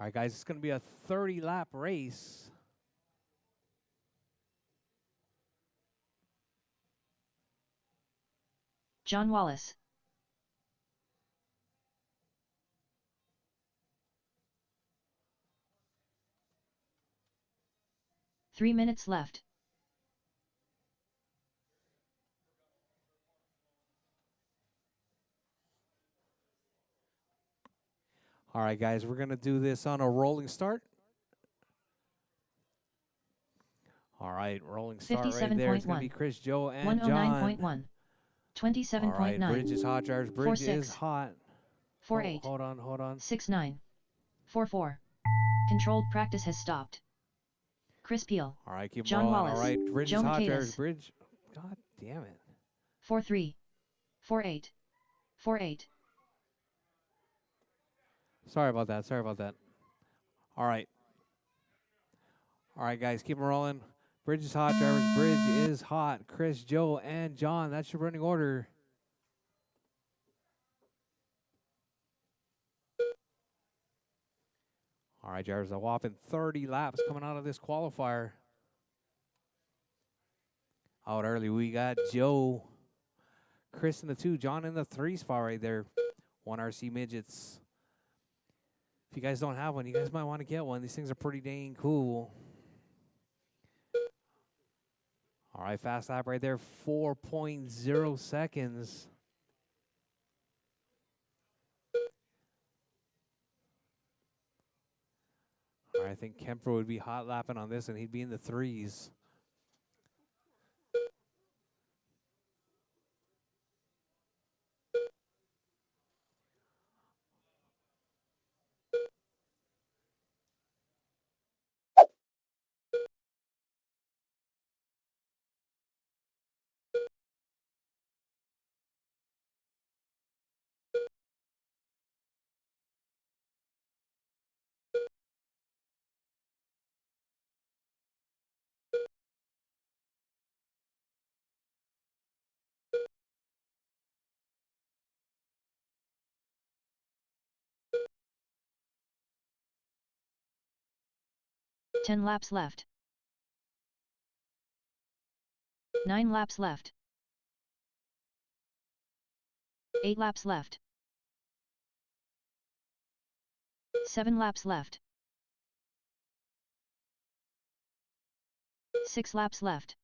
All right, guys, it's going to be a 30-lap race. John Wallace. Three minutes left. All right, guys, we're going to do this on a rolling start. All right, rolling start right there. It's going to be Chris, Joe, and John. 109.1. 27.9. All right, Bridge is hot, drivers. Bridge 4-6. is hot. 4-8. Oh, hold on. 6-9. 4-4. Controlled practice has stopped. Chris Peel. All right, keep John rolling. Wallace. All right, Bridge Joe is hot, Michaelis. drivers. Bridge. God damn it. 4-3. 4-8. 4-8. Sorry about that. All right. All right, guys, keep them rolling. Bridge is hot, drivers. Bridge is hot. Chris, Joe, and John. That's your running order. All right, drivers, a whopping 30 laps coming out of this qualifier. Out early, we got Joe, Chris in the 2, John in the 3 spot right there. 1RC Midgets. If you guys don't have one, you guys might want to get one. These things are pretty dang cool. All right, fast lap right there, 4.0 seconds. All right, I think Kemper would be hot lapping on this, and he'd be in the 3s. Ten laps left. 9 laps left. 8 laps left. 7 laps left. 6 laps left.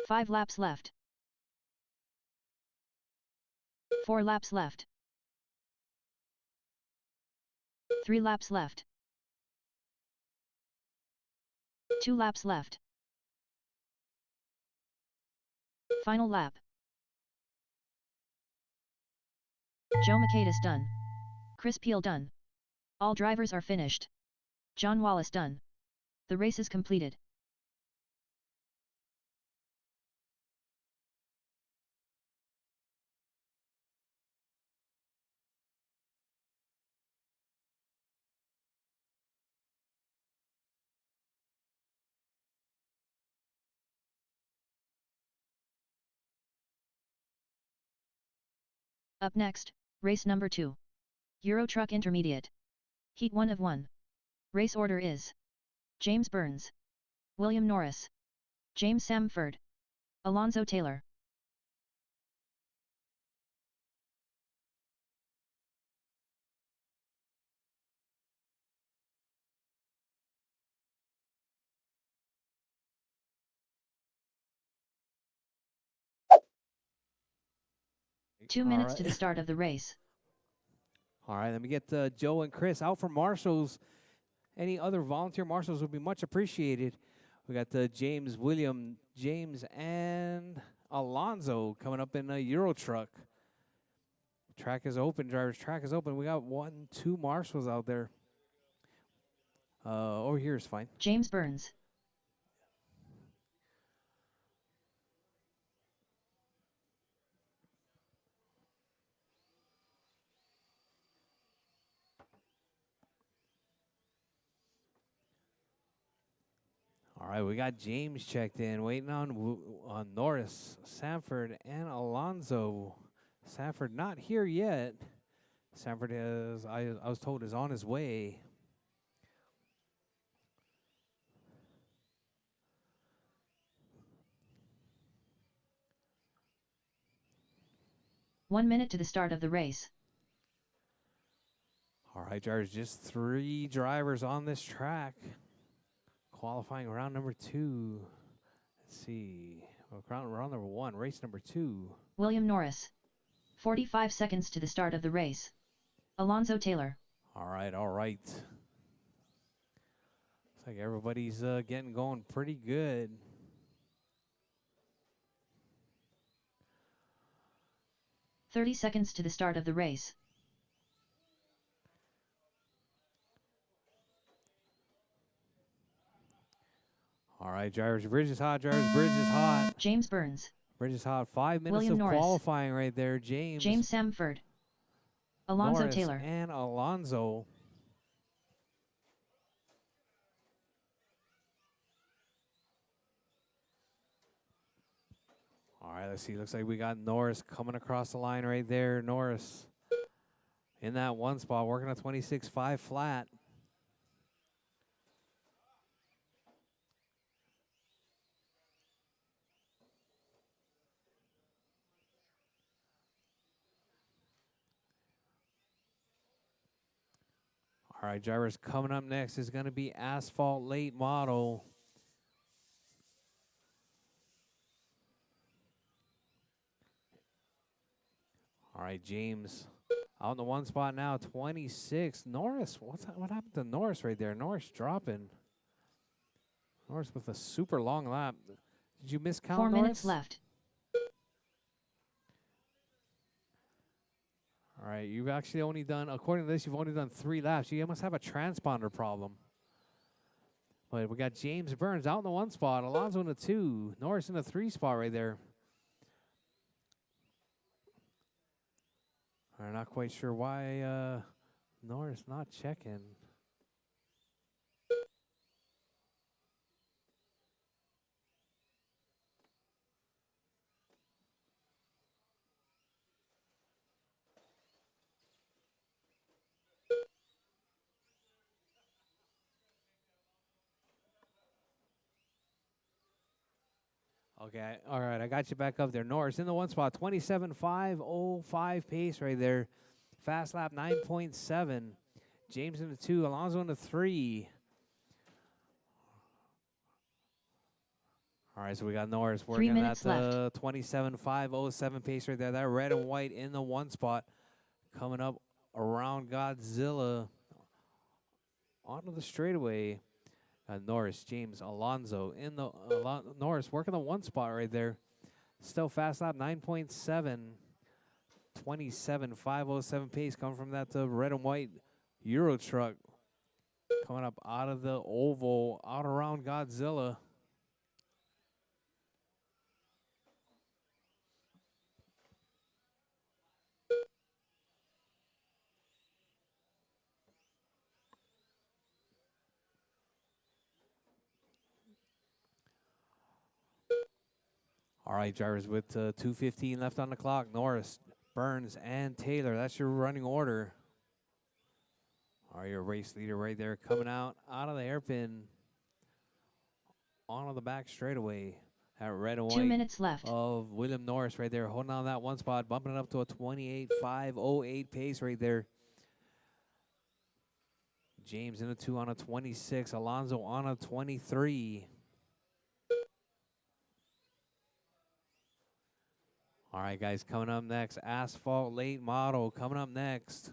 5 laps left. 4 laps left. 3 laps left. 2 laps left. Final lap. Joe Michaelis done. Chris Peel done. All drivers are finished. John Wallace done. The race is completed. Up next, race number 2. Euro Truck Intermediate. Heat 1 of 1. Race order is James Burns, William Norris, James Samford, Alonzo Taylor. Two minutes to the start of the race. All right, let me get Joe and Chris out for marshals. Any other volunteer marshals would be much appreciated. We got James, William, James, and Alonzo coming up in a Euro truck. Track is open, drivers. Track is open. We got 1, 2 marshals out there. Over here is fine. James Burns. All right, we got James checked in, waiting on Norris, Sanford, and Alonzo. Sanford not here yet. Sanford is, I was told, is on his way. One minute to the start of the race. All right, drivers, just 3 drivers on this track. Qualifying round number 2. Let's see. Well, round number 1, race number 2. William Norris. 45 seconds to the start of the race. Alonzo Taylor. All right, all right. Looks like everybody's getting going pretty good. "30 seconds to the start of the race. All right, drivers, bridge is hot, drivers, bridge is hot. James Burns. Bridge is hot. 5 minutes William of Norris. qualifying right there. James Samford. Alonzo Norris Taylor. and Alonzo. All right, let's see. Looks like we got Norris coming across the line right there. Norris in that one spot, working a 26.5 flat. All right, drivers, coming up next is going to be Asphalt Late Model. All right, James out in the one spot now, 26. Norris, what happened to Norris right there? Norris dropping. Norris with a super long lap. Did you miscount 4 Norris? minutes left. All right, you've actually only done, according to this, you've only done 3 laps. You must have a transponder problem. But we got James Burns out in the one spot, Alonso in the 2, Norris in the 3 spot right there. I'm not quite sure why Norris not checking. Okay, all right, I got you back up there. Norris in the one spot, 27.505 pace right there. Fast lap 9.7. James in the 2, Alonso in the 3. All right, so we got Norris 3 working minutes at 27.507 pace right there. That red and white in the one spot, coming up around Godzilla onto the straightaway. Norris, James, Alonso in the Norris working the one spot right there. Still fast lap 9.7, 27.507 pace coming from that red and white Euro truck coming up out of the oval, out around Godzilla. All right, drivers, with 2:15 left on the clock, Norris, Burns, and Taylor. That's your running order. All right, your race leader right there coming out of the hairpin onto the back straightaway. That red and white 2 minutes left. of William Norris right there, holding on that one spot, bumping it up to a 28.508 pace right there. James in the 2 on a 26, Alonso on a 23. All right, guys, coming up next, Asphalt Late Model coming up next.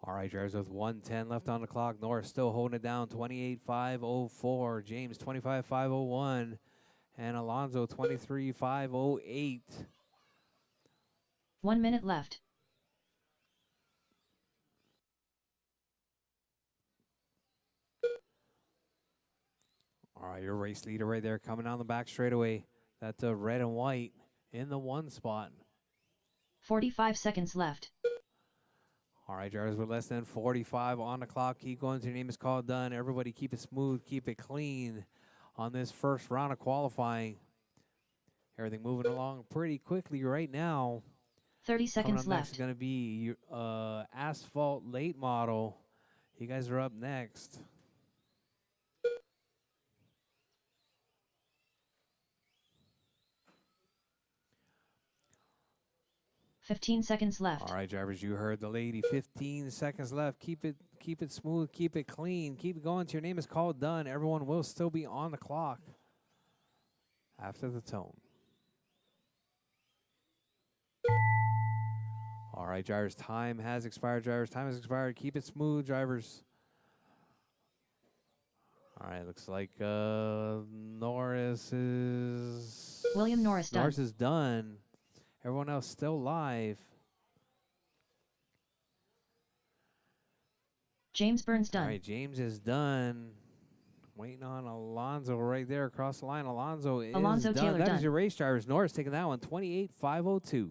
All right, drivers, with 1:10 left on the clock. Norris still holding it down, 28.504. James, 25.501. And Alonso, 23.508. 1 minute left. right, your race leader right there coming down the back straightaway. That's red and white in the 1 spot. 45 seconds left. All right, drivers, with less than 45 on the clock. Keep going until your name is called done. Everybody keep it smooth, keep it clean on this first round of qualifying. Everything moving along pretty quickly right now. 30 Coming seconds up next is left. going to be your Asphalt Late Model. You guys are up next. 15 seconds left. All right, drivers, you heard the lady. 15 seconds left. Keep it smooth, keep it clean, keep it going till your name is called done. Everyone will still be on the clock after the tone. All right, drivers, time has expired. Drivers, time has expired. Keep it smooth, drivers. All right, looks like Norris is... William Norris done. Norris is done. Everyone else still live. James Burns done. All right, James is done. Waiting on Alonso right there across the line. Alonso is Alonso done. Taylor That done. is your race, drivers. Norris taking that one, 28.502.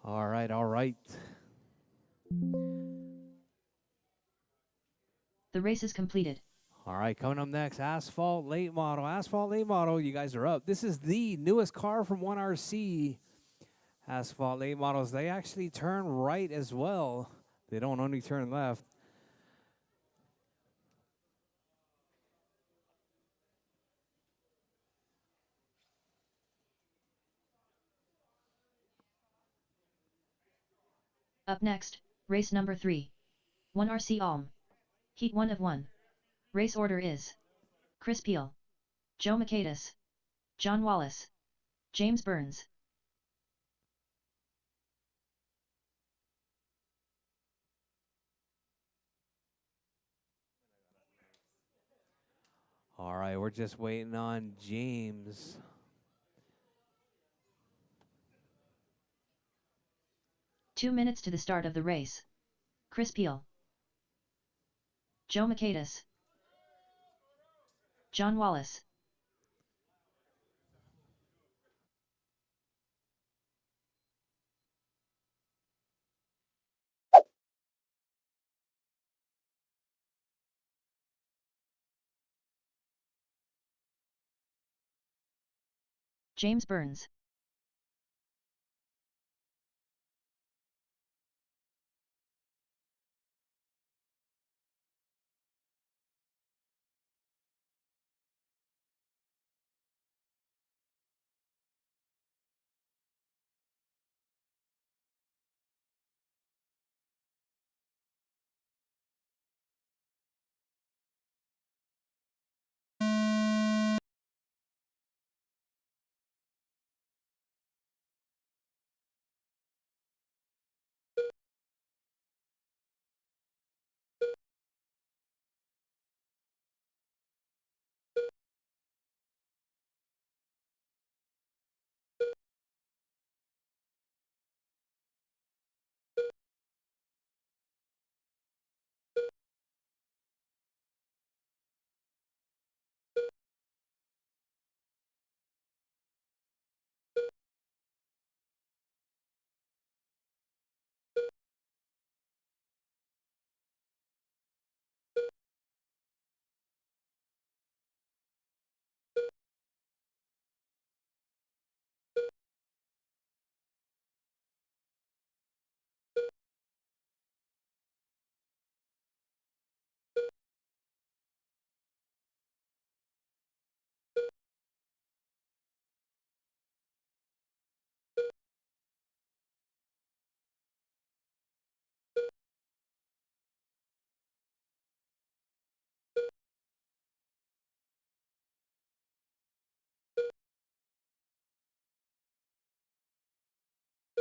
All right, all right. The race is completed. All right, coming up next, Asphalt Late Model. Asphalt Late Model, you guys are up. This is the newest car from 1RC. Asphalt Late Models, they actually turn right as well. They don't only turn left. Up next, race number 3. 1RC Ulm. Heat 1 of 1. Race order is Chris Peel, Joe Michaelis, John Wallace, James Burns. All right, we're just waiting on James. Two minutes to the start of the race. Chris Peel, Joe Michaelis, John Wallace. James Burns.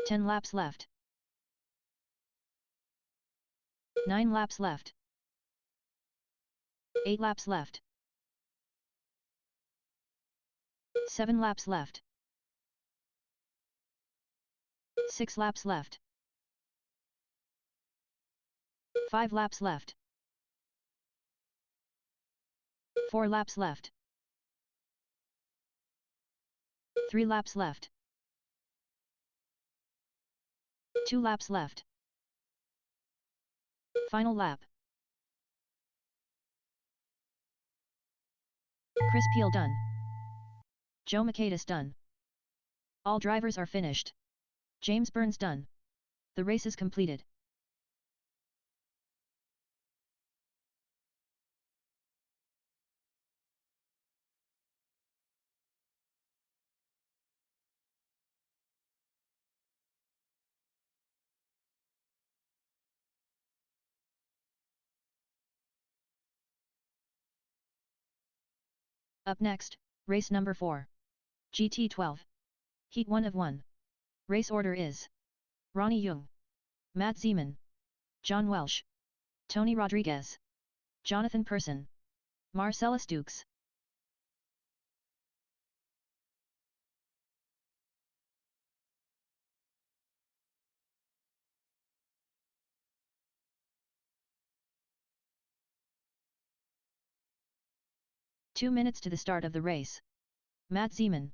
10 laps left. 9 laps left. 8 laps left. 7 laps left. 6 laps left. 5 laps left. 4 laps left. 3 laps left. 2 laps left. Final lap. Chris Peel done. Joe Makaitis done. All drivers are finished. James Burns done. The race is completed. Up next, race number 4. GT12. Heat 1 of 1. Race order is Ronnie Young, Matt Zeman, John Welsh, Tony Rodriguez, Jonathan Persson, Marcellus Dukes. Two minutes to the start of the race. Matt Zeman.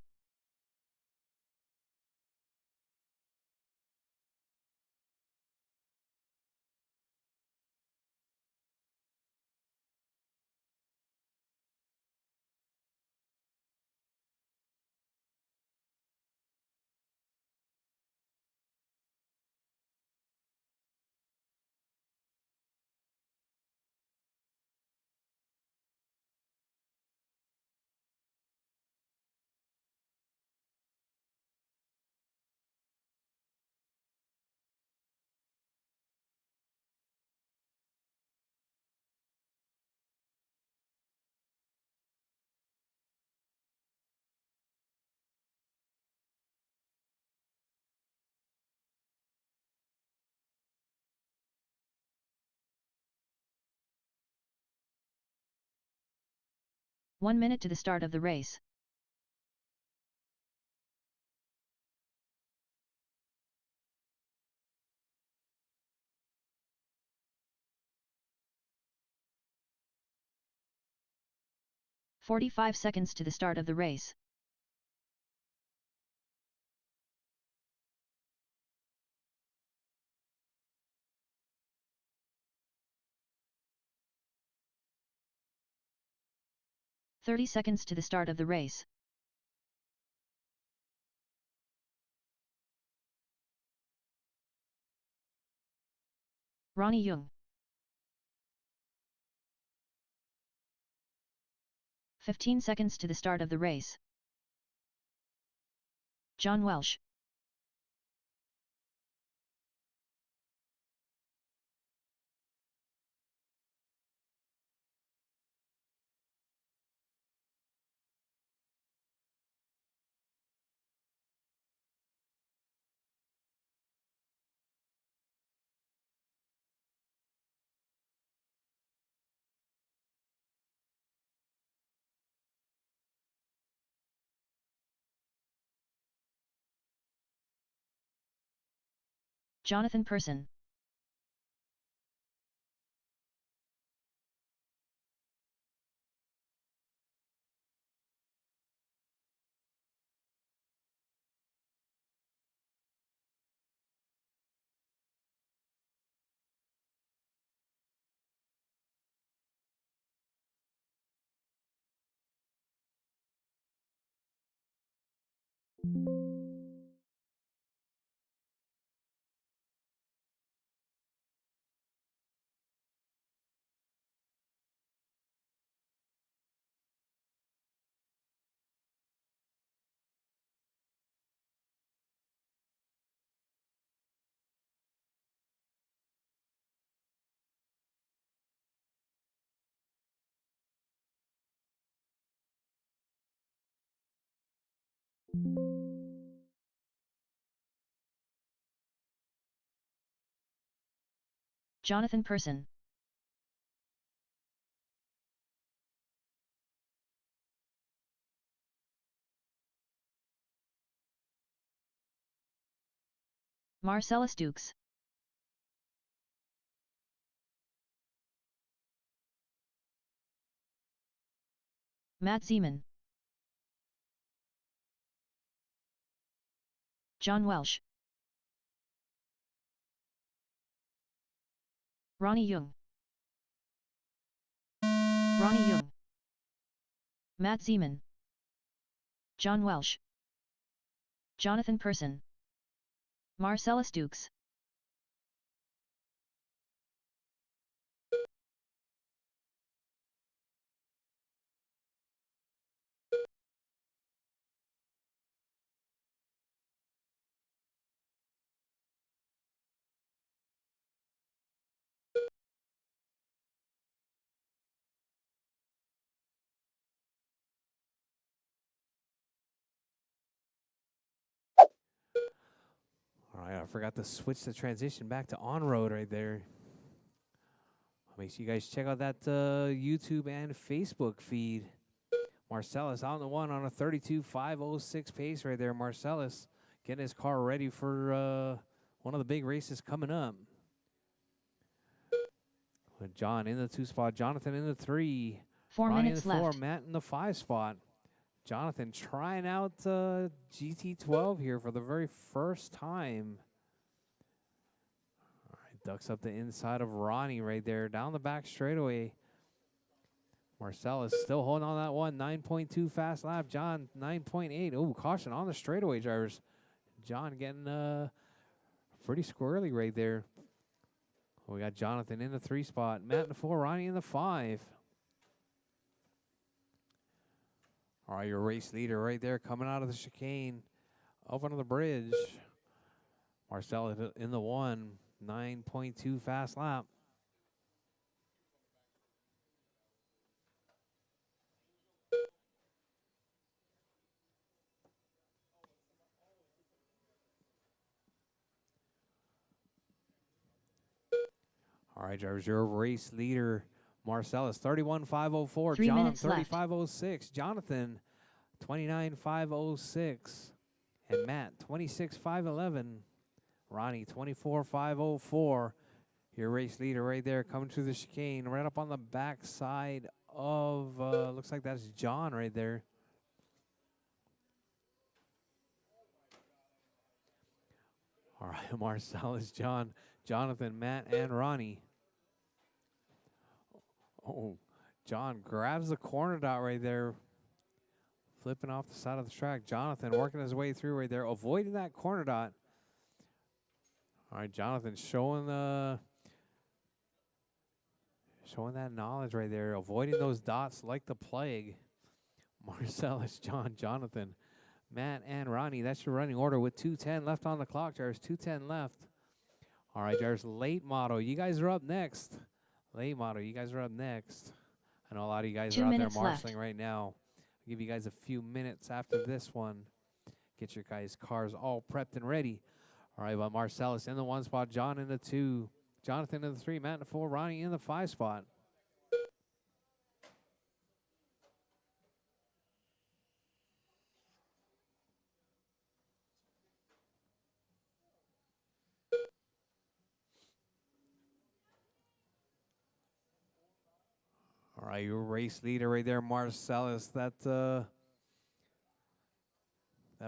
One minute to the start of the race. "45 seconds to the start of the race. "30 seconds to the start of the race. Ronnie Young. 15 seconds to the start of the race. John Welsh. Jonathan Persson. Jonathan Person. Marcellus Dukes. Matt Zeman. John Welsh. Ronnie Jung. Ronnie Jung. Matt Zeman. John Welsh. Jonathan Person. Marcellus Dukes. All right, I forgot to switch the transition back to on-road right there. Make sure you guys check out that YouTube and Facebook feed. Marcellus on the one on a 32.506 pace right there. Marcellus getting his car ready for one of the big races coming up. With John in the 2 spot, Jonathan in the 3. 4 Ronnie minutes in the 4, left. Matt in the 5 spot. Jonathan trying out GT12 here for the very first time. All right, ducks up the inside of Ronnie right there. Down the back straightaway. Marcellus still holding on that one. 9.2 fast lap. John, 9.8. Oh, caution on the straightaway drivers. John getting pretty squirrely right there. We got Jonathan in the 3 spot. Matt in the 4. Ronnie in the 5. All right, your race leader right there coming out of the chicane. Up onto the bridge. Marcellus in the 1. 9.2 fast lap. All right, drivers, your race leader, Marcellus, 31.504. 3 John, minutes left. 35.06. Jonathan, 29.506. And Matt, 26.511. Ronnie, 24.504. Your race leader right there coming through the chicane. Right up on the back side of, looks like that's John right there. All right, Marcellus, John, Jonathan, Matt, and Ronnie. Oh, John grabs the corner dot right there. Flipping off the side of the track. Jonathan working his way through right there, avoiding that corner dot. All right, Jonathan showing that knowledge right there, avoiding those dots like the plague. Marcellus, John, Jonathan, Matt, and Ronnie. That's your running order with 2:10 left on the clock. There's 2:10 left. All right, there's late model. You guys are up next. Late model, you guys are up next. I know a lot of you guys 2 are out there minutes marshaling left. right now. I'll give you guys a few minutes after this one. Get your guys' cars all prepped and ready. All right, well, Marcellus in the 1 spot, John in the 2, Jonathan in the 3, Matt in the 4, Ronnie in the 5 spot. All right, your race leader right there, Marcellus. That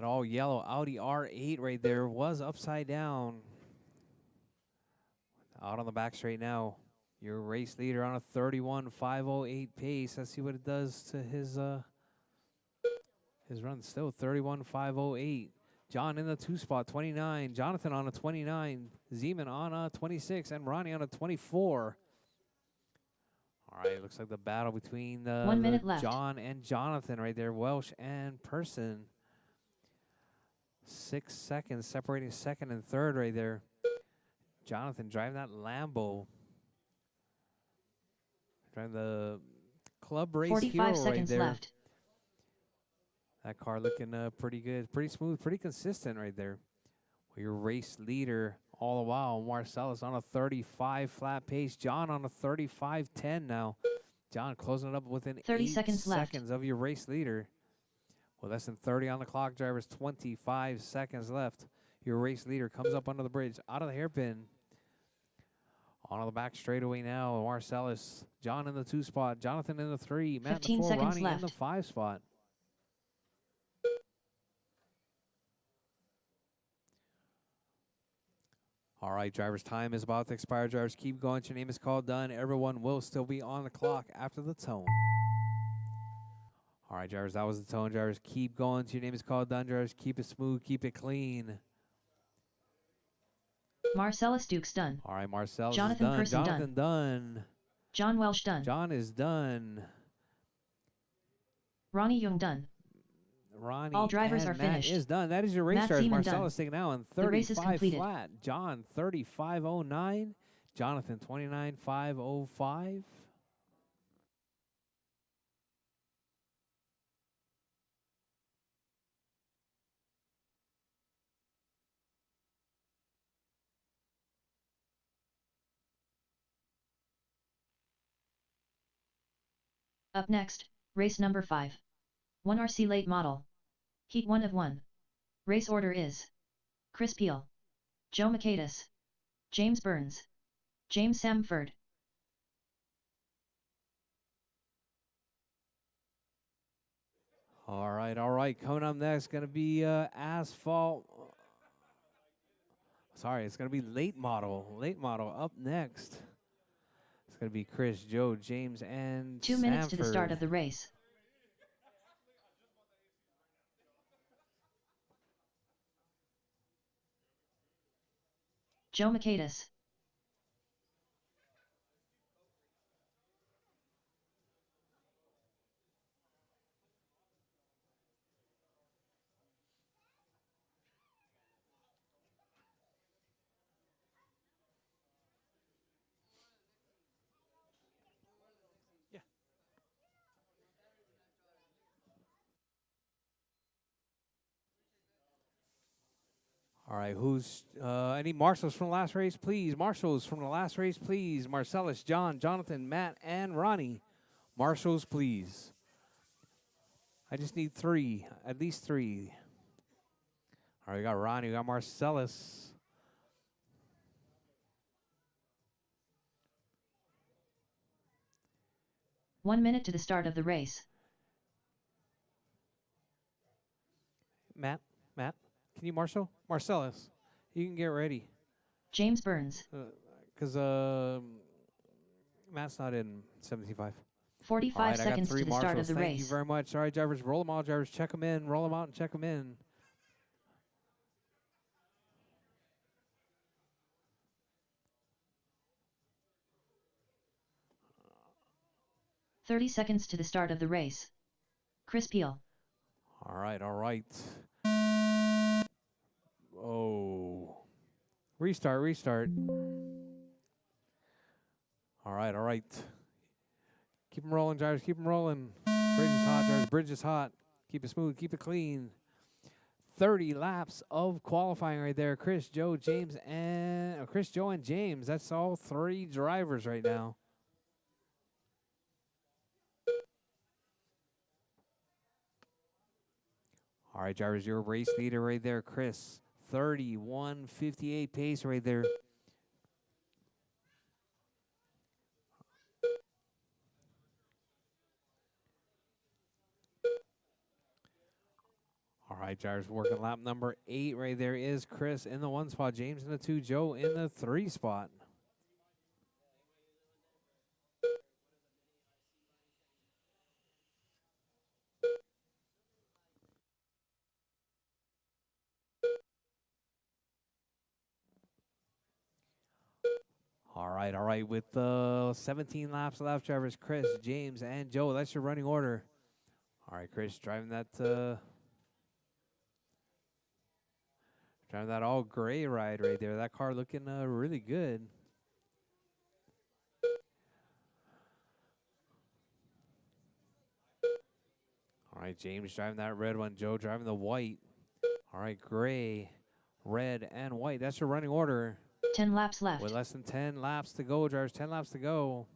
all yellow Audi R8 right there was upside down. Out on the back straight now. Your race leader on a 31.508 pace. Let's see what it does to his run. Still 31.508. John in the 2 spot, 29. Jonathan on a 29. Zeman on a 26. And Ronnie on a 24. All right, looks like the battle between 1 minute left. John and Jonathan right there. Welsh and Person. 6 seconds separating second and third right there. Jonathan driving that Lambo. Driving the club race 45 hero right seconds there. left. That car looking pretty good, pretty smooth, pretty consistent right there. Well, your race leader All the while, Marcellus on a 35 flat pace. John on a 35-10 now. John closing it up within 30 8 seconds left. seconds of your race leader. With less than 30 on the clock, drivers, 25 seconds left. Your race leader comes up under the bridge, out of the hairpin. On the back straightaway now, Marcellus. John in the 2 spot. Jonathan in the 3. Matt in 15 the 4. seconds Ronnie left. in the 5 spot. All right, drivers, time is about to expire. Drivers, keep going. Your name is called done. Everyone will still be on the clock after the tone. All right, drivers, that was the tone. Drivers, keep going. Your name is called done. Drivers, keep it smooth. Keep it clean. Marcellus Dukes done. All right, Marcellus Jonathan is done. Person Jonathan done. John Welsh done. John is done. Ronnie Young done. Ronnie All drivers and are Matt finished. is done. That is your race, Matt drivers. Seaman Marcellus taking now in The race is 35 completed. flat. John 35.09. Jonathan 29.505. Up next, race number 5. 1RC late model. Heat 1 of 1. Race order is Chris Peel, Joe Michaelis, James Burns, James Samford. All right. Coming up next, going to be asphalt. Sorry, it's going to be late model. Late model up next. It's going to be Chris, Joe, James, and 2 minutes to the start Samford. of the race. Joe Michaelis. All right, who's any marshals from the last race, please? Marshals from the last race, please. Marcellus, John, Jonathan, Matt, and Ronnie. Marshals, please. I just need 3, at least 3. All right, we got Ronnie, we got Marcellus. One minute to the start of the race. Matt, can you marshal? Marcellus, you can get ready. James Burns. Because Matt's not in 75. 45 All right, I got seconds 3 to the start of marshals. the Thank race. you very much. All right, drivers, roll them all. Drivers, check them in. Roll them out and check them in. "30 seconds to the start of the race. Chris Peel. All right. Oh. Restart. All right. Keep them rolling, drivers. Keep them rolling. Bridge is hot, drivers. Bridge is hot. Keep it smooth. Keep it clean. 30 laps of qualifying right there. Chris, Joe, and James. That's all 3 drivers right now. All right, drivers, your race leader right there, Chris. 31.58 pace right there. All right, drivers, working lap number 8 right there is Chris in the 1 spot. James in the 2, Joe in the 3 spot. All right. With 17 laps left, drivers Chris, James, and Joe. That's your running order. All right, Chris, driving that all gray ride right there. That car looking really good. All right, James driving that red one. Joe driving the white. All right, gray, red, and white. That's your running order. 10 laps left. With less than 10 laps to go, drivers. 10 laps to go.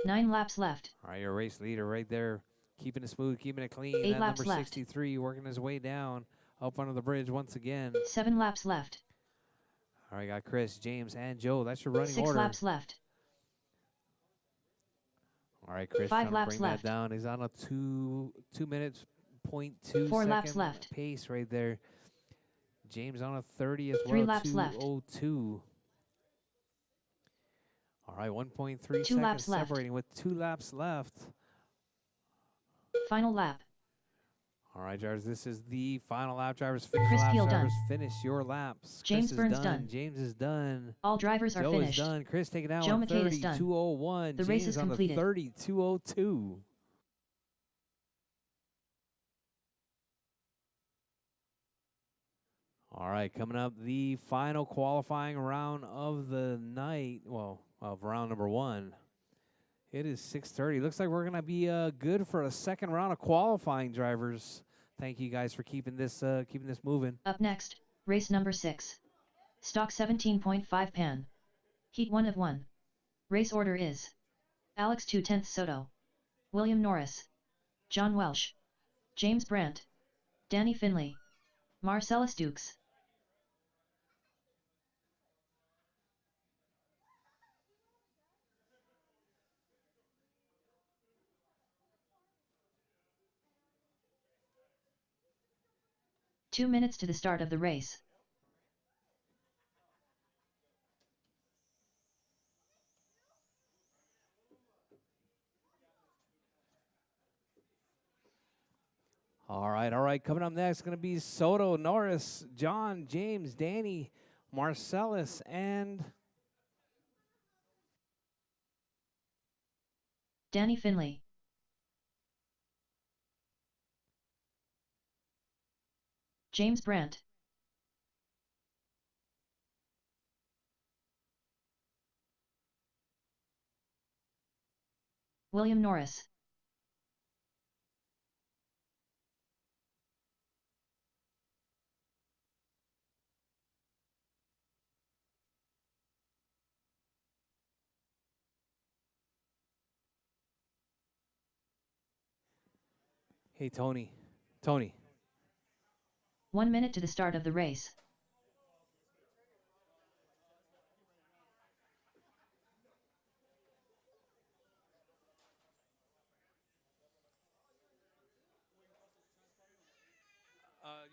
9 laps left. All right, your race leader right there, keeping it smooth, keeping it clean. 8 That laps number left. 63 working his way down up under the bridge once again. 7 laps left. All right, got Chris, James, and Joe. That's your running 6 order. laps left. All right, Chris 5 trying to laps bring left. that down. He's on a 2 minutes, 0.2 4 laps second left. pace right there. James on a 30 as well. 3 laps left. 2:02. All right, 1.3 2 laps seconds left. separating with 2 laps left. Final lap. All right, drivers, this is the final lap. Drivers, finish Chris your laps. Peel Drivers, done. finish your laps. James Chris Burns is done. James is done. All drivers are Joe finished. is done. Chris taking down Joe on McKay is done. 30:201. The James race is on completed. the 30:202. All right, coming up, the final qualifying round of the night. Well, of round number 1. It is 6:30. Looks like we're gonna be good for a second round of qualifying, drivers. Thank you guys for keeping this moving. Up next, race number 6. Stock 17.5 Pan. Heat 1 of 1. Race order is Alex 2/10 Soto, William Norris, John Welsh, James Brandt, Danny Finley, Marcellus Dukes. Two minutes to the start of the race. All right. Coming up next, going to be Soto, Norris, John, James, Danny, Marcellus, and Danny Finley. James Brandt. William Norris. hey, Tony. Tony. 1 minute to the start of the race.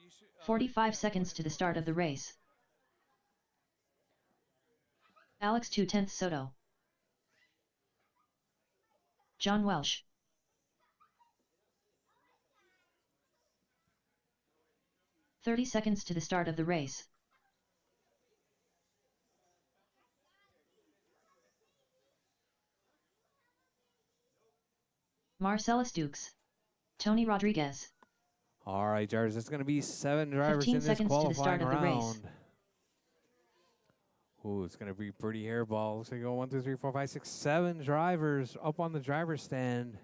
You should, 45 seconds to the start of the race. Alex 2/10 Soto. John Welsh. "30 seconds to the start of the race. Marcellus Dukes. Tony Rodriguez. All right, drivers. It's going to be 7 drivers 15 in this seconds to the start qualifying of the race. round. Ooh, it's going to be pretty hairball. Looks like go 1, 2, 3, 4, 5, 6, 7 drivers up on the driver's stand.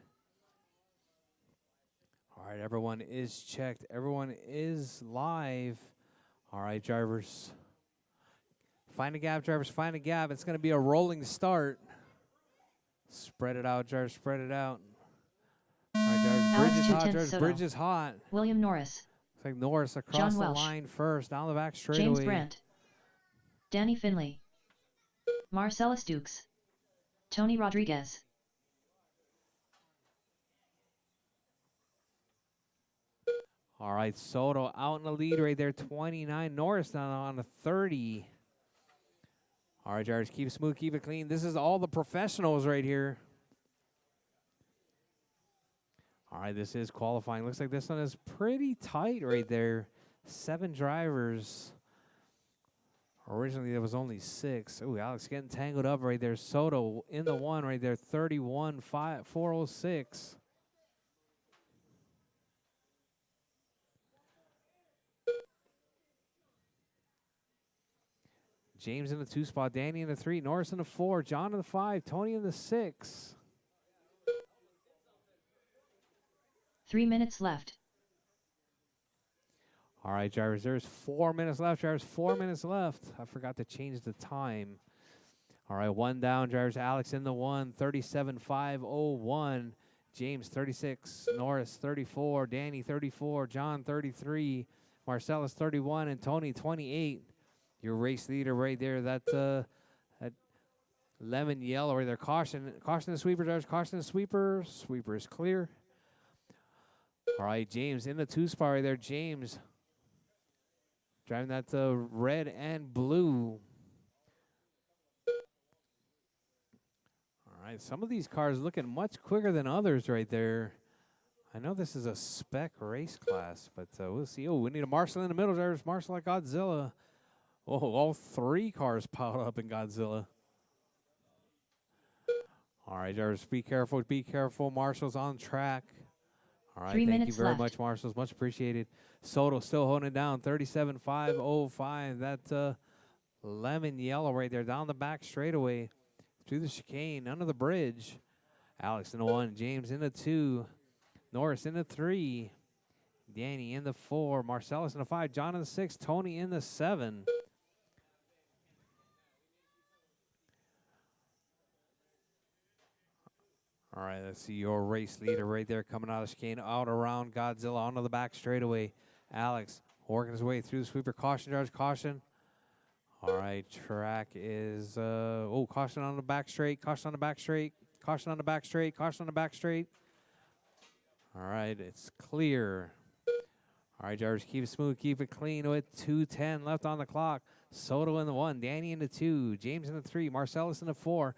All right, everyone is checked. Everyone is live. All right, drivers. Find a gap, drivers. Find a gap. It's going to be a rolling start. Spread it out, drivers. Spread it out. All right, drivers. Bridge is hot, drivers. Bridge is hot. William Norris. Looks like Norris across John the Welsh. line first. Down the back straightaway. James Brandt. Danny Finley. Marcellus Dukes. Tony Rodriguez. All right, Soto out in the lead right there, 29. Norris down on the 30. All right, drivers, keep it smooth, keep it clean. This is all the professionals right here. All right, this is qualifying. Looks like this one is pretty tight right there. 7 drivers. Originally, there was only 6. Ooh, Alex getting tangled up right there. Soto in the 1 right there, 31.406. James in the 2 spot, Danny in the 3, Norris in the 4, John in the 5, Tony in the 6. 3 minutes left. All right, drivers, there's 4 minutes left. Drivers, 4 minutes left. I forgot to change the time. All right, one down, drivers. Alex in the one, 37.501. James, 36. Norris, 34. Danny, 34. John, 33. Marcellus, 31. And Tony, 28. Your race leader right there. That lemon yellow right there. Caution the sweeper, drivers. Caution the sweeper. Sweeper is clear. All right, James in the 2 spot right there. James driving that red and blue. All right, some of these cars looking much quicker than others right there. I know this is a spec race class, but we'll see. Oh, we need a Marshall in the middle. There's Marshall like Godzilla. Oh, all 3 cars piled up in Godzilla. All right, drivers, be careful. Be careful. Marshall's on track. All right, 3 thank minutes you very left. much, Marshals. Much appreciated. Soto still holding it down, 37.505. That lemon yellow right there down the back straightaway through the chicane, under the bridge. Alex in the 1, James in the 2, Norris in the 3, Danny in the 4, Marcellus in the 5, John in the 6, Tony in the 7. All right, let's see your race leader right there coming out of the chicane, out around Godzilla, onto the back straightaway. Alex working his way through the sweeper. Caution, drivers, caution. All right, track is, caution on the back straight, caution on the back straight, caution on the back straight, caution on the back straight. All right, it's clear. All right, drivers, keep it smooth, keep it clean with 2:10 left on the clock. Soto in the 1, Danny in the 2, James in the 3, Marcellus in the 4,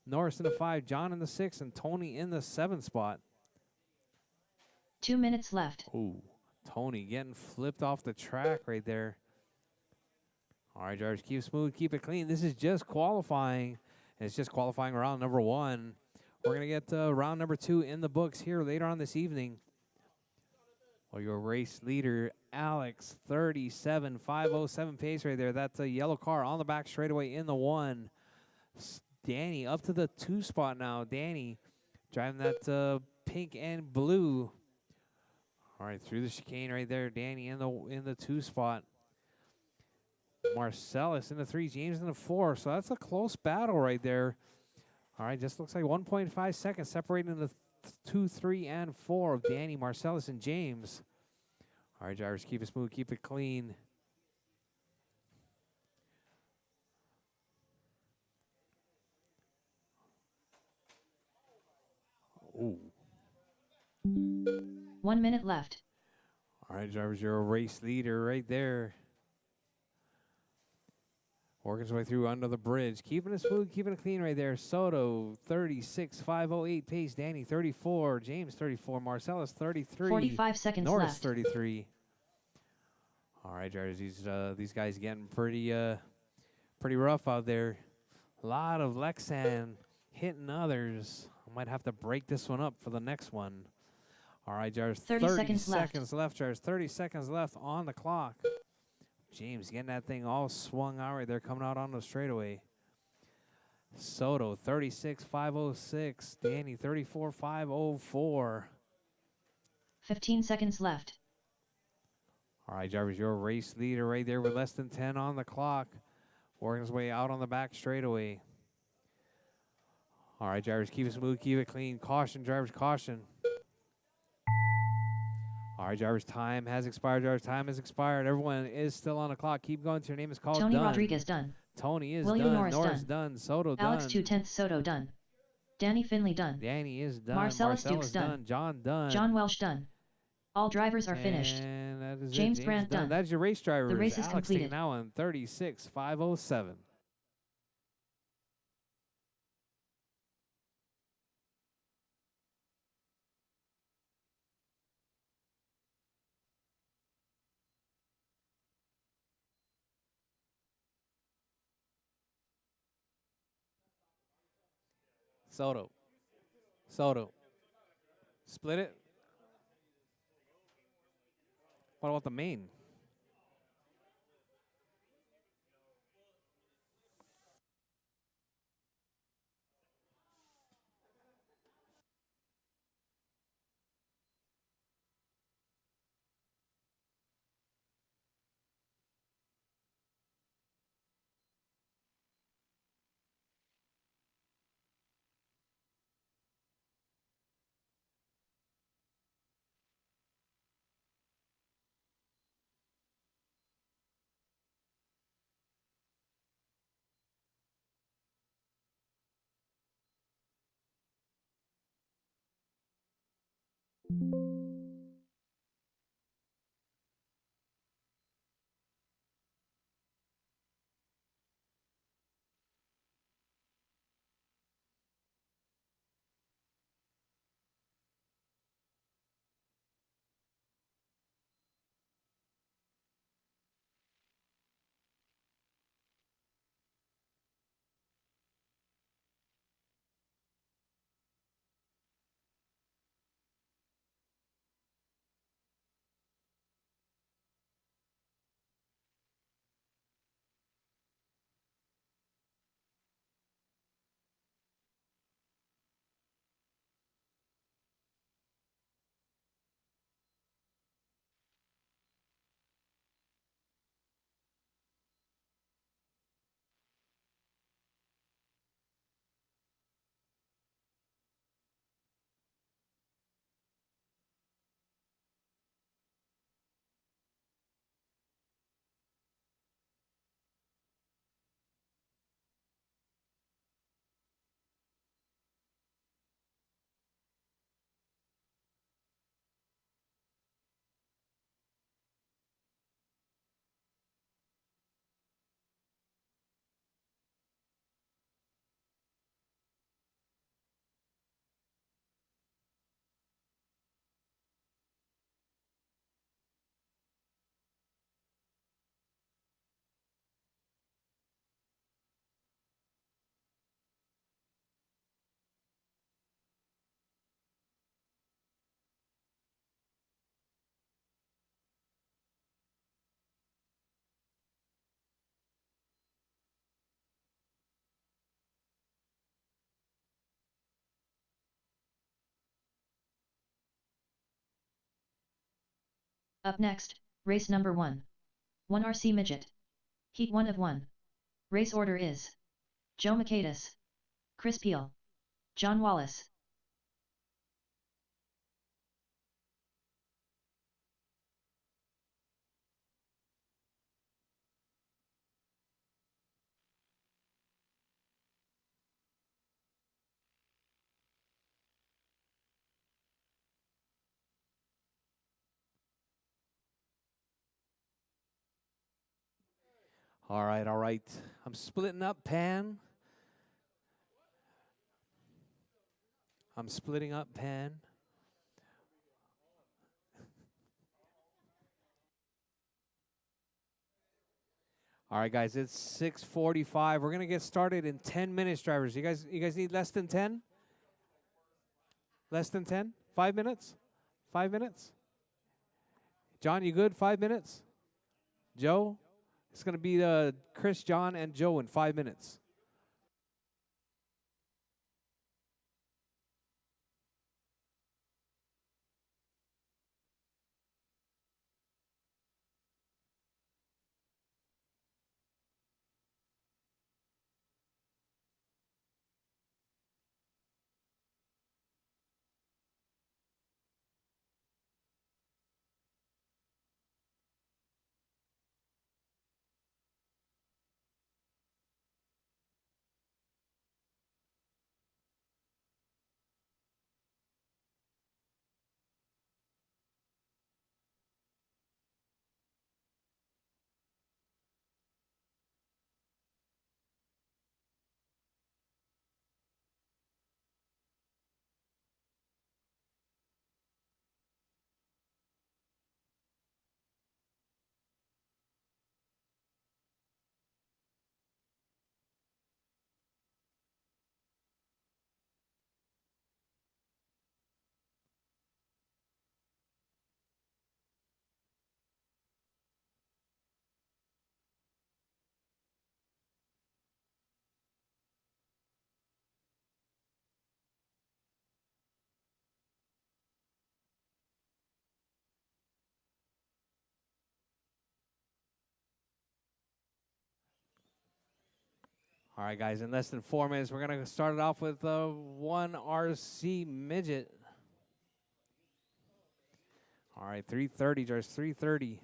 Norris in the 5, John in the 6, and Tony in the 7 spot. 2 minutes left. Ooh, Tony getting flipped off the track right there. All right, drivers, keep it smooth, keep it clean. This is just qualifying. It's just qualifying round number 1. We're going to get round number 2 in the books here later on this evening. Well, your race leader, Alex, 37.507 pace right there. That's a yellow car on the back straightaway in the 1. Danny up to the 2 spot now. Danny driving that pink and blue. All right, through the chicane right there. Danny in the 2 spot. Marcellus in the 3, James in the 4. So that's a close battle right there. All right, just looks like 1.5 seconds separating the 2, 3, and 4 of Danny, Marcellus, and James. All right, drivers, keep it smooth, keep it clean. Ooh. 1 minute left. All right, drivers, you're a race leader right there. Working his way through under the bridge. Keeping it smooth, keeping it clean right there. Soto, 36.508 pace. Danny, 34. James, 34. Marcellus, 33. 45 seconds Norris, left. 33. All right, drivers, these guys getting pretty rough out there. A lot of Lexan hitting others. I might have to break this one up for the next one. All right, drivers, 30 seconds left. Drivers, 30 seconds left on the clock. James getting that thing all swung out right there, coming out on the straightaway. Soto, 36.506. Danny, 34.504. 15 seconds left. All right, drivers, your race leader right there with less than 10 on the clock. Working his way out on the back straightaway. All right, drivers, keep it smooth, keep it clean. Caution, drivers, caution. All right, drivers, time has expired. Drivers, time has expired. Everyone is still on the clock. Keep going. Your name is called. Tony done. Rodriguez done. Tony is William done. Norris done. Soto Alex done. 2/10 Soto done. Danny Finley done. Danny is done. Marcellus Dukes done. John done. John Welsh done. All drivers are finished. And that is James it. Brandt done. That's your race driver. The race is Alex completed. taking now on 36.507. Soto. Split it. What about the main? Up next, race number 1. 1RC Midget. Heat 1 of 1. Race order is Joe Michaelis, Chris Peel, John Wallace. All right, all right. I'm splitting up Pan. I'm splitting up Pan. All right, guys, it's 6:45. We're gonna get started in 10 minutes, drivers. You guys need less than 10? Less than 10? 5 minutes? 5 minutes? John, you good? 5 minutes? Joe? It's gonna be Chris, John, and Joe in 5 minutes. All right, guys, in less than 4 minutes, we're gonna start it off with 1RC Midget. All right, 3:30, drivers, 3:30.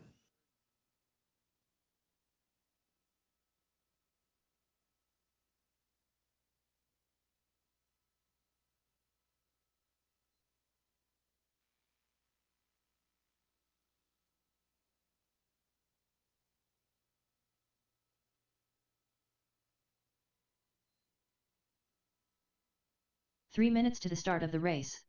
3 minutes to the start of the race.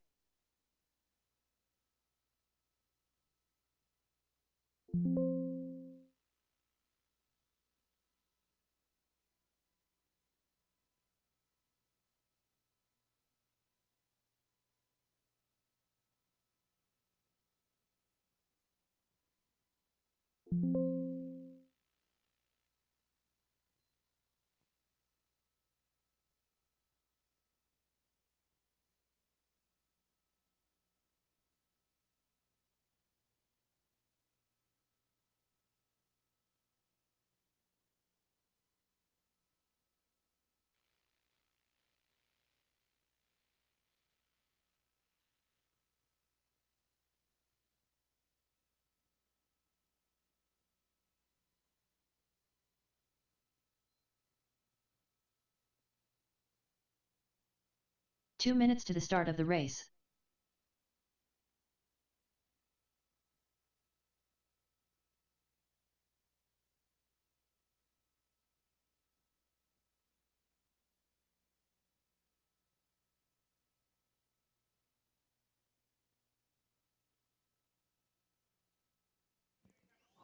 Two minutes to the start of the race.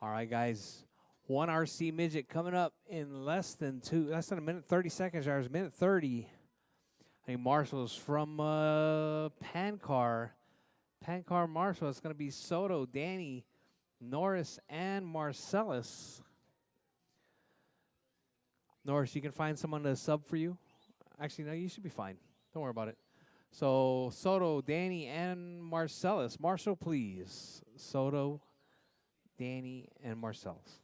All right, guys. One RC midget coming up in less than a minute 30 seconds. Or minute 30. I think Marshall's from Pancar. Pancar Marshall. It's going to be Soto, Danny, Norris, and Marcellus. Norris, you can find someone to sub for you. Actually, no, you should be fine. Don't worry about it. So Soto, Danny, and Marcellus. Marshall, please. Soto, Danny, and Marcellus.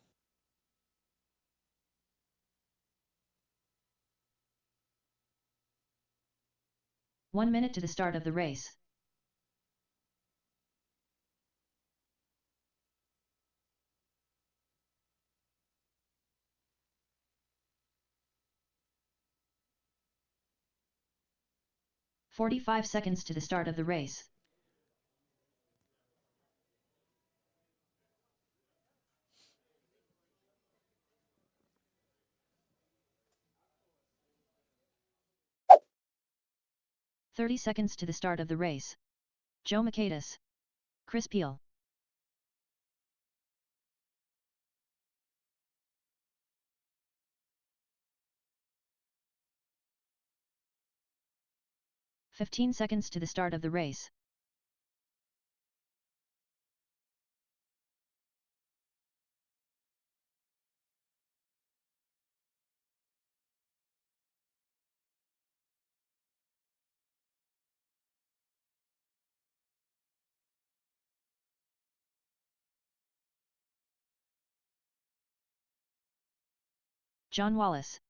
One minute to the start of the race. "45 seconds to the start of the race. "30 seconds to the start of the race. Joe Michaelis. Chris Peel. "15 seconds to the start of the race. John Wallace.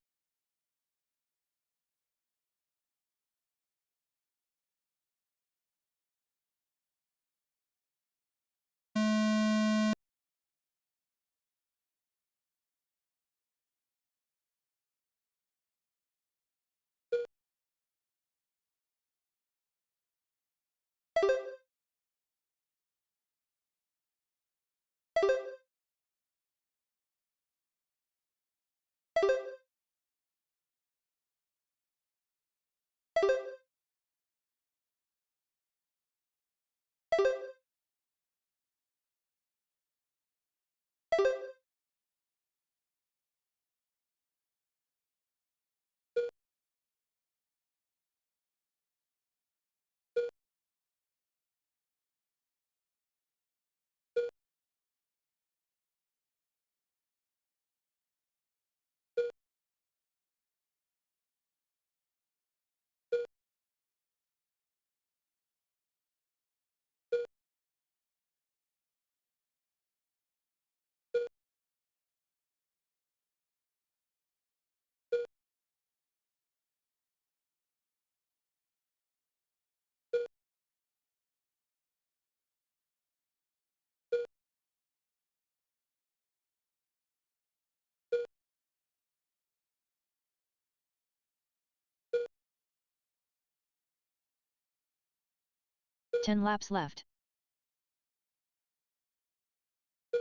"10 laps left.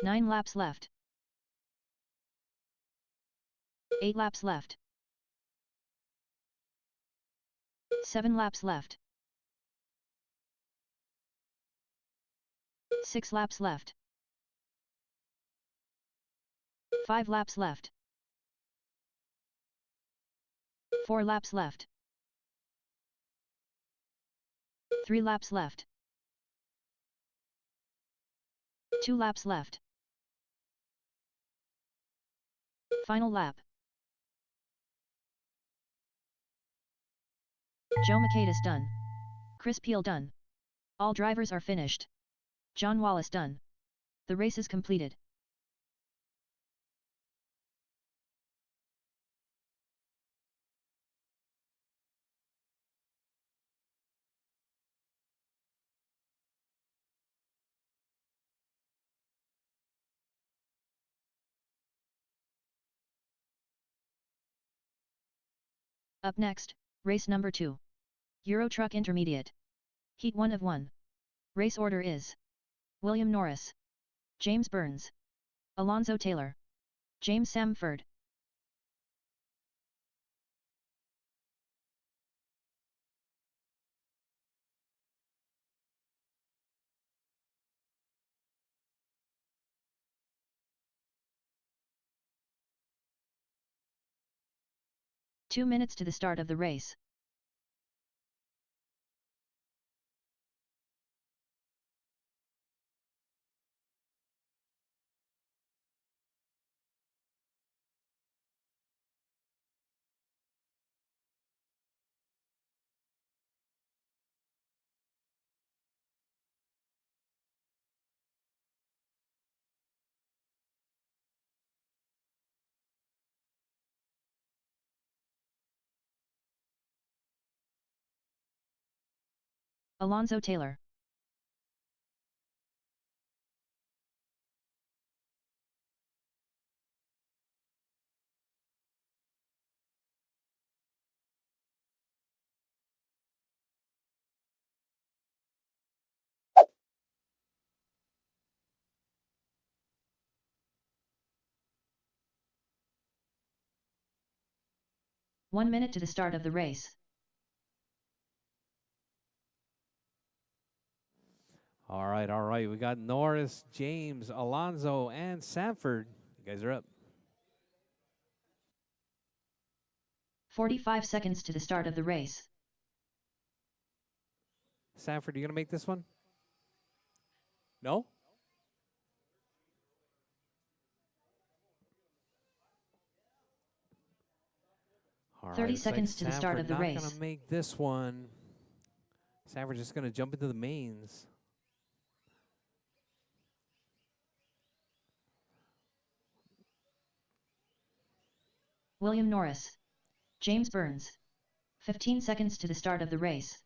9 laps left. 8 laps left. 7 laps left. 6 laps left. 5 laps left. 4 laps left. 3 laps left. 2 laps left. Final lap. Joe Makaitis done. Chris Peel done. All drivers are finished. John Wallace done. The race is completed. Up next, race number 2. Euro Truck Intermediate. Heat 1 of 1. Race order is William Norris, James Burns, Alonzo Taylor, James Samford. Two minutes to the start of the race. Alonzo Taylor. One minute to the start of the race. All right, all right. We got Norris, James, Alonzo, and Sanford. You guys are up. 45 seconds to the start of the race. Sanford, you going to make this one? No? All 30 right, looks seconds like to the start Sanford of the not race. going to make this one. Sanford's just going to jump into the mains. William Norris, James Burns. 15 seconds to the start of the race.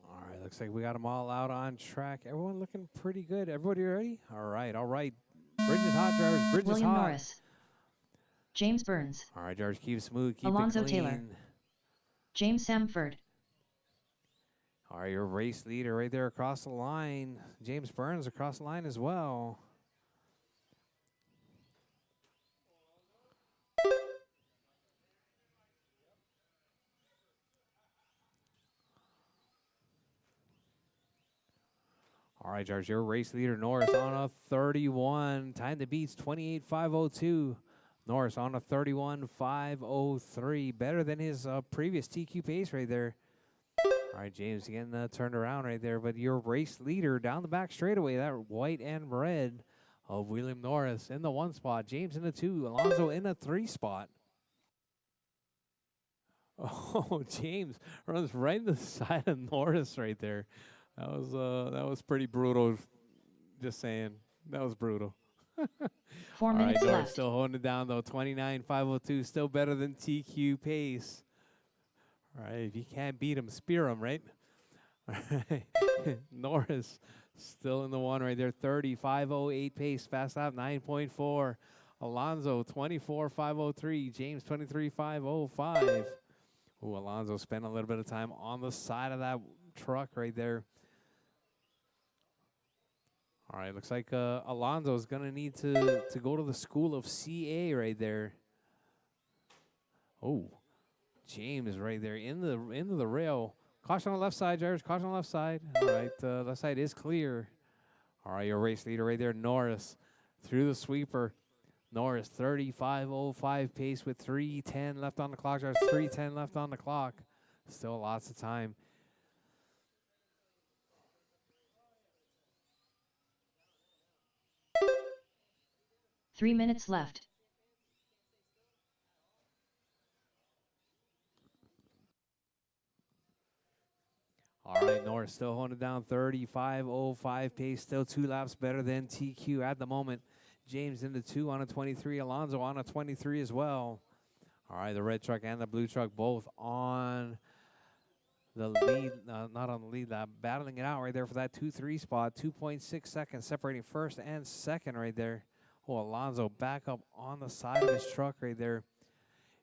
All right, looks like we got them all out on track. Everyone looking pretty good. Everybody ready? All right, all right. Bridge is hot, drivers. Bridge William is hot. Norris, James Burns. All right, drivers, keep it smooth, keep Alonzo it clean. Taylor. James Samford. All right, your race leader right there across the line. James Burns across the line as well. All right, George, your race leader, Norris, on a 31. Time to beats 28.502. Norris on a 31.503. Better than his previous TQ pace right there. All right, James getting turned around right there. But your race leader down the back straightaway, that white and red of William Norris in the 1 spot. James in the 2. Alonzo in the 3 spot. Oh, James runs right in the side of Norris right there. That was pretty brutal. Just saying, that was brutal. 4 All minutes right, Norris left. still holding it down though. 29.502, still better than TQ pace. All right, if you can't beat him, spear him, right? All right, Norris still in the 1 right there. 30.508 pace, fast lap 9.4. Alonzo 24.503. James 23.505. Ooh, Alonzo spent a little bit of time on the side of that truck right there. All right, looks like Alonso's going to need to go to the school of CA right there. Oh, James right there into the rail. Caution on the left side, drivers. Caution on the left side. All right, left side is clear. All right, your race leader right there, Norris, through the sweeper. Norris, 35.05 pace with 3:10 left on the clock. Drivers, 3:10 left on the clock. Still lots of time. Three minutes left. All right, Norris still holding it down, 35.05 pace, still 2 laps better than TQ at the moment. James into 2 on a 23, Alonso on a 23 as well. All right, the red truck and the blue truck both on the lead, not on the lead lap, battling it out right there for that 2-3 spot. 2.6 seconds separating first and second right there. Oh, Alonso back up on the side of his truck right there.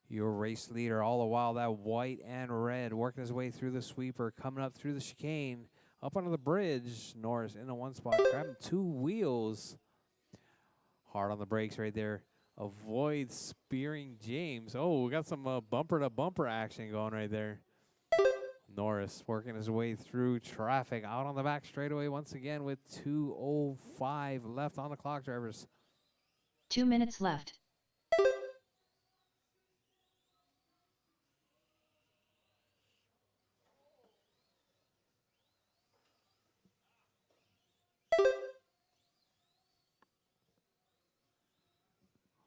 Your race leader all the while, that white and red, working his way through the sweeper, coming up through the chicane, up onto the bridge. Norris in the 1 spot, grabbing 2 wheels. Hard on the brakes right there. Avoid spearing James. Oh, we got some bumper-to-bumper action going right there. Norris working his way through traffic out on the back straightaway once again with 2:05 left on the clock, drivers. 2 minutes left.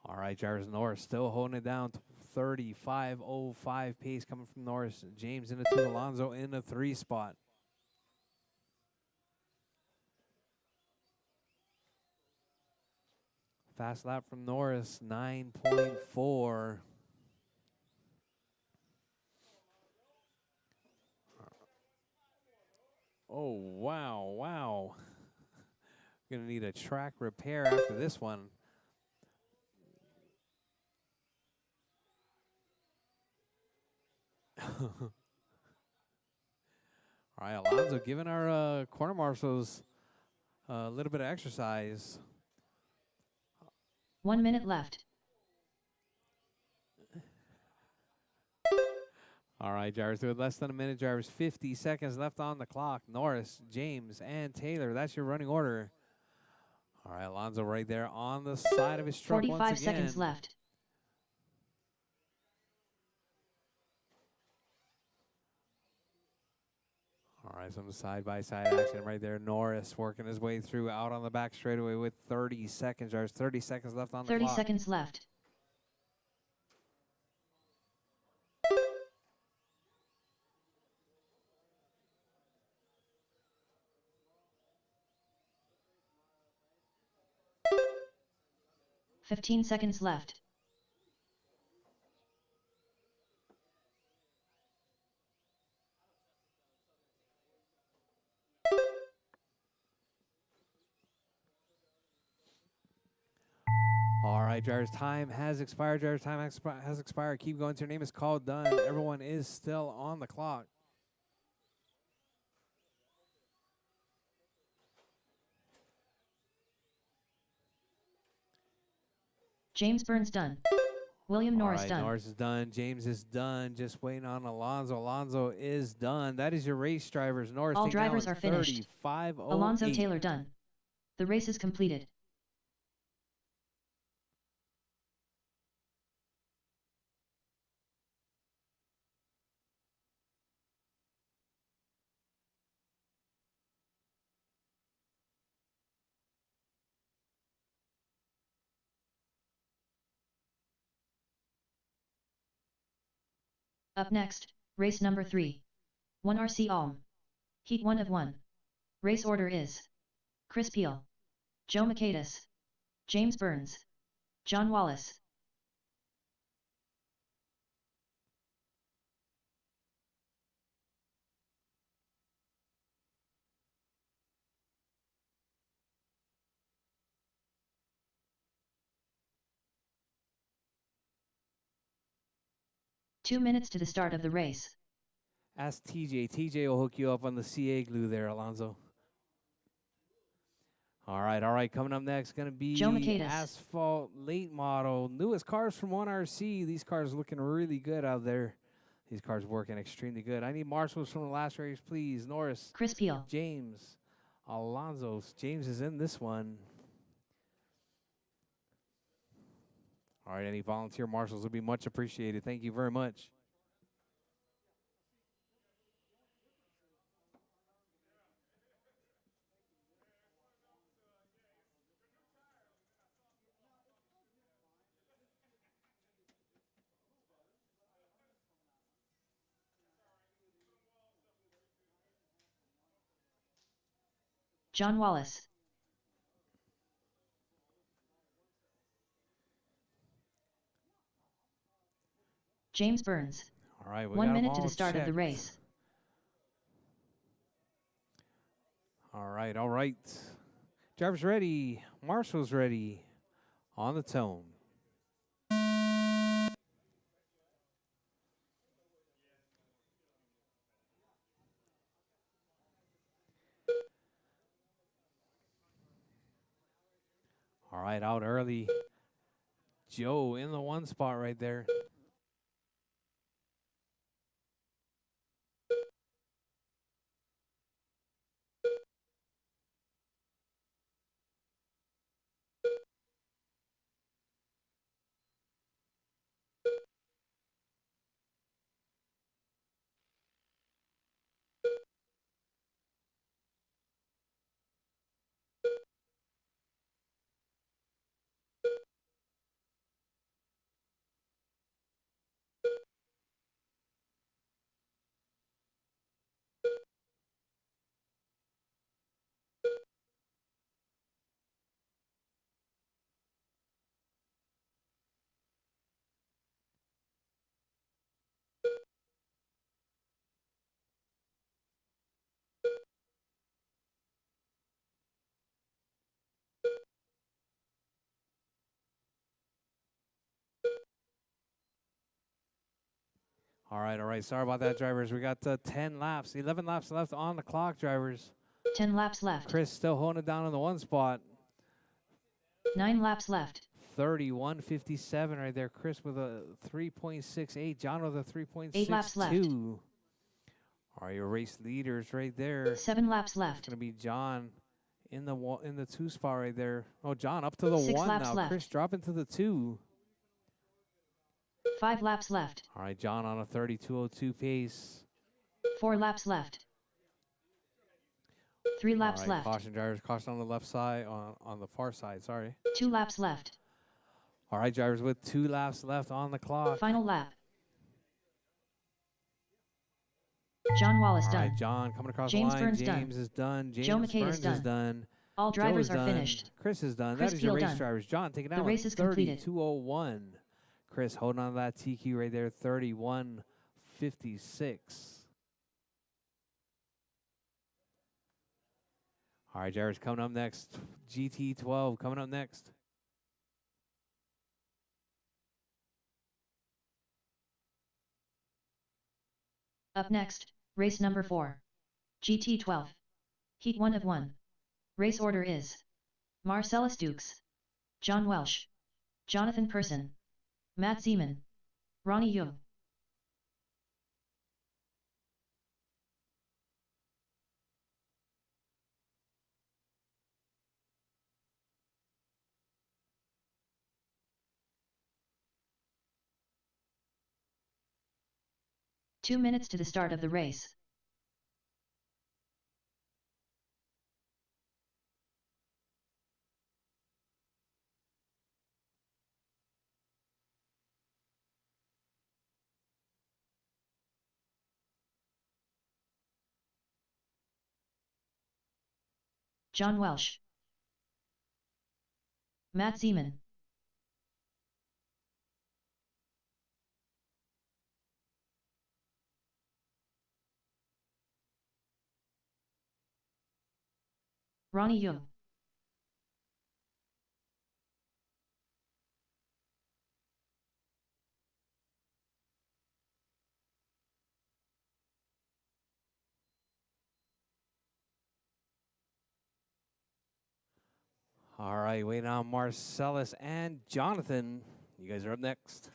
All right, drivers. Norris still holding it down. 35.05 pace coming from Norris. James in the 2, Alonso in the 3 spot. Fast lap from Norris, 9.4. Oh, wow. Gonna need a track repair after this one. All right, Alonso giving our corner marshals a little bit of exercise. 1 minute left. All right, drivers, with less than a minute, drivers, 50 seconds left on the clock. Norris, James, and Taylor, that's your running order. All right, Alonso right there on the side of his truck 45 once again. seconds left. All right, some side-by-side action right there. Norris working his way through out on the back straightaway with 30 seconds. There's 30 seconds left on the 30 clock. seconds left. "15 seconds left. All right, drivers, time has expired. Drivers, time has expired. Keep going. Your name is called. Done. Everyone is still on the clock. James Burns done. William Norris All right, done. Norris is done. James is done. Just waiting on Alonso. Alonso is done. That is your race, drivers. Norris All taking down drivers are finished. 35.08. Alonso Taylor done. The race is completed. Up next, race number 3. 1RC Ulm. Heat 1 of 1. Race order is Chris Peel, Joe Makaitis, James Burns, John Wallace. "2 minutes to the start of the race. Ask TJ. TJ will hook you up on the CA glue there, Alonso. All right. Coming up next, going to Joe be Maquedas. Asphalt Late Model. Newest cars from onr-oad. These cars looking really good out there. These cars working extremely good. I need marshals from the last race, please. Norris, Chris Peel. James, Alonso. James is in this one. All right, any volunteer marshals would be much appreciated. Thank you very much. John Wallace. James Burns. All right, we 1 got 'em minute to all the start of the checked. race. All right. Drivers ready. Marshals ready. On the tone. All right, out early. Joe in the one spot right there. All right. Sorry about that, drivers. We got 10 laps, 11 laps left on the clock, drivers. 10 laps left. Chris still holding it down in the one spot. 9 laps left. 31.57 right there. Chris with a 3.68. John with a 3.62. 8 laps left. All right, your race leaders right there. 7 laps It's left. gonna be John in the 2 spot right there. Oh, John up to the 6 1 laps now. left. Chris dropping to the 2. 5 laps left. All right, John on a 32.02 pace. 4 laps left. 3 laps All right, left. caution drivers, caution on the left side, on the far side, sorry. 2 laps left. All right, drivers, with 2 laps left on the clock. Final lap. John Wallace All done. right, John coming across James the line. Burns done. James is done. Joe James Maquedas Burns is done. All Joe drivers is are done. finished. Chris is done. Chris That is your Peel race done. drivers. John taking The out race is completed. 32.01. Chris holding on to that TQ right there, 31.56. All right, drivers coming up next. GT12 coming up next. Up next, race number 4. GT12. Heat 1 of 1. Race order is Marcellus Dukes, John Welsh, Jonathan Person, Matt Zeman, Ronnie Young. Two minutes to the start of the race. John Welsh, Matt Zeman, Ronnie Young. All right, waiting on Marcellus and Jonathan. You guys are up next.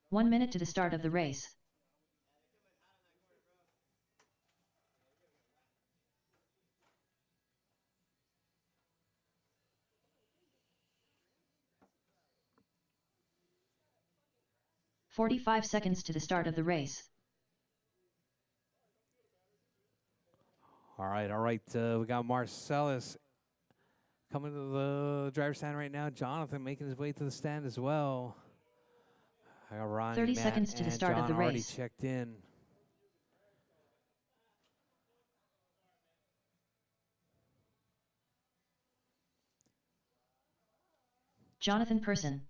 1 minute to the start of the race. "45 seconds to the start of the race. All right. We got Marcellus coming to the driver's stand right now. Jonathan making his way to the stand as well. I got Ronnie, 30 Matt, seconds to the and start John of the already race. checked in. Jonathan Person.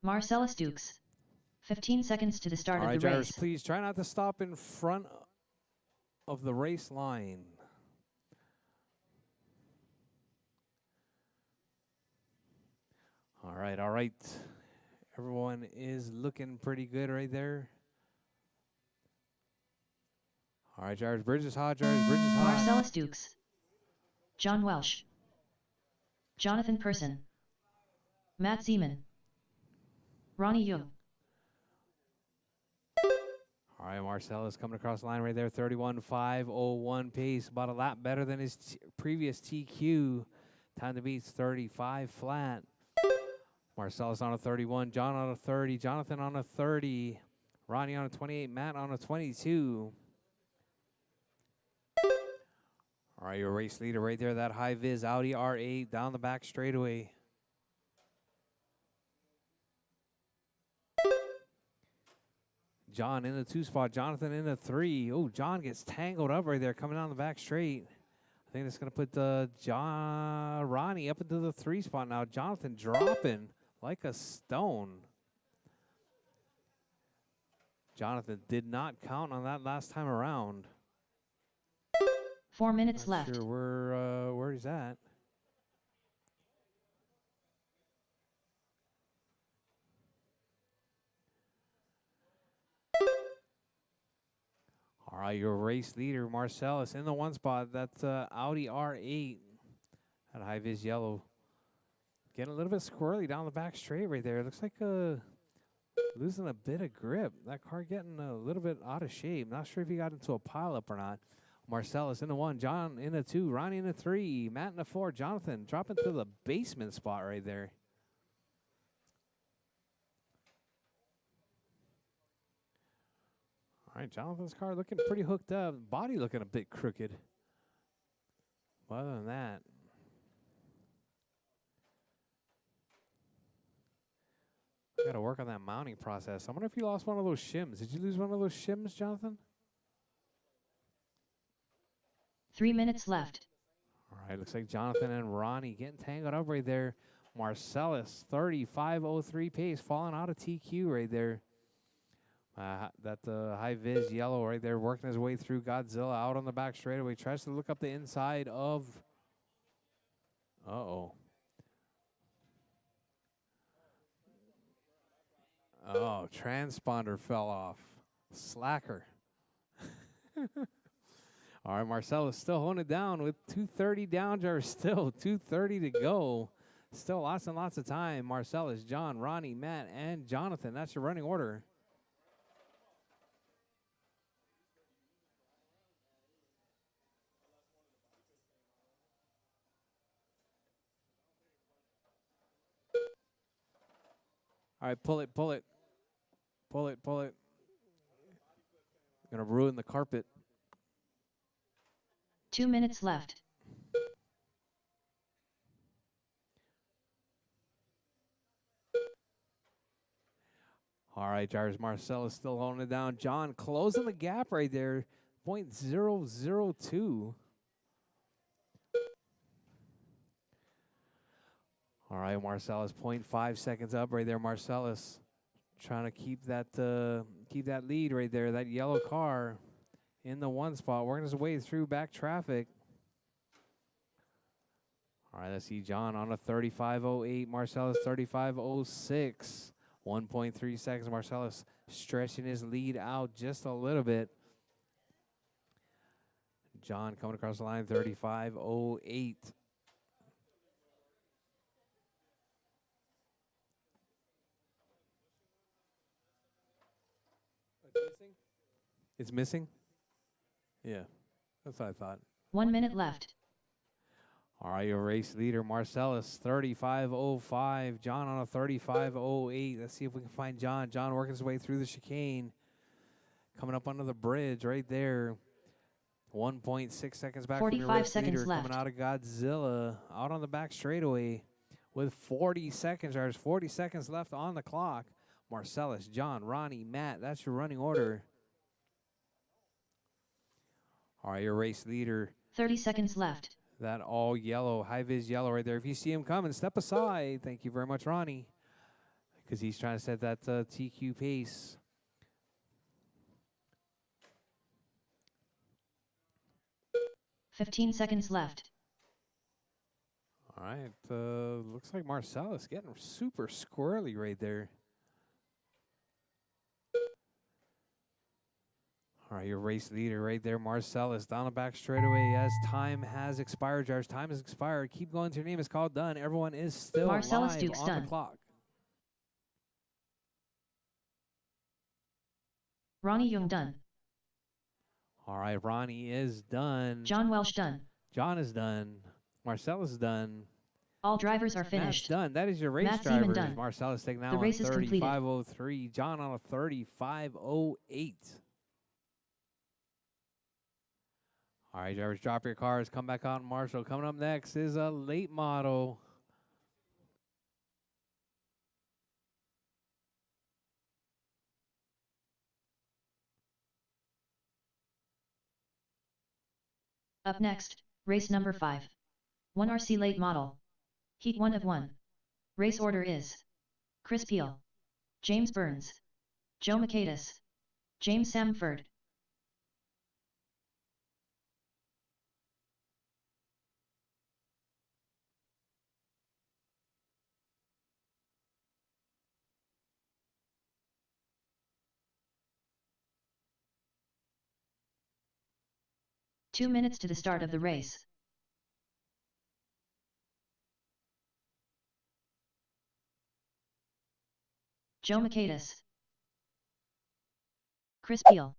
Marcellus Dukes. 15 seconds to the start All of right, the drivers, race. please try not to stop in front of the race line. All right. Everyone is looking pretty good right there. All right, drivers, Bridges hot, drivers, Bridges hot. Marcellus Dukes. John Welsh. Jonathan Person. Matt Zeman. Ronnie Young. All right, Marcellus coming across the line right there, 31.501 pace, about a lap better than his previous TQ. Time to beat 35 flat. Marcellus on a 31, John on a 30, Jonathan on a 30, Ronnie on a 28, Matt on a 22. All right, your race leader right there, that high vis Audi R8 down the back straightaway. John in the 2 spot, Jonathan in the 3. Oh, John gets tangled up right there coming down the back straight. I think that's going to put Ronnie up into the 3 spot now. Jonathan dropping like a stone. Jonathan did not count on that last time around. 4 minutes Not left. sure where he's at. All right, your race leader, Marcellus, in the 1 spot. That's Audi R8. That high vis yellow. Getting a little bit squirrely down the back straight right there. Looks like losing a bit of grip. That car getting a little bit out of shape. Not sure if he got into a pileup or not. Marcellus in the 1, John in the 2, Ronnie in the 3, Matt in the 4, Jonathan dropping to the basement spot right there. All right, Jonathan's car looking pretty hooked up. Body looking a bit crooked. But other than that, got to work on that mounting process. I wonder if you lost one of those shims. Did you lose one of those shims, Jonathan? 3 minutes left. All right, looks like Jonathan and Ronnie getting tangled up right there. Marcellus, 35.03 pace, falling out of TQ right there. That high vis yellow right there, working his way through Godzilla out on the back straightaway. Tries to look up the inside of. Oh, transponder fell off. Slacker. All right, Marcellus still holding it down with 2:30 down, or still 2:30 to go. Still lots and lots of time. Marcellus, John, Ronnie, Matt, and Jonathan. That's your running order. All right, pull it. Gonna ruin the carpet. 2 minutes left. All right, drivers, Marcellus still holding it down. John closing the gap right there, 0.002. All right, Marcellus, 0.5 seconds up right there. Marcellus trying to keep that lead right there. That yellow car in the 1 spot, working his way through back traffic. All right, let's see John on a 35.08. Marcellus 35.06. 1.3 seconds. Marcellus stretching his lead out just a little bit. John coming across the line, 35.08. It's missing? Yeah, that's what I thought. 1 minute left. All right, your race leader, Marcellus, 35.05. John on a 35.08. Let's see if we can find John. John working his way through the chicane. Coming up under the bridge right there. 1.6 seconds back from your 45 race seconds leader. left. Coming out of Godzilla. Out on the back straightaway with 40 seconds. There's 40 seconds left on the clock. Marcellus, John, Ronnie, Matt. That's your running order. All right, your race leader. 30 seconds left. That all yellow, high-vis yellow right there. If you see him coming, step aside. Thank you very much, Ronnie, because he's trying to set that TQ pace. $15 seconds left. All right, looks like Marcellus getting super squirrely right there. All right, your race leader right there, Marcellus, down the back straightaway as time has expired. Jars, time has expired. Keep going till your name is called done. Everyone is still Marcellus live Duke's on done. the clock. Ronnie Young done. All right, Ronnie is done. John Welsh done. John is done. Marcellus is done. All drivers are Matt's finished. done. That is your race Matt Seaman drivers. done. Marcellus taking that The on race is completed. 35.03. John on a 35.08. All right, drivers, drop your cars. Come back on, Marshall. Coming up next is a late model. Up next, race number 5. 1RC late model. Heat 1 of 1. Race order is Chris Peel, James Burns, Joe Macatus, James Samford. Two minutes to the start of the race. Joe Macatus, Chris Peel.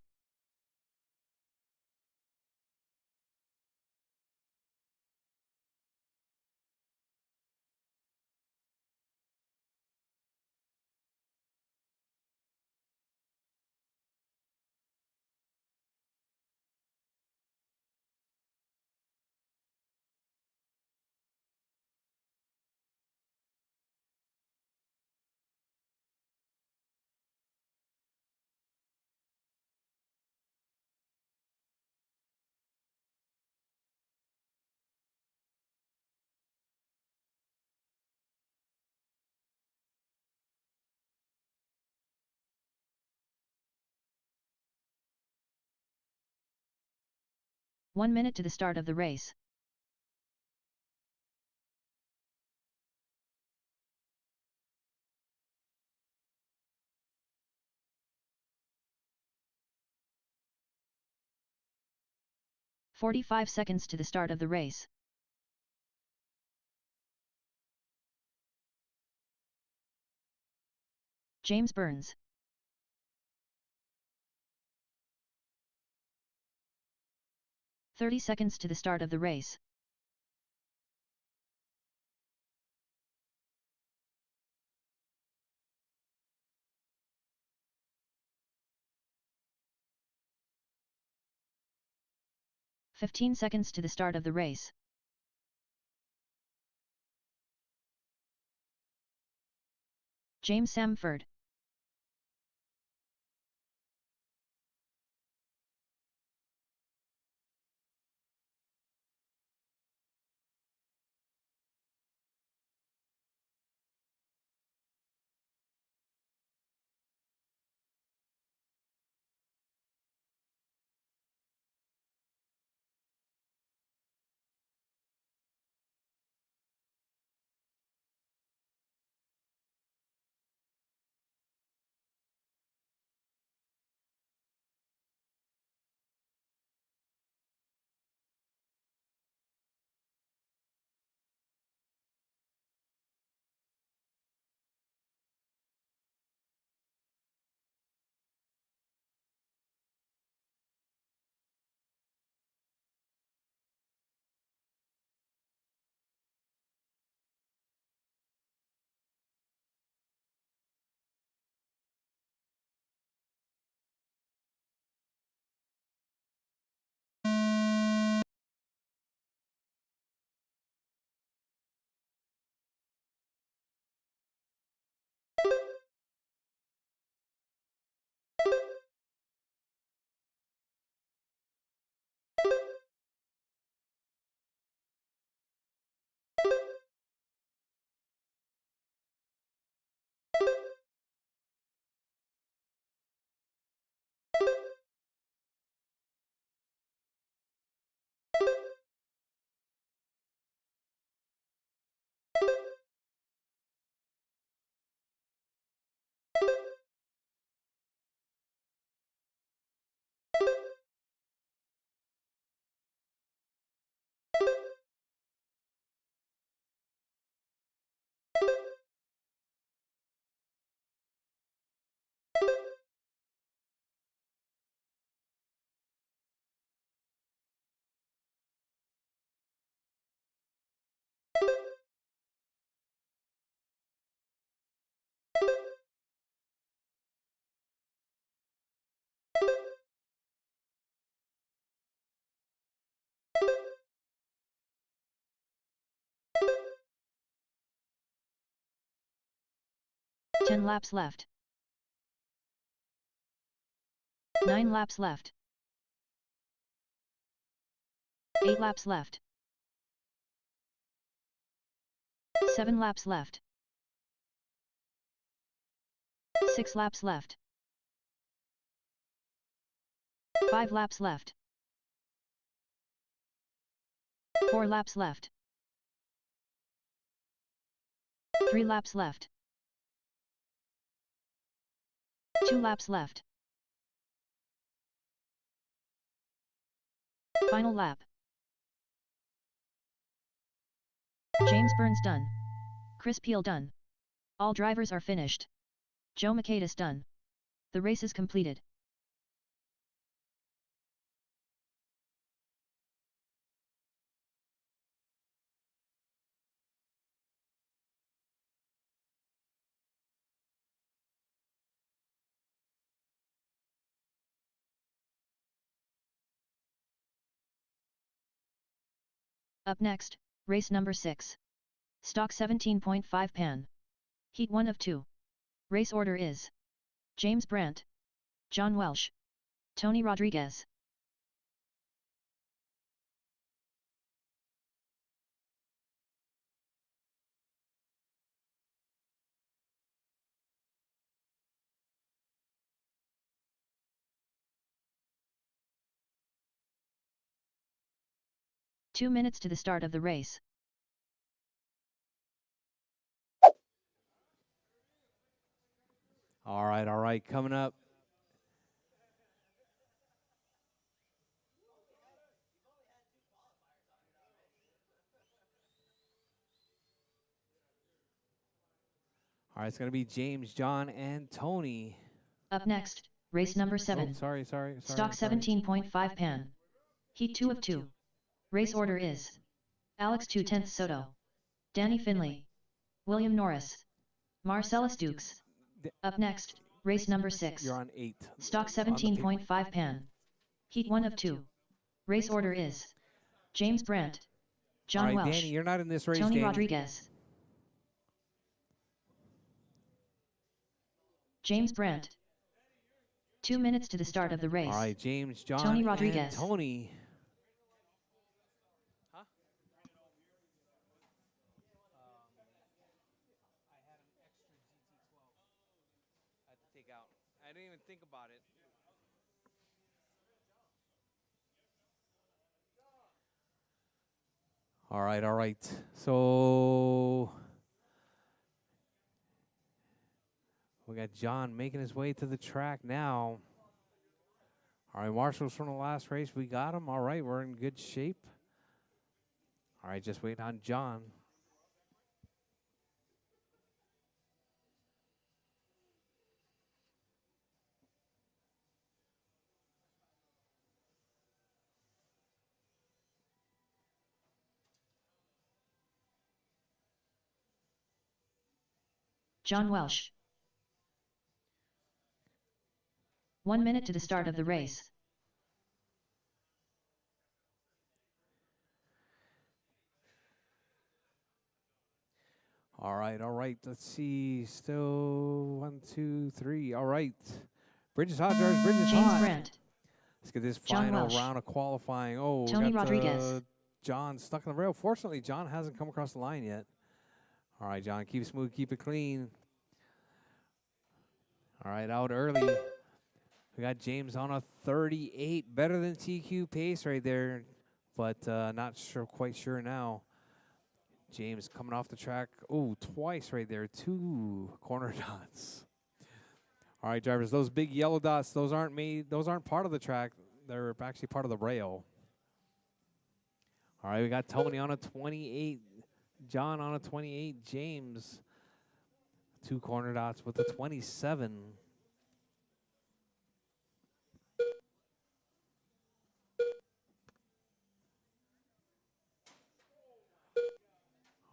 One minute to the start of the race. "45 seconds to the start of the race. James Burns. "30 seconds to the start of the race. "15 seconds to the start of the race. James Samford. 10 laps left. 9 laps left. 8 laps left. 7 laps left. 6 laps left. 5 laps left. 4 laps left. 3 laps left. 2 laps left. Final lap. James Burns done. Chris Peel done. All drivers are finished. Joe Makaitis done. The race is completed. Up next, race number 6. Stock 17.5 Pan. Heat 1 of 2. Race order is James Brandt, John Welsh, Tony Rodriguez. Two minutes to the start of the race. All right, coming up. All right, it's going to be James, John, and Tony. Up next, race number 7. Oh, sorry. Stock 17.5 Pan. Heat 2 of 2. Race order is Alex 2/10 Soto, Danny Finley, William Norris, Marcellus Dukes. Up next, race number 6. You're on 8. Stock 17.5 Pan. Heat 1 of 2. Race order is James Brandt, John All right, Welsh, Danny, you're not in this race, Tony Danny. Rodriguez. James Brandt. 2 minutes to the start of the race. All right, James, John, Tony Rodriguez. and Tony. Huh? I had an extra GT12 I had to take out. I didn't even think about it. All right. So we got John making his way to the track now. All right, marshals from the last race, we got him. All right, we're in good shape. All right, just waiting on John. John Welsh. 1 minute to the start of the race. All right. Let's see. Still 1, 2, 3. All right. Bridges hot, drivers. Bridges James hot. Brandt. Let's get this John final Welsh. round of qualifying. Oh, Tony we got Rodriguez. John stuck on the rail. Fortunately, John hasn't come across the line yet. All right, John, keep it smooth, keep it clean. All right, out early. We got James on a 38. Better than TQ pace right there, but not quite sure now. James coming off the track. Oh, twice right there. 2 corner dots. All right, drivers, those big yellow dots, those aren't part of the track. They're actually part of the rail. All right, we got Tony on a 28. John on a 28. James, 2 corner dots with a 27.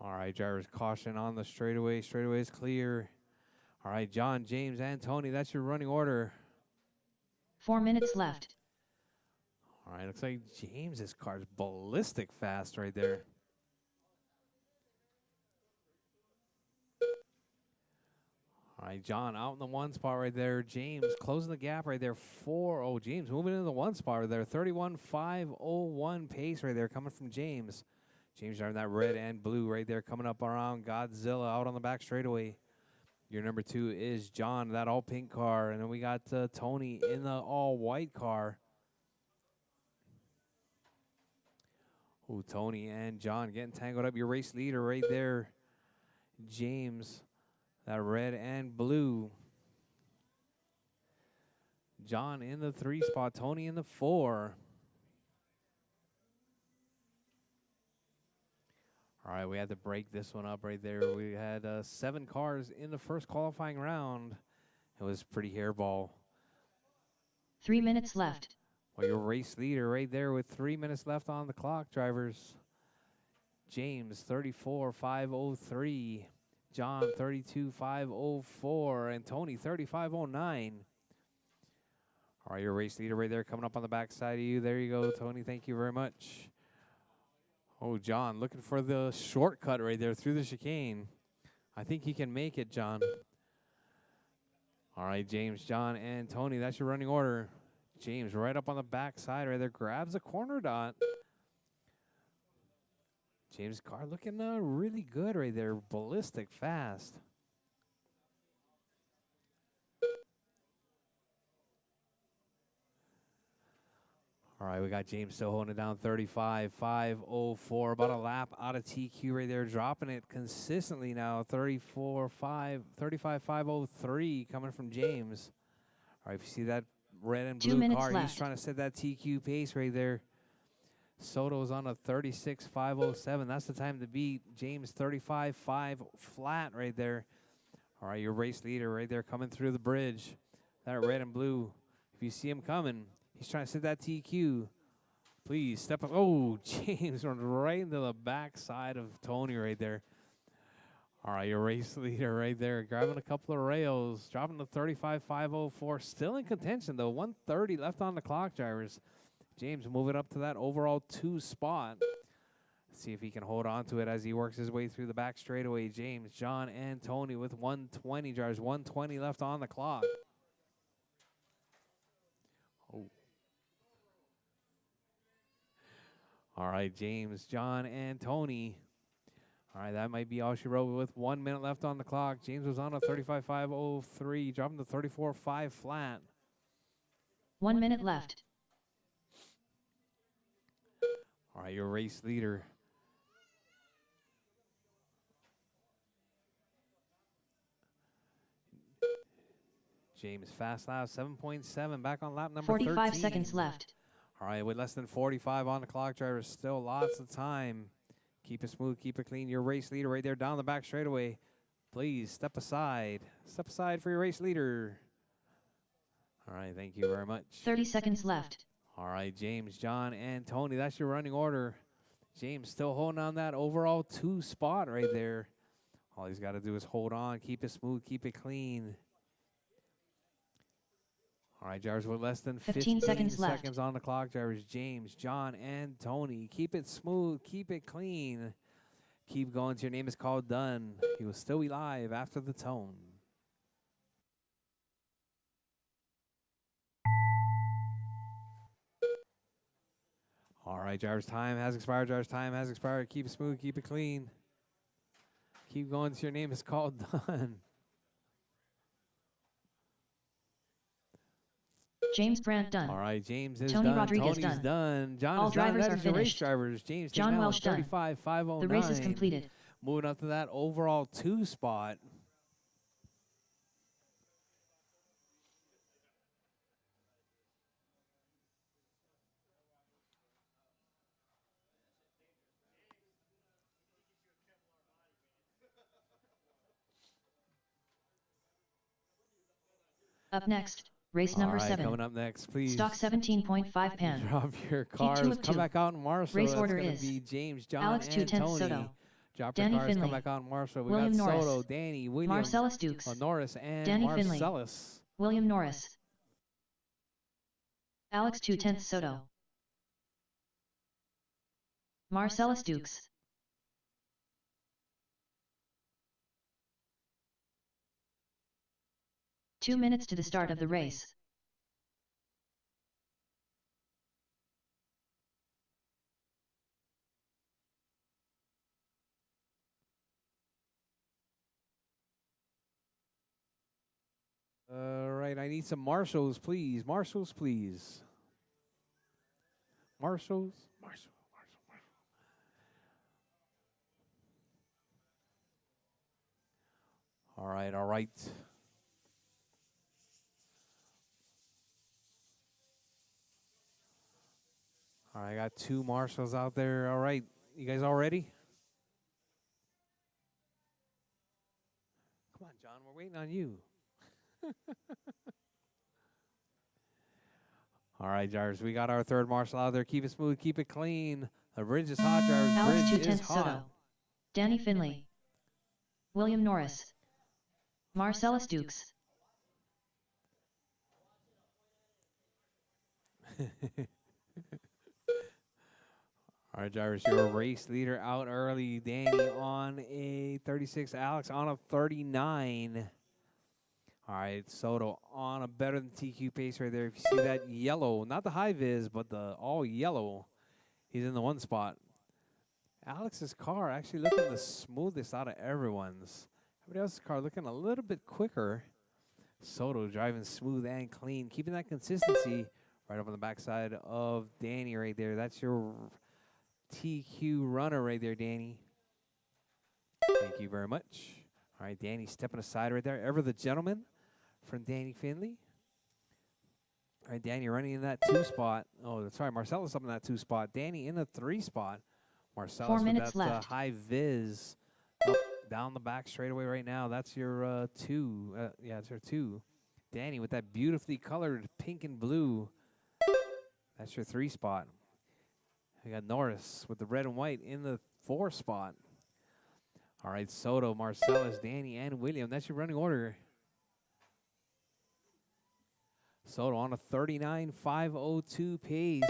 All right, drivers, caution on the straightaway. Straightaway is clear. All right, John, James, and Tony, that's your running order. 4 minutes left. All right, looks like James's car's ballistic fast right there. All right, John out in the one spot right there. James closing the gap right there. James moving into the one spot right there. 31.501 pace right there coming from James. James driving that red and blue right there coming up around Godzilla out on the back straightaway. Your number 2 is John, that all pink car. And then we got Tony in the all white car. Oh, Tony and John getting tangled up. Your race leader right there, James, that red and blue. John in the 3 spot, Tony in the 4. All right, we had to break this one up right there. We had 7 cars in the first qualifying round. It was pretty hairball. 3 minutes left. Well, your race leader right there with 3 minutes left on the clock, drivers. James, 34.503. John, 32.504. And Tony, 35.09. All right, your race leader right there coming up on the backside of you. There you go, Tony. Thank you very much. Oh, John, looking for the shortcut right there through the chicane. I think he can make it, John. All right, James, John, and Tony, that's your running order. James right up on the backside right there, grabs a corner dot. James' car looking really good right there, ballistic fast. All right, we got James still holding it down, 35.504, about a lap out of TQ right there, dropping it consistently now, 35.503 coming from James. All right, if you see that red and blue car, he's trying to set that TQ pace right there. Soto's on a 36.507. That's the time to beat. James 35.5 flat right there. All right, your race leader right there coming through the bridge. That red and blue. If you see him coming, he's trying to set that TQ. Please step up. Oh, James runs right into the backside of Tony right there. All right, your race leader right there, grabbing a couple of rails, dropping to 35.504. Still in contention, though. 1:30 left on the clock, drivers. James moving up to that overall 2 spot. Let's see if he can hold on to it as he works his way through the back straightaway. James, John, and Tony with 1:20, drivers. 1:20 left on the clock. Oh. All right, James, John, and Tony. All right, that might be all she wrote with 1 minute left on the clock. James was on a 35.503, dropping to 34.5 flat. 1 minute left. All right, your race leader. James, fast lap, 7.7, back on lap number 45 13. seconds left. All right, with less than 45 on the clock, drivers, still lots of time. Keep it smooth, keep it clean. Your race leader right there down the back straightaway. Please step aside. Step aside for your race leader. All right, thank you very much. 30 seconds left. All right, James, John, and Tony, that's your running order. James still holding on that overall 2 spot right there. All he's got to do is hold on, keep it smooth, keep it clean. All right, drivers, with less than 15 seconds on the clock, drivers, James, John, and Tony. Keep it smooth, keep it clean. Keep going till your name is called done. You will still be live after the tone. All right, drivers, time has expired. Drivers, time has expired. Keep it smooth, keep it clean. Keep going till your name is called done. James Brandt done. All right, James is Tony done. Rodriguez Tony's done. John All is done. drivers That are is your race finished. drivers. James John Welsh done. 35.509. The race is completed. Moving up to that overall 2 spot. Up next, race number 7. Coming up next, please. Stock 17.5 pan. Drop your cars. Heat 2 of Come 2. back out in Marshall. Race That's order gonna is be James, John, Alex and 210 Tony. Soto. Drop Danny your cars. Finley. Come back out in Marshall. We William got Norris. Soto, Danny, William, Marcellus Dukes. Norris, and Danny Finley. Marcellus. William Norris. Alex 210 Soto. Marcellus Dukes. 2 minutes to the start of the race. All right, I need some marshals, please. Marshals, please. Marshals, Marshall. All right, all right. All right, I got 2 marshals out there. All right, you guys all ready? Come on, John, we're waiting on you. All right, drivers, we got our 3rd marshal out there. Keep it smooth, keep it clean. The bridge is hot, drivers. Alex Bridge is 210 hot. Soto. Danny Finley. William Norris. Marcellus Dukes. All right, drivers, your race leader out early. Danny on a 36, Alex on a 39. All right, Soto on a better than TQ pace right there. If you see that yellow, not the high vis, but the all yellow, he's in the 1 spot. Alex's car actually looking the smoothest out of everyone's. Everybody else's car looking a little bit quicker. Soto driving smooth and clean, keeping that consistency right up on the backside of Danny right there. That's your TQ runner right there, Danny. Thank you very much. All right, Danny stepping aside right there. Ever the gentleman from Danny Finley. All right, Danny running in that 2 spot. Oh, that's right. Marcellus up in that 2 spot. Danny in the 3 spot. Marcellus 4 with minutes that left. high vis up down the back straightaway right now. That's your 2. Yeah, it's your 2. Danny with that beautifully colored pink and blue. That's your 3 spot. We got Norris with the red and white in the 4 spot. All right, Soto, Marcellus, Danny, and William. That's your running order. Soto on a 39.502 pace.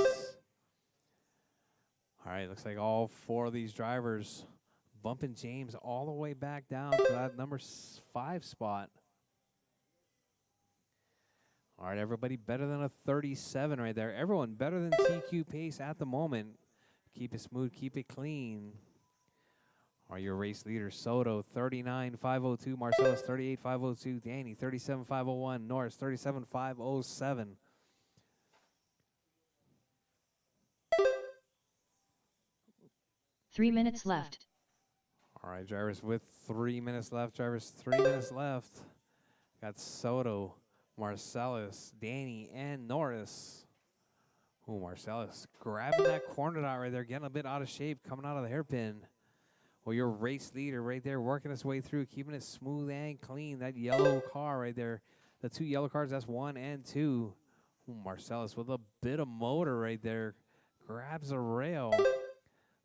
All right, looks like all 4 of these drivers bumping James all the way back down to that number 5 spot. All right, everybody better than a 37 right there. Everyone better than TQ pace at the moment. Keep it smooth, keep it clean. All right, your race leader, Soto, 39.502. Marcellus, 38.502. Danny, 37.501. Norris, 37.507. 3 minutes left. All right, drivers with 3 minutes left. Drivers, 3 minutes left. Got Soto, Marcellus, Danny, and Norris. Ooh, Marcellus grabbing that corner dot right there, getting a bit out of shape, coming out of the hairpin. Well, your race leader right there, working his way through, keeping it smooth and clean. That yellow car right there, the 2 yellow cars, that's 1 and 2. Ooh, Marcellus with a bit of motor right there, grabs a rail.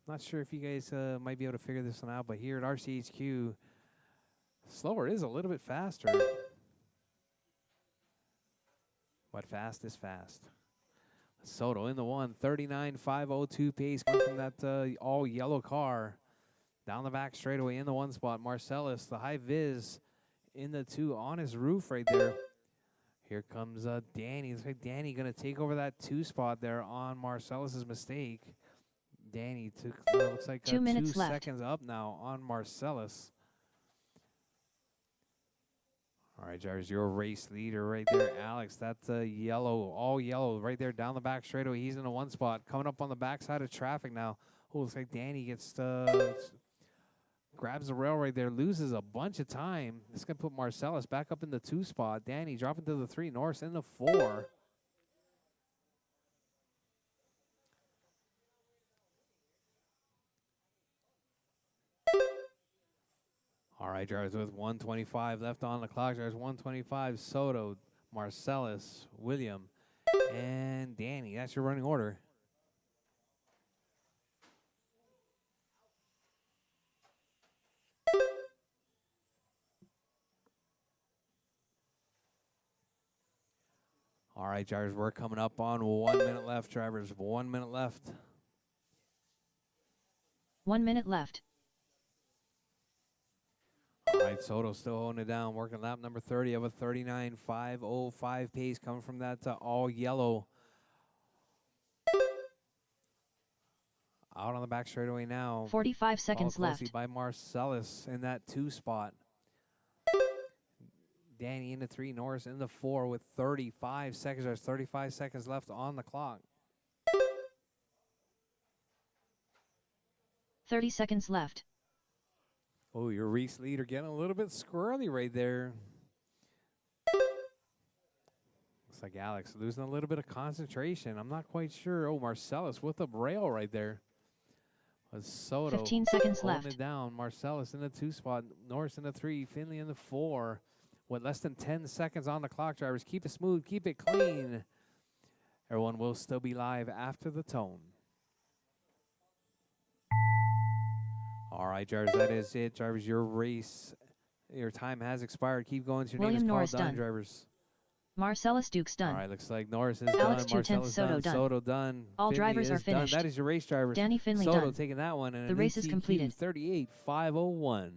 Not sure if you guys might be able to figure this one out, but here at RCHQ, slower is a little bit faster. But fast is fast. Soto in the 1, 39.502 pace coming from that all yellow car. Down the back straightaway in the 1 spot. Marcellus, the high vis in the 2 on his roof right there. Here comes Danny. Looks like Danny going to take over that 2 spot there on Marcellus's mistake. Danny took, looks like 2 minutes 2 left. seconds up now on Marcellus. All right, drivers, your race leader right there, Alex. That's yellow, all yellow right there down the back straightaway. He's in the 1 spot. Coming up on the backside of traffic now. Oh, looks like Danny gets grabs the rail right there, loses a bunch of time. This is going to put Marcellus back up in the 2 spot. Danny dropping to the 3. Norris in the 4. All right, drivers with 125 left on the clock. Drivers 125, Soto, Marcellus, William, and Danny. That's your running order. All right, drivers, we're coming up on 1 minute left, drivers. 1 minute left. 1 minute left. All right, right, Soto still holding it down, working lap number 30 of a 39.505 pace coming from that all yellow. Out on the back straightaway now. 45 Followed seconds closely left. by Marcellus in that 2 spot. Danny in the 3, Norris in the 4 with 35 seconds. There's 35 seconds left on the clock. 30 seconds left. Oh, your race leader getting a little bit squirrely right there. Looks like Alex losing a little bit of concentration. I'm not quite sure. Oh, Marcellus with a rail right there. Was Soto 15 seconds holding left. it down. Marcellus in the 2 spot. Norris in the 3. Finley in the 4. With less than 10 seconds on the clock, drivers. Keep it smooth. Keep it clean. Everyone will still be live after the tone. All right, drivers, that is it. Drivers, your race, your time has expired. Keep going. Your William name is Norris called done, done. drivers. Marcellus Dukes done. All right, looks like Norris is Alex done. 2/10 Marcellus Soto done. done. Soto done. All Finley drivers are is done. finished. That is your race, drivers. Danny Finley Soto done. taking that one. And The race is completed. 38.501.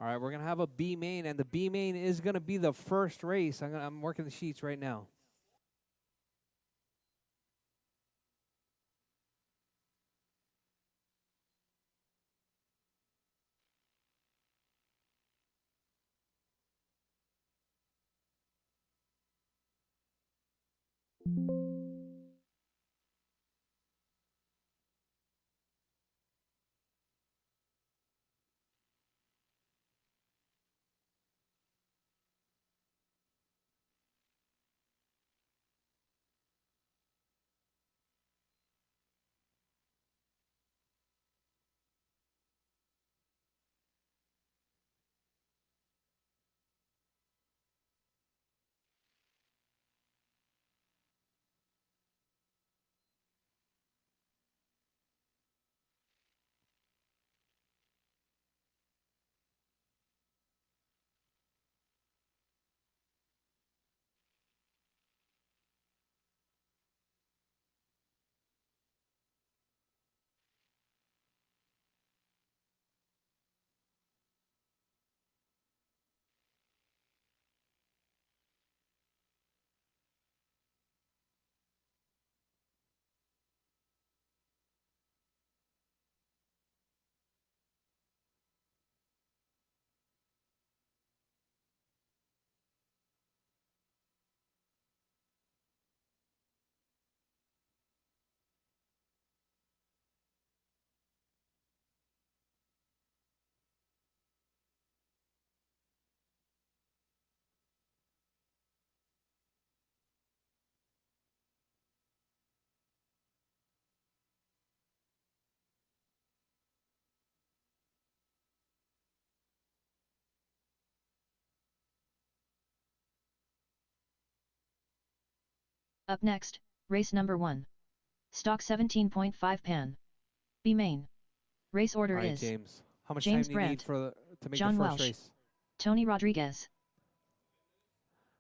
All right, we're going to have a B main, and the B main is going to be the first race. I'm working the sheets right now. Up next, race number 1. Stock 17.5 pan. B main. Race order All right, is James. How much James time do you need Brandt, to make John the first Welsh, race? Tony Rodriguez.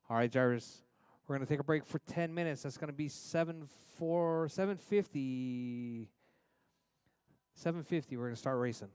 All right, Jarvis. We're going to take a break for 10 minutes. That's going to be 7:50. 7:50. We're going to start racing.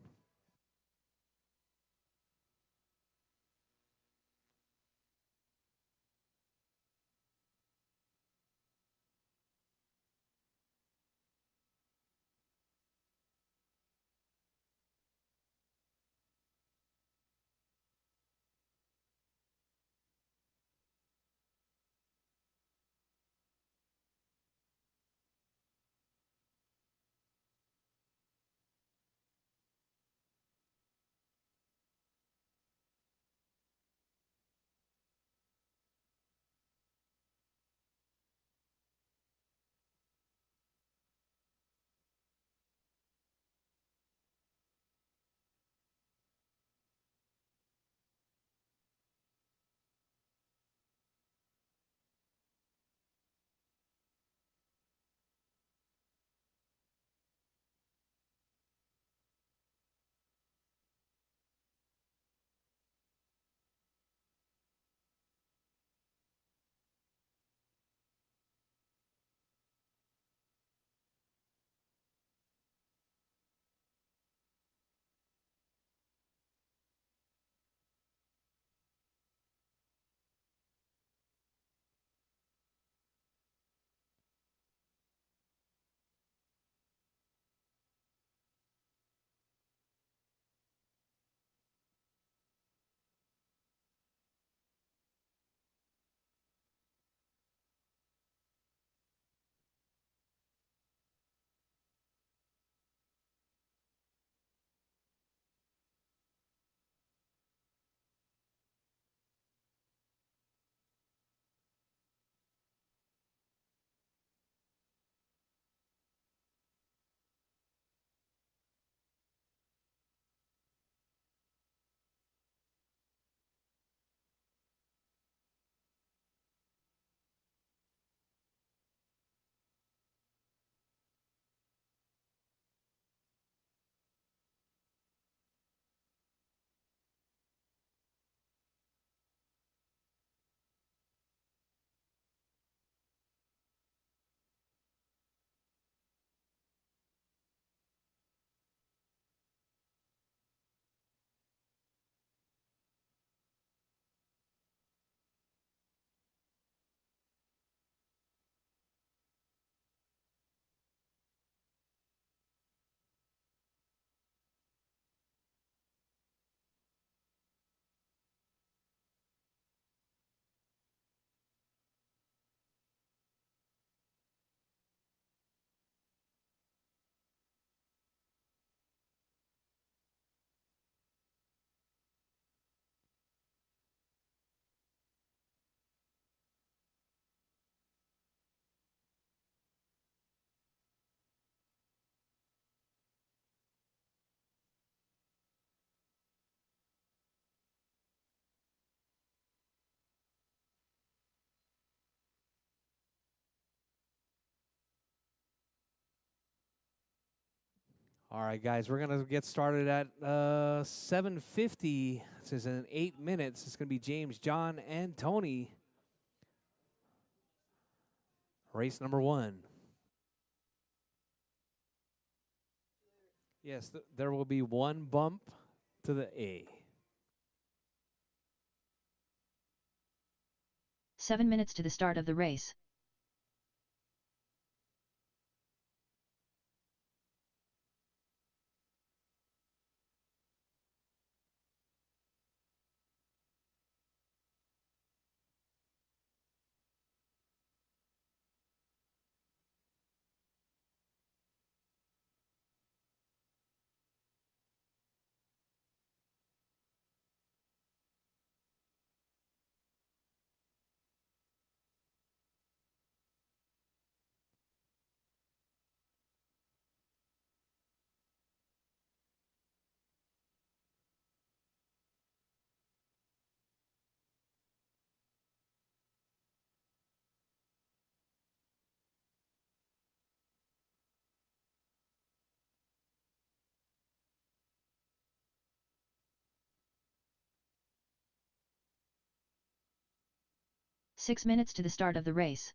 All right, guys, we're going to get started at 7:50. This is in 8 minutes. It's going to be James, John, and Tony. Race number 1. Yes, there will be one bump to the A. 7 minutes to the start of the race. 6 minutes to the start of the race.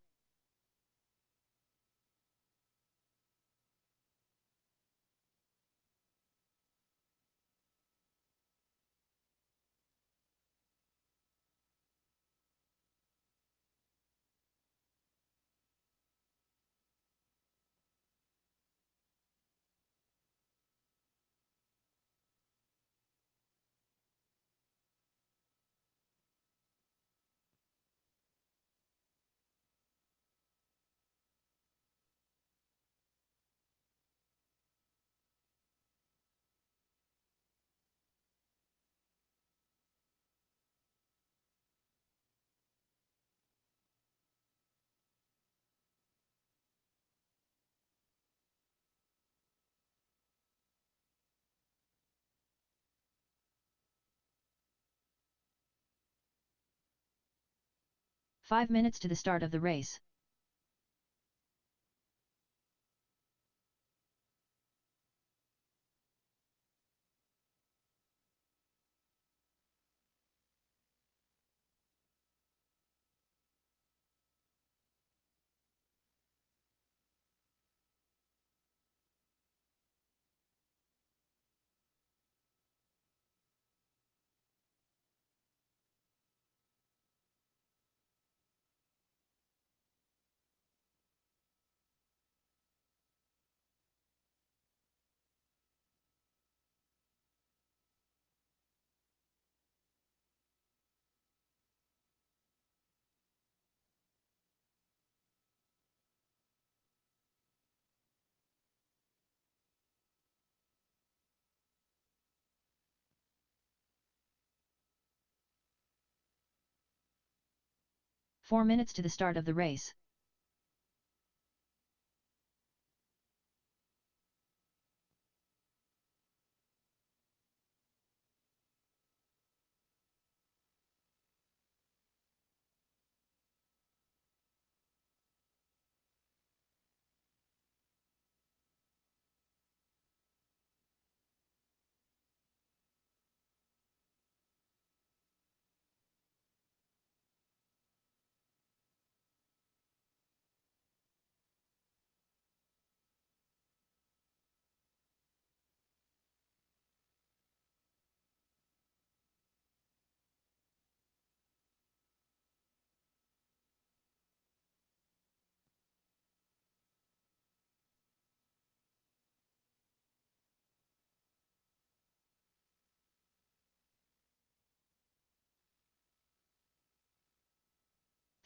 Five minutes to the start of the race. Four minutes to the start of the race.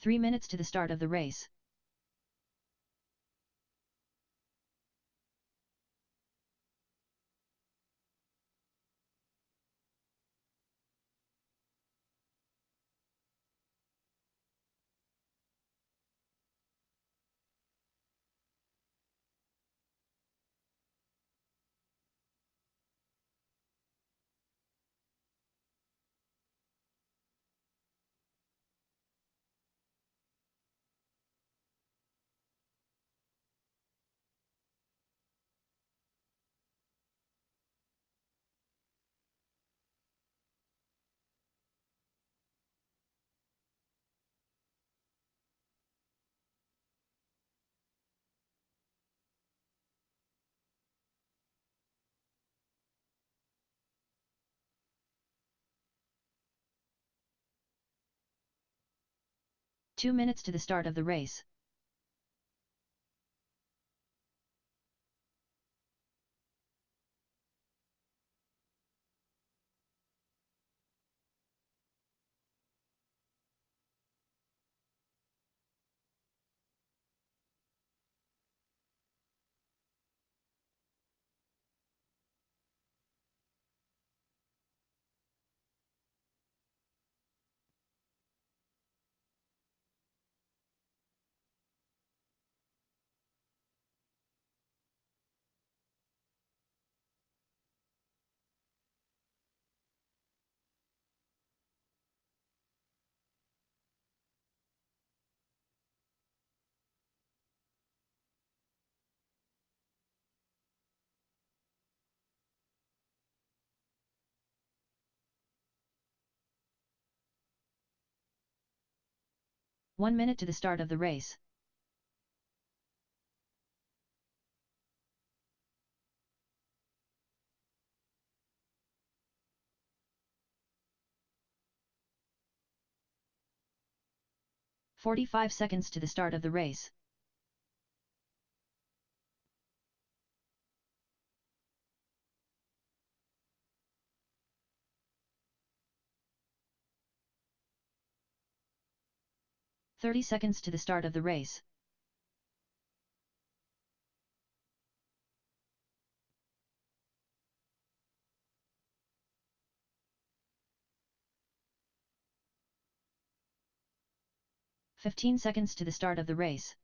Three minutes to the start of the race. Two minutes to the start of the race. 1 minute to the start of the race. "45 seconds to the start of the race. "30 seconds to the start of the race. "15 seconds to the start of the race.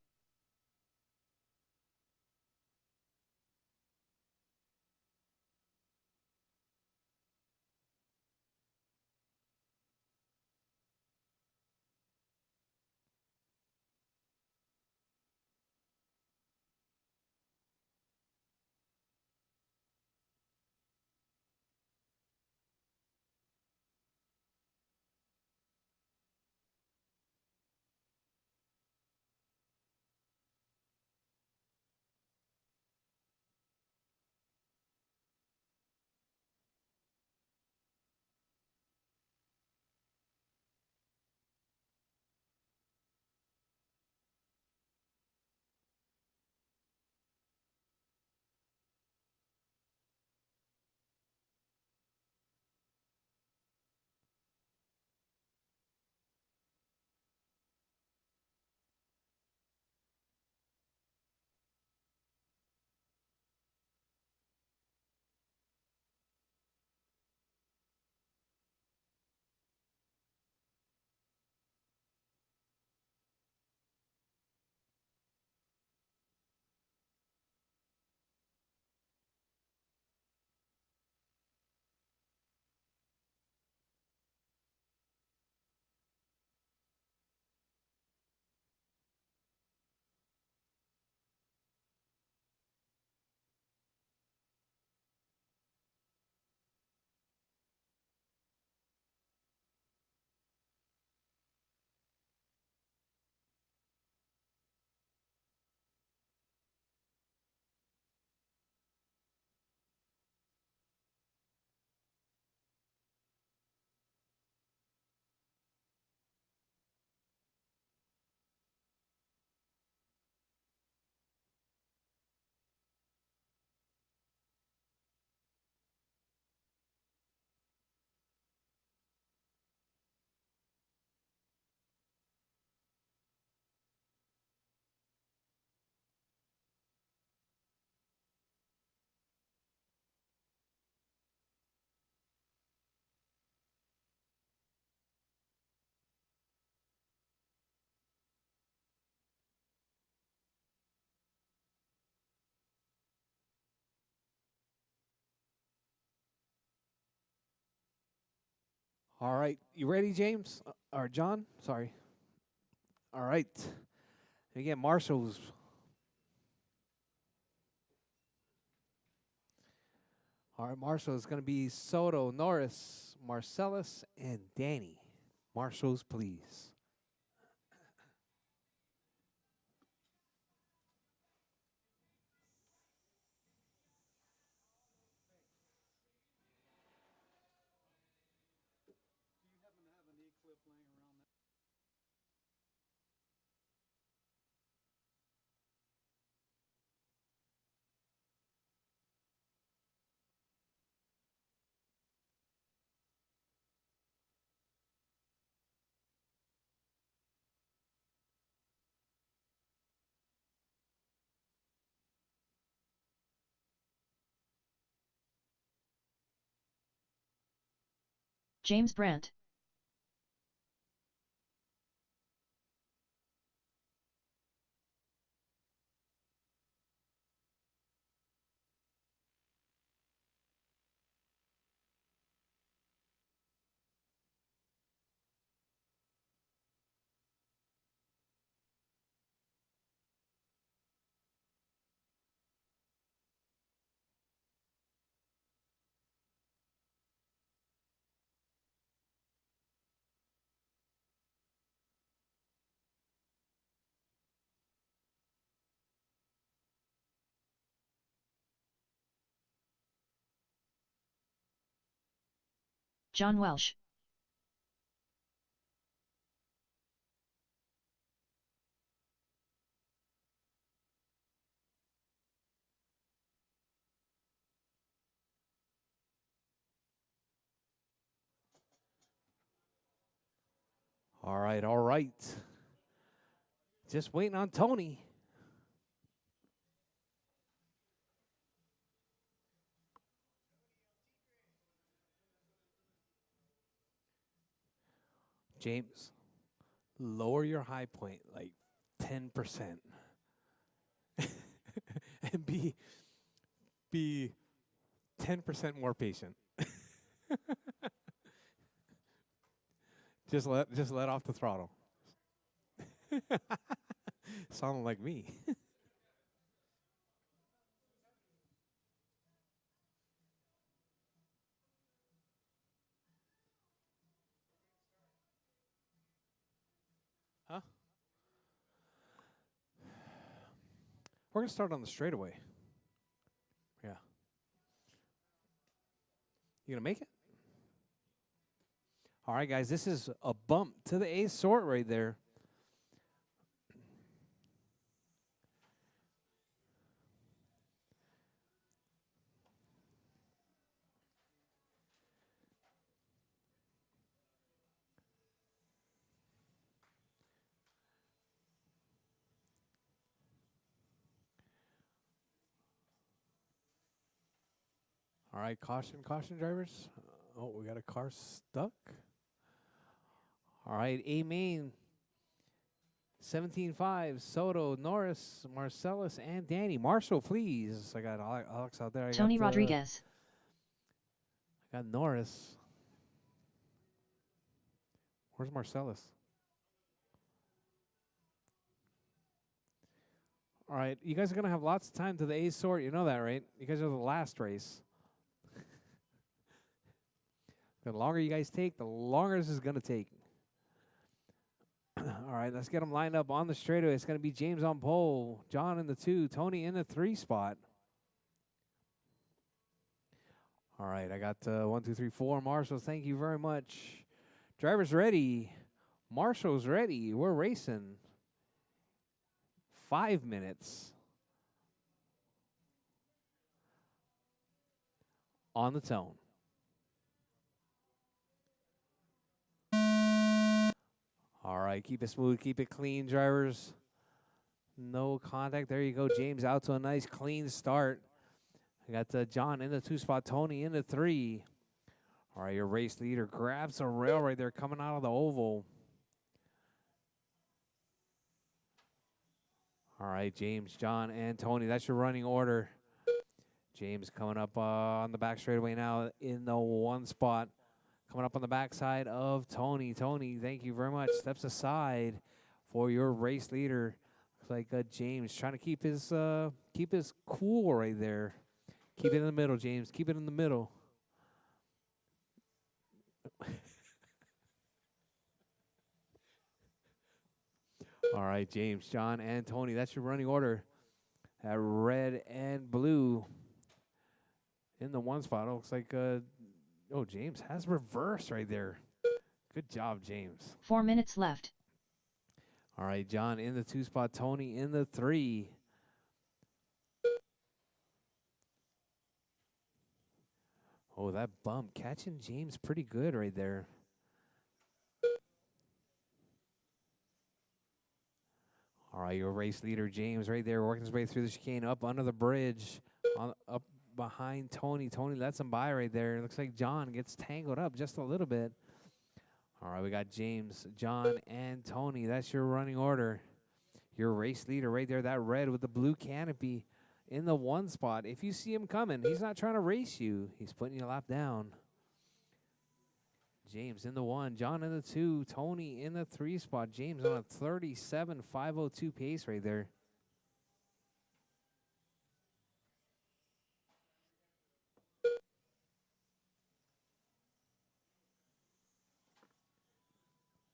All right, you ready, James? Or John? Sorry. All right. Again, Marshall's. All right, Marshall is going to be Soto, Norris, Marcellus, and Danny. Marshall's, please. James Brandt. John Welsh. All right, all right. Just waiting on Tony. James, lower your high point like 10%. And be 10% more patient. Just let off the throttle. Sounding like me. Huh? We're gonna start on the straightaway. Yeah. You gonna make it? All right, guys. This is a bump to the A sort right there. All right, caution, caution, drivers. Oh, we got a car stuck. All right, A main. 17-5, Soto, Norris, Marcellus, and Danny. Marshall, please. I got Alex out there. I Tony got, Rodriguez. I got Norris. Where's Marcellus? All right, you guys are going to have lots of time to the A sort. You know that, right? You guys are the last race. The longer you guys take, the longer this is going to take. All right, let's get them lined up on the straightaway. It's going to be James on pole, John in the 2, Tony in the 3 spot. All right, I got 1, 2, 3, 4. Marshall, thank you very much. Drivers ready. Marshall's ready. We're racing. 5 minutes. On the tone. All right, keep it smooth, keep it clean, drivers. No contact. There you go. James out to a nice clean start. I got John in the 2 spot, Tony in the 3. All right, your race leader grabs a rail right there coming out of the oval. All right, James, John, and Tony. That's your running order. James coming up on the back straightaway now in the 1 spot. Coming up on the backside of Tony. Tony, thank you very much. Steps aside for your race leader. Looks like James trying to keep his cool right there. Keep it in the middle, James. Keep it in the middle. All right, James, John, and Tony. That's your running order. At red and blue in the 1 spot. It looks like oh, James has reverse right there. Good job, James. 4 minutes left. All right, John in the 2 spot, Tony in the 3. Oh, that bump catching James pretty good right there. All right, your race leader, James, right there, working his way through the chicane, up under the bridge, up behind Tony. Tony lets him by right there. It looks like John gets tangled up just a little bit. All right, we got James, John, and Tony. That's your running order. Your race leader right there, that red with the blue canopy in the 1 spot. If you see him coming, he's not trying to race you. He's putting you a lap down. James in the 1, John in the 2, Tony in the 3 spot. James on a 37.502 pace right there.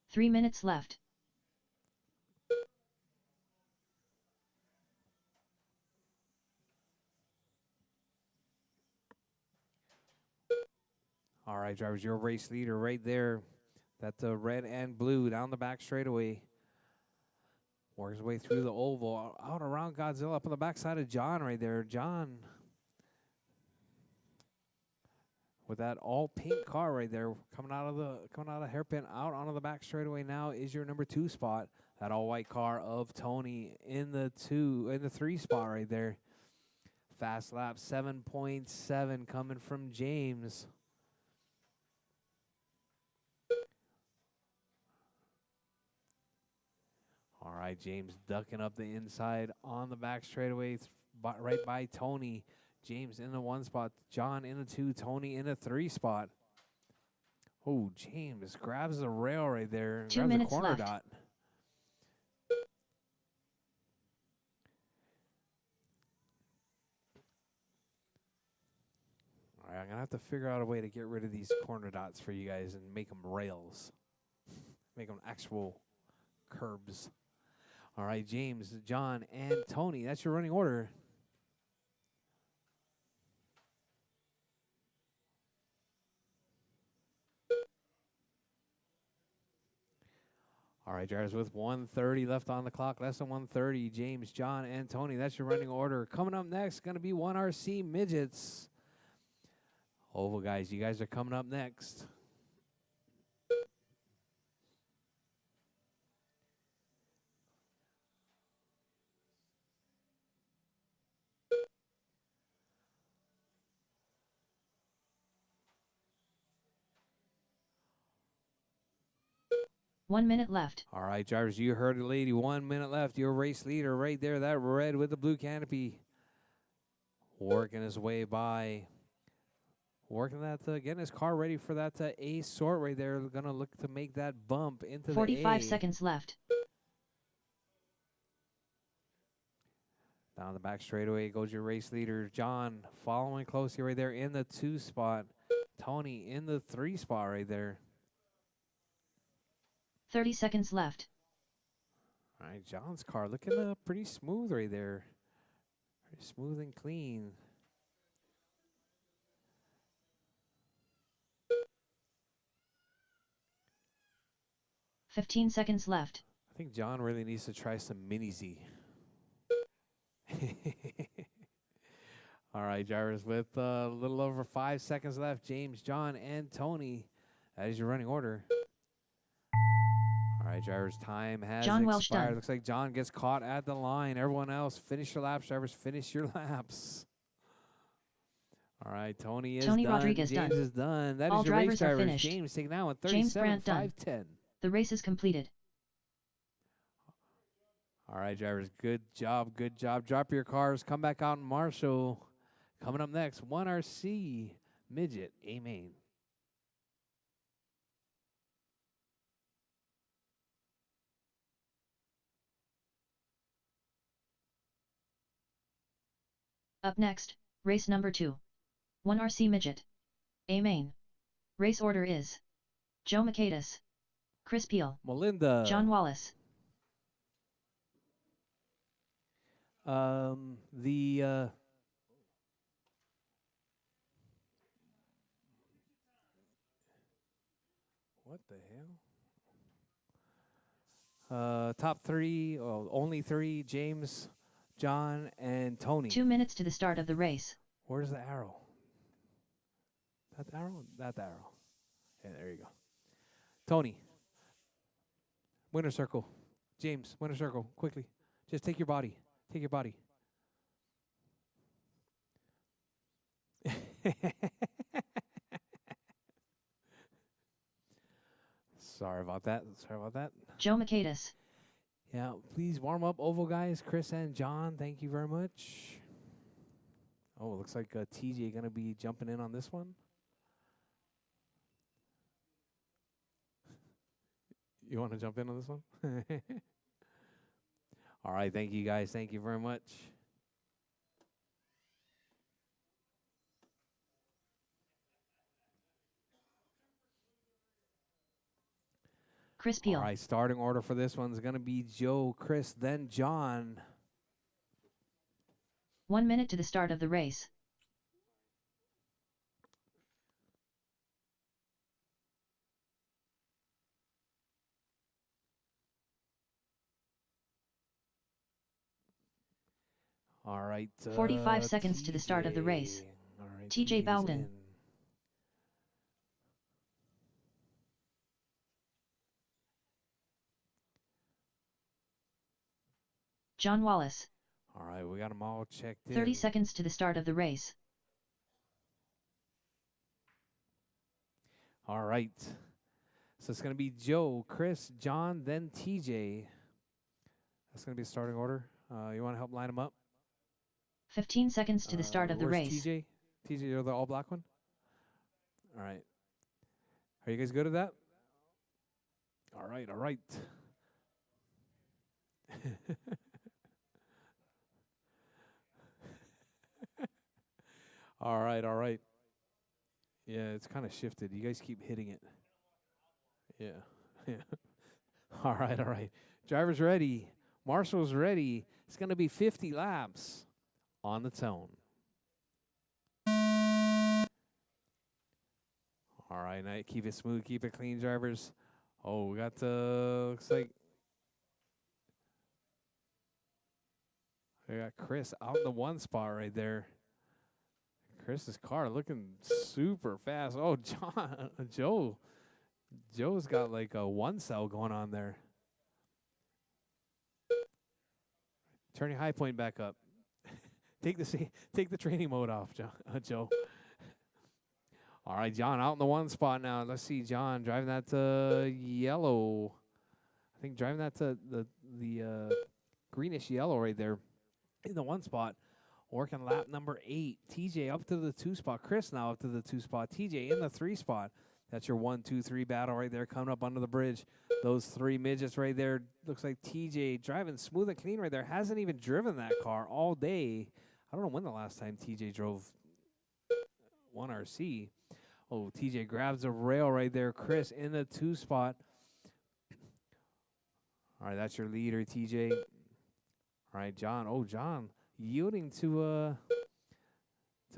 Three minutes left. All right, drivers, your race leader right there. That's the red and blue down the back straightaway. Works his way through the oval, out around Godzilla, up on the backside of John right there. John with that all pink car right there, coming out of hairpin out onto the back straightaway now is your number 2 spot. That all white car of Tony in the 3 spot right there. Fast lap 7.7 coming from James. All right, James ducking up the inside on the back straightaway, right by Tony. James in the 1 spot, John in the 2, Tony in the 3 spot. Oh, James grabs the rail right there. 2 grabs minutes the corner left. dot. All right, I'm going to have to figure out a way to get rid of these corner dots for you guys and make them rails. Make them actual curbs. All right, James, John, and Tony. That's your running order. All right, drivers, with 1:30 left on the clock, less than 1:30, James, John, and Tony. That's your running order. Coming up next, going to be onr-C Midgets. Oval guys, you guys are coming up next. One minute left. All right, drivers, you heard it, lady. 1 minute left. Your race leader right there, that red with the blue canopy. Working his way by. Working that, getting his car ready for that A sort right there. Going to look to make that bump into 45 the A. seconds left. Down the back straightaway goes your race leader, John, following closely right there in the 2 spot. Tony in the 3 spot right there. 30 seconds left. All right, John's car looking pretty smooth right there. Pretty smooth and clean. $15 seconds left. I think John really needs to try some Mini Z. All right, drivers, with a little over 5 seconds left, James, John, and Tony. That is your running order. All right, drivers, time has expired. Looks like John gets caught at the line. Everyone else, finish your laps. Drivers, finish your laps. All right, Tony is done. Rodriguez James is done. That All is your race drivers are drivers. finished. James taking that one, 37.510. The race is completed. All right, drivers, good job, good job. Drop your cars. Come back out in Marshall. Coming up next, onr-C Midget A main. Up next, race number 2. onr-C Midget A main. Race order is Joe Macatus, Chris Peel, Melinda, John Wallace. What the hell? Top 3, only 3, James, John, and Tony. 2 minutes to the start of the race. Where's the arrow? That arrow? That arrow. Yeah, there you go. Tony, winner circle. James, winner circle, quickly. Just take your body. Take your body. Sorry about that. Sorry about that. Joe Macatus. Yeah, please warm up, oval guys. Chris and John, thank you very much. Oh, it looks like TJ going to be jumping in on this one. You want to jump in on this one? All right, thank you guys. Thank you very much. Chris Peel. All right, starting order for this one is going to be Joe, Chris, then John. 1 minute to the start of the race. All right. 45 seconds to the start of the race. All right, TJ TJ's Bowden. in. John Wallace. All right, we got them all checked in. 30 seconds to the start of the race. All right. So it's going to be Joe, Chris, John, then TJ. That's going to be a starting order. You want to help line them up? 15 seconds to the start of the Where's race. TJ? TJ, you're the all black one? All right. Are you guys good at that? All right, all right. All right, all right. Yeah, it's kind of shifted. You guys keep hitting it. Yeah, yeah. All right, all right. Driver's ready. Marshall's ready. It's going to be 50 laps on the tone. All right, now keep it smooth, keep it clean, drivers. Oh, we got looks like we got Chris out in the one spot right there. Chris's car looking super fast. Oh, Joe's got like a one cell going on there. Turn your high point back up. Take the training mode off, Joe. All right, John out in the one spot now. Let's see, John driving that to yellow. I think driving that to the greenish yellow right there in the one spot. Working lap number 8. TJ up to the 2 spot. Chris now up to the 2 spot. TJ in the 3 spot. That's your 1, 2, 3 battle right there coming up under the bridge. Those 3 midgets right there. Looks like TJ driving smooth and clean right there. Hasn't even driven that car all day. I don't know when the last time TJ drove 1RC. Oh, TJ grabs a rail right there. Chris in the 2 spot. All right, that's your leader, TJ. All right, John. Oh, John yielding to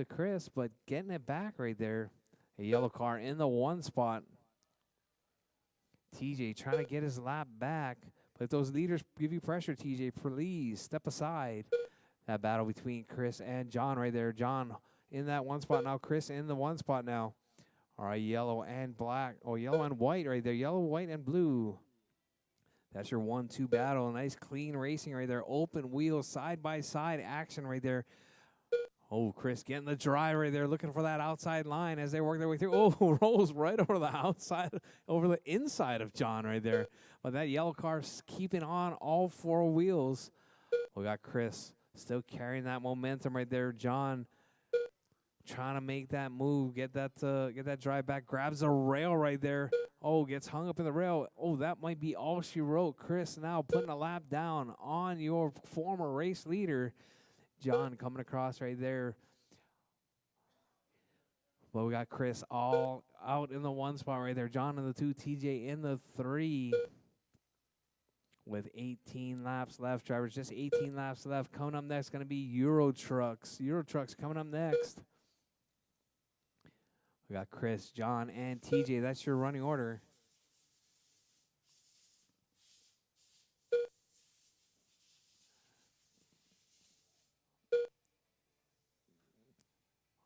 Chris, but getting it back right there. A yellow car in the 1 spot. TJ trying to get his lap back. But if those leaders give you pressure, TJ, please step aside. That battle between Chris and John right there. John in that 1 spot now. Chris in the 1 spot now. All right, yellow and black. Oh, yellow and white right there. Yellow, white, and blue. That's your 1-2 battle. Nice clean racing right there. Open wheels, side-by-side action right there. Oh, Chris getting the dry right there, looking for that outside line as they work their way through. Oh, rolls right over the outside, over the inside of John right there. But that yellow car's keeping on all 4 wheels. We got Chris still carrying that momentum right there. John trying to make that move, get that drive back, grabs a rail right there. Oh, gets hung up in the rail. Oh, that might be all she wrote. Chris now putting a lap down on your former race leader. John coming across right there. Well, we got Chris all out in the 1 spot right there. John in the 2, TJ in the 3. With 18 laps left, drivers, just 18 laps left. Coming up next going to be Rchq. Rchq coming up next. We got Chris, John, and TJ. That's your running order.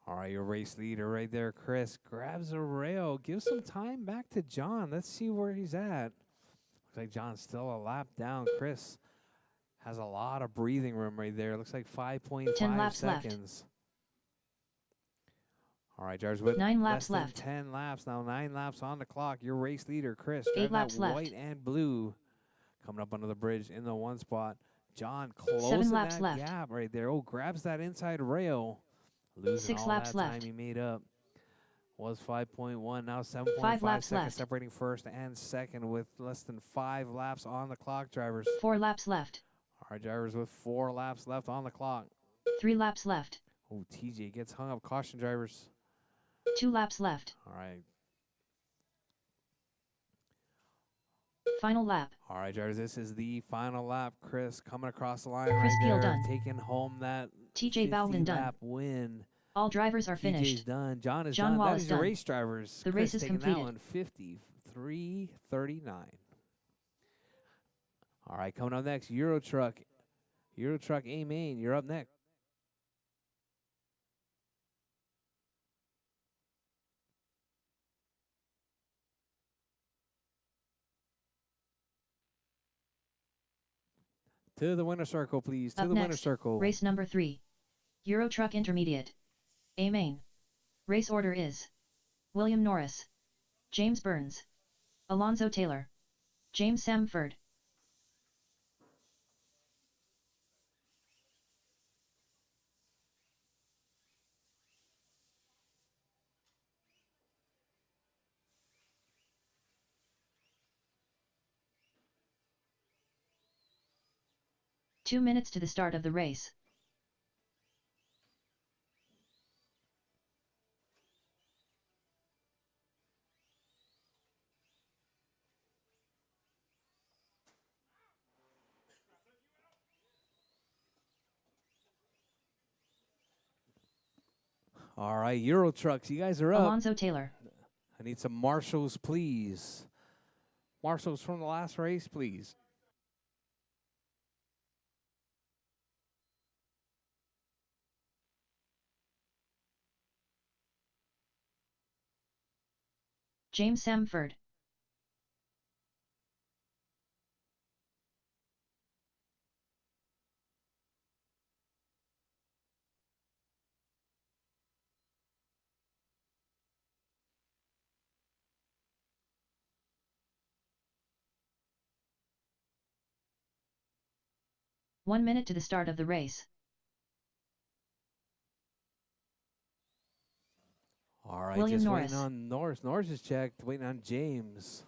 All right, your race leader right there, Chris, grabs a rail. Gives some time back to John. Let's see where he's at. Looks like John's still a lap down. Chris has a lot of breathing room right there. Looks like 5.5 seconds. Left. All right, drivers, with 9 laps less left. than 10 laps now. 9 laps on the clock. Your race leader, Chris, 8 laps left. white and blue, coming up under the bridge in the 1 spot. John 7 closing laps that left. gap right there. Oh, grabs that inside rail. Losing 6 all laps that left. time he made up. Was 5.1, now 7.5 5 laps seconds left. separating first and second with less than 5 laps on the clock, drivers. 4 laps left. All right, drivers, with 4 laps left on the clock. 3 laps left. Oh, TJ gets hung up. Caution, drivers. 2 laps left. All right. Final lap. All right, drivers, this is the final lap. Chris coming across the line Chris right Peel there, done. taking home that TJ Bowden done. 50-lap win. All drivers are TJ's finished. done. John is John done. Wallace That is your done. race drivers. The Chris race is taking completed. that one, 53:39. All right, coming up next, Rchq. Rchq A Main, you're up next. To the winner circle, please. To Up the winner next, circle. race number 3. Euro Truck Intermediate. A main. Race order is William Norris, James Burns, Alonzo Taylor, James Samford. Two minutes to the start of the race. All right, Euro Trucks, you guys are up. Alonzo Taylor. I need some marshals, please. Marshals from the last race, please. James Samford. One minute to the start of the race. All right, William just Norris. waiting on Norris. Norris is checked. Waiting on James.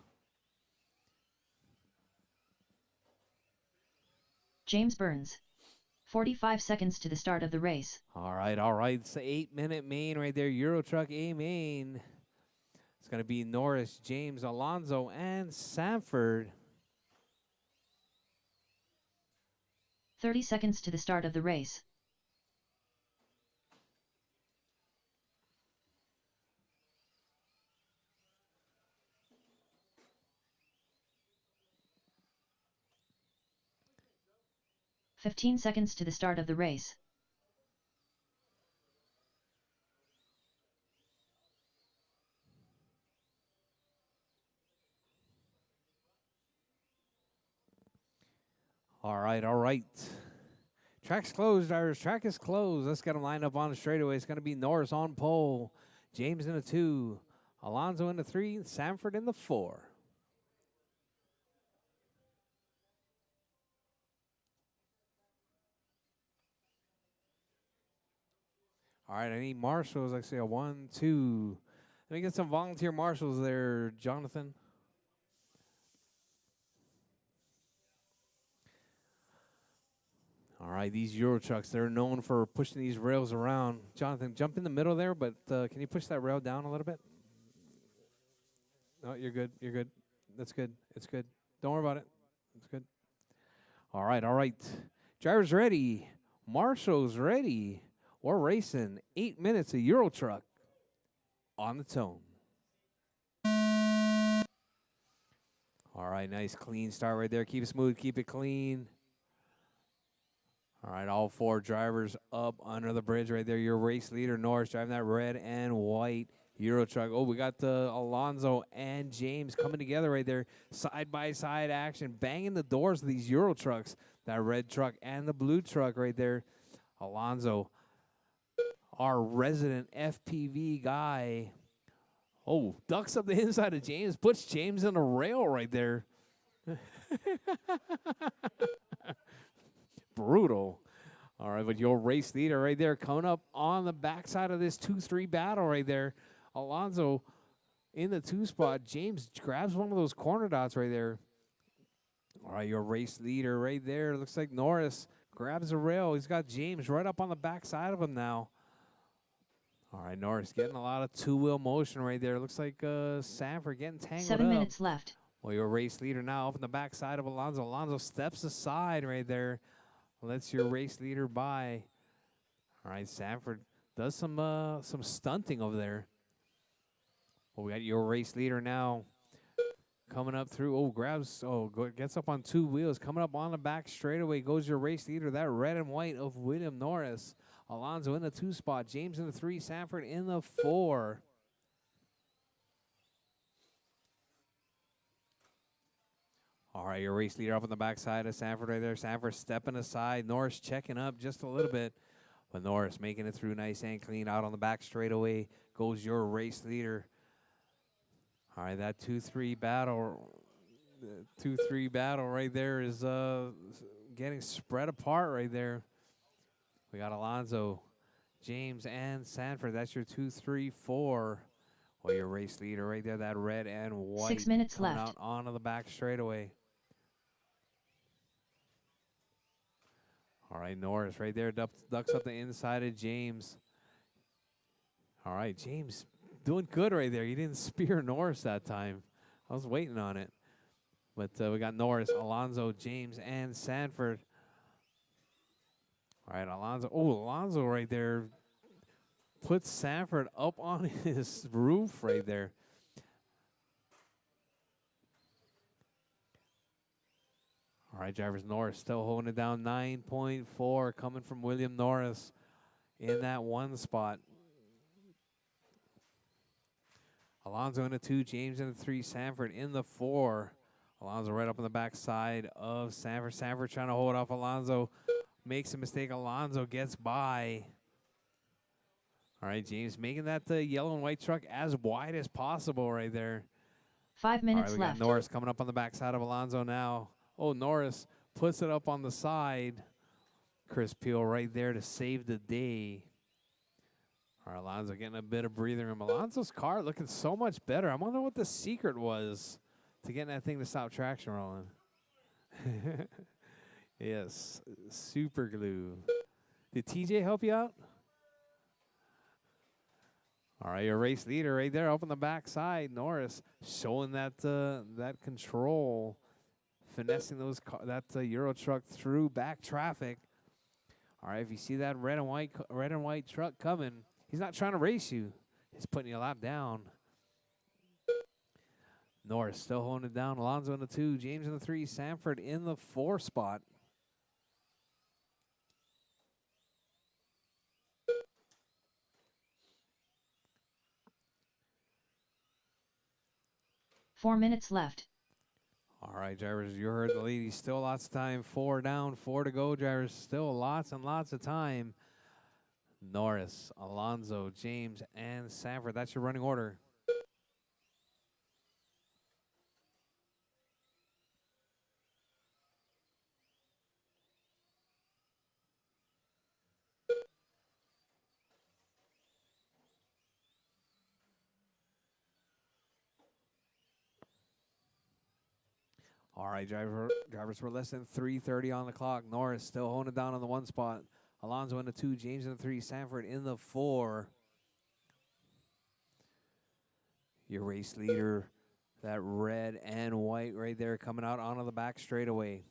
James Burns. 45 seconds to the start of the race. All right, all right. It's the 8-minute main right there. Euro Truck A main. It's going to be Norris, James, Alonzo, and Sanford. 30 seconds to the start of the race. "15 seconds to the start of the race. All right, all right. Track's closed, drivers. Track is closed. Let's get them lined up on the straightaway. It's going to be Norris on pole. James in the 2. Alonzo in the 3. Sanford in the 4. All right, I need marshals. I see a 1, 2. Let me get some volunteer marshals there, Jonathan. All right, these Euro trucks, they're known for pushing these rails around. Jonathan, jump in the middle there, but can you push that rail down a little bit? No, you're good. You're good. That's good. It's good. Don't worry about it. It's good. All right, all right. Drivers ready. Marshals ready. We're racing 8 minutes of Euro truck on the tone. All right, nice clean start right there. Keep it smooth. Keep it clean. All right, all 4 drivers up under the bridge right there. Your race leader, Norris, driving that red and white Euro truck. Oh, we got the Alonzo and James coming together right there. Side-by-side action, banging the doors of these Euro trucks. That red truck and the blue truck right there. Alonzo, our resident FPV guy. Oh, ducks up the inside of James, puts James in a rail right there. Brutal. All right, but your race leader right there coming up on the backside of this 2-3 battle right there. Alonzo in the 2 spot. James grabs one of those corner dots right there. All right, your race leader right there. Looks like Norris grabs a rail. He's got James right up on the backside of him now. All right, Norris getting a lot of 2-wheel motion right there. Looks like Sanford getting tangled 7 up. minutes left. Well, your race leader now up on the backside of Alonzo. Alonzo steps aside right there. Lets your race leader by. All right, Sanford does some stunting over there. Well, we got your race leader now coming up through. Oh, grabs. Oh, gets up on 2 wheels. Coming up on the back straightaway goes your race leader. That red and white of William Norris. Alonzo in the 2 spot. James in the 3. Sanford in the 4. All right, your race leader up on the backside of Sanford right there. Sanford stepping aside. Norris checking up just a little bit. But Norris making it through nice and clean. Out on the back straightaway goes your race leader. All right, that 2-3 battle. 2-3 battle right there is getting spread apart right there. We got Alonso, James, and Sanford. That's your 2-3-4. Well, your race leader right there, that red and white. 6 minutes coming left. out onto the back straightaway. All right, Norris right there ducks up the inside of James. All right, James doing good right there. He didn't spear Norris that time. I was waiting on it. But we got Norris, Alonso, James, and Sanford. All right, Alonso. Oh, Alonso right there puts Sanford up on his roof right there. All right, drivers, Norris still holding it down. 9.4 coming from William Norris in that one spot. Alonso in the 2, James in the 3, Sanford in the 4. Alonso right up on the backside of Sanford. Sanford trying to hold off Alonso. Makes a mistake. Alonso gets by. All right, James making that yellow and white truck as wide as possible right there. 5 minutes All right, we left. got Norris coming up on the backside of Alonso now. Oh, Norris puts it up on the side. Chris Peel right there to save the day. All right, Alonso getting a bit of breathing room. Alonso's car looking so much better. I wonder what the secret was to getting that thing to stop traction rolling. Yes, super glue. Did TJ help you out? All right, your race leader right there up on the backside. Norris showing that that control, finessing that Euro truck through back traffic. All right, if you see that red and white truck coming, he's not trying to race you. He's putting you a lap down. Norris still holding it down. Alonso in the 2, James in the 3, Sanford in the 4 spot. Four minutes left. All right, drivers, you heard the ladies. Still lots of time. 4 down, 4 to go, drivers. Still lots and lots of time. Norris, Alonso, James, and Sanford. That's your running order. All right, drivers, we're less than 3:30 on the clock. Norris still holding it down on the 1 spot. Alonso in the 2, James in the 3, Sanford in the 4. Your race leader, that red and white right there coming out onto the back straightaway.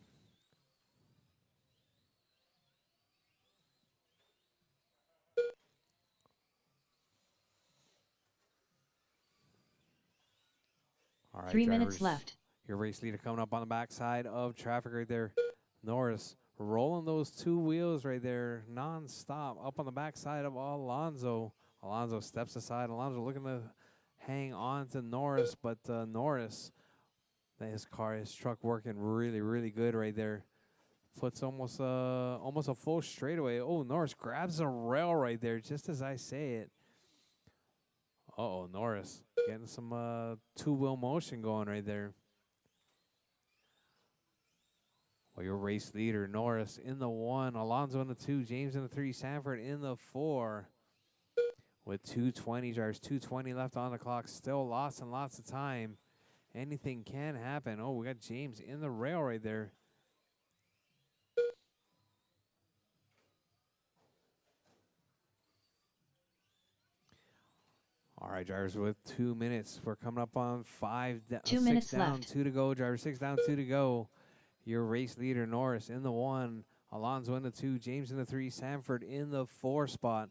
All right, 3 drivers, minutes left. your race leader coming up on the backside of traffic right there. Norris rolling those 2 wheels right there non-stop up on the backside of Alonso. Alonso steps aside. Alonso looking to hang on to Norris, but Norris, his truck working really, really good right there. Puts almost a full straightaway. Oh, Norris grabs a rail right there just as I say it. Uh-oh, Norris getting some 2-wheel motion going right there. Well, your race leader, Norris in the 1, Alonso in the 2, James in the 3, Sanford in the 4. With 2:20 drivers, 2:20 left on the clock. Still lots and lots of time. Anything can happen. Oh, we got James in the rail right there. All right, drivers, with 2 minutes. We're coming up on 2 minutes 6 down, left. 2 to go. Drivers, 6 down, 2 to go. Your race leader, Norris, in the 1. Alonso in the 2. James in the 3. Sanford in the 4 spot.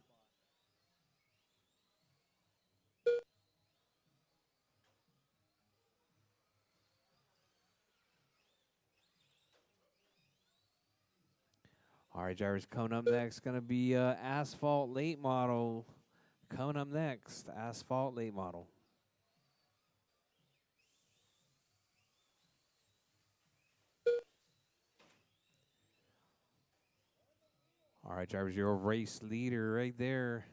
All right, drivers, coming up next, going to be Asphalt Late Model. Coming up next, Asphalt Late Model. All right, drivers, your race leader right there.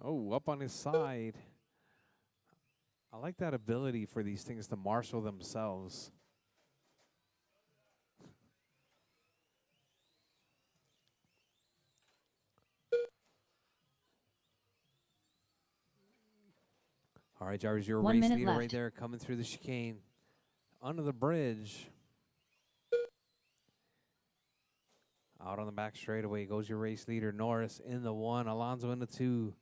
Oh, up on his side. I like that ability for these things to marshal themselves. All right, drivers, your 1 race minute leader left. right there coming through the chicane. Under the bridge. Out on the back straightaway goes your race leader, Norris in the 1, Alonso in the 2,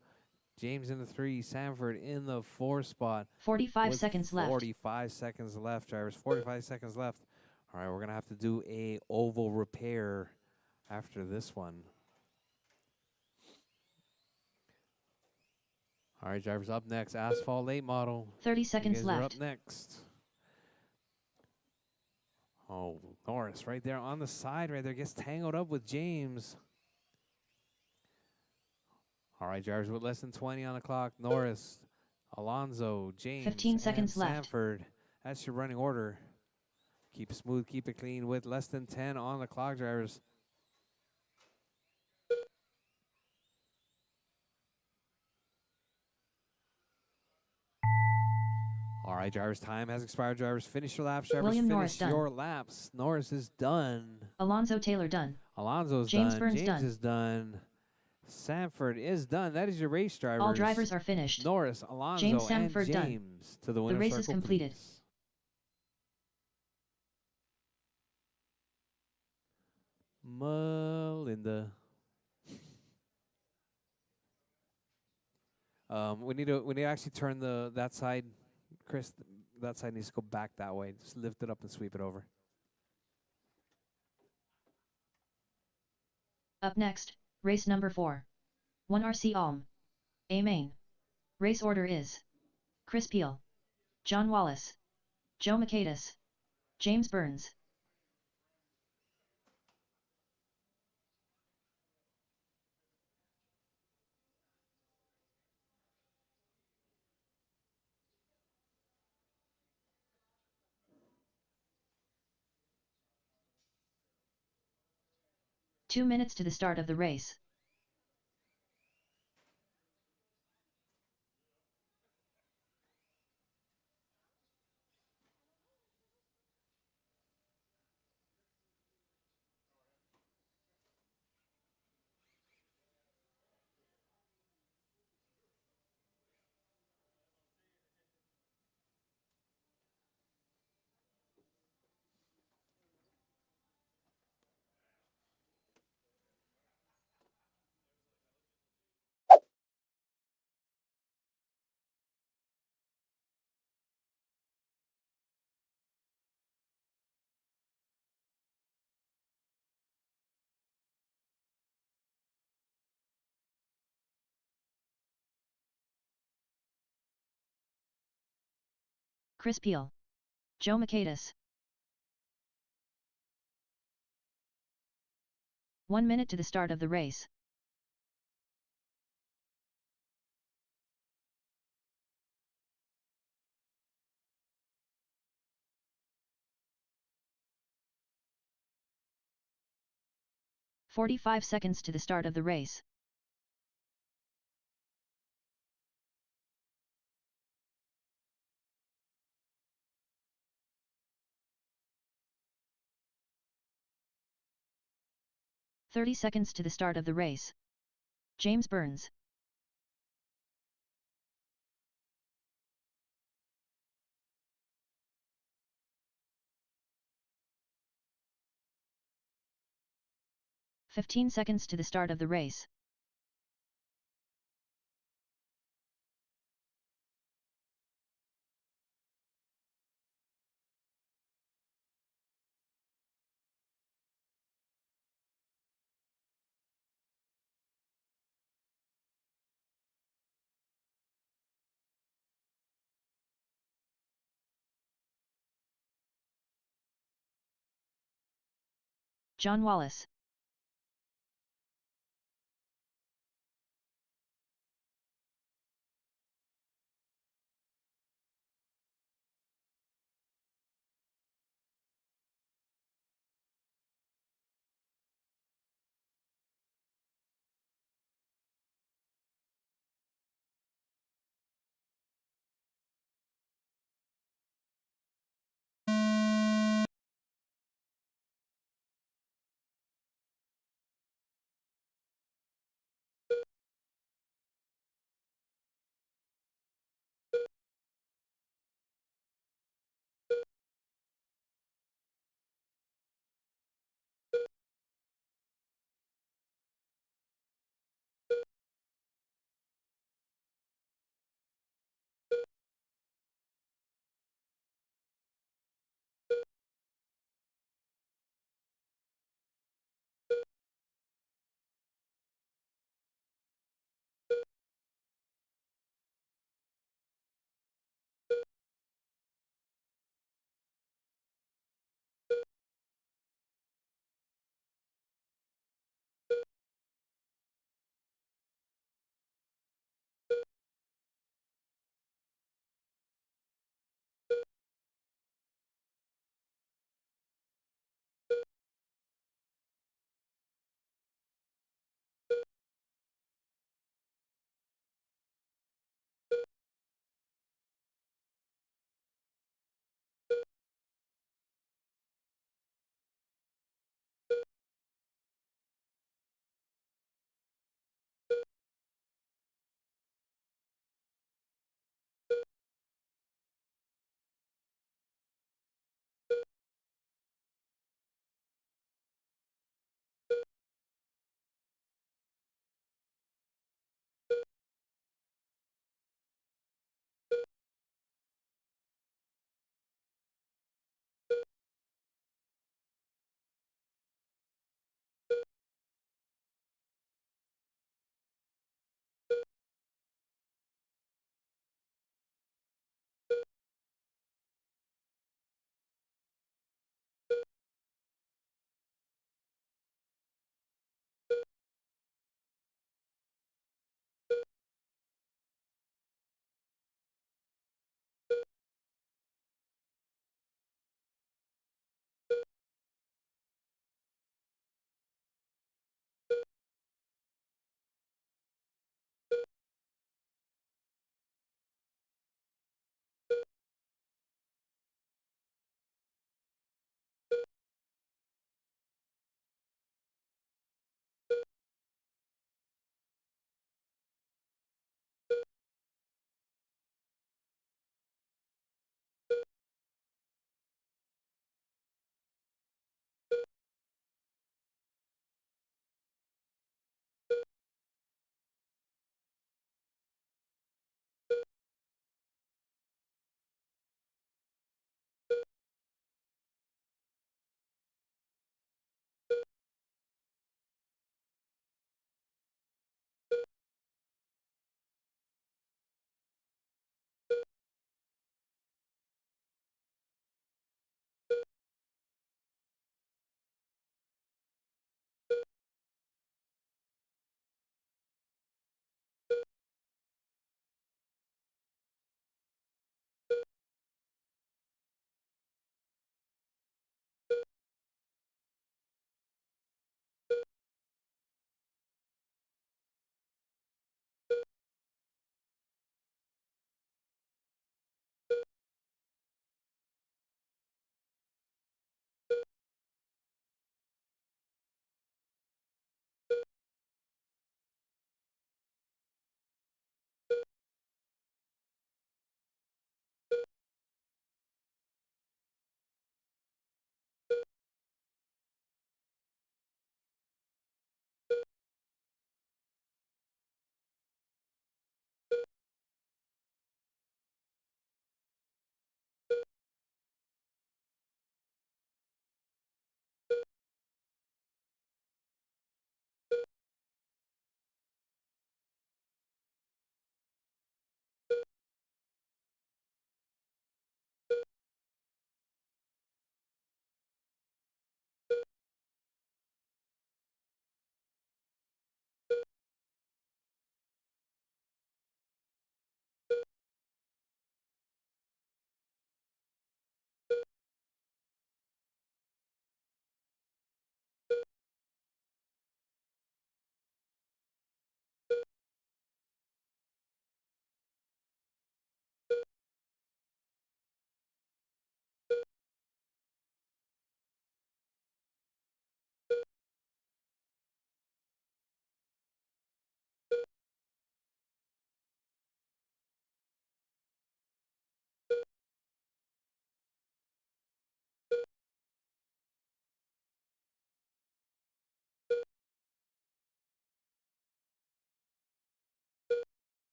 James in the 3, Sanford in the 4 spot. 45 with seconds left. 45 seconds left, drivers. 45 seconds left. All right, we're going to have to do a oval repair after this one. All right, drivers, up next, Asphalt late model. 30 You seconds guys are up left. next. Oh, Norris right there on the side right there gets tangled up with James. All right, drivers, with less than 20 on the clock. Norris, Alonso, James, 15 and seconds left. Sanford. That's your running order. Keep it smooth, keep it clean with less than 10 on the clock, drivers. All right, drivers, time has expired, drivers. Finish your laps, drivers. William Finish Norris done. your laps. Norris is done. Alonso Taylor done. Alonso's James done. Burns James done. is done. Sanford is done. That is your race, drivers. All drivers are finished. Norris, Alonso, James Sanford and done. James to the winner's The race is circle, completed. please. Melinda. We need to actually turn that side, Chris. That side needs to go back that way. Just lift it up and sweep it over. Up next, race number 4. 1RC Ulm. A main. Race order is Chris Peel, John Wallace, Joe Michaelis, James Burns. Two minutes to the start of the race. Chris Peel, Joe Michaelis. 1 minute to the start of the race. "45 seconds to the start of the race. "30 seconds to the start of the race. James Burns. "15 seconds to the start of the race. John Wallace.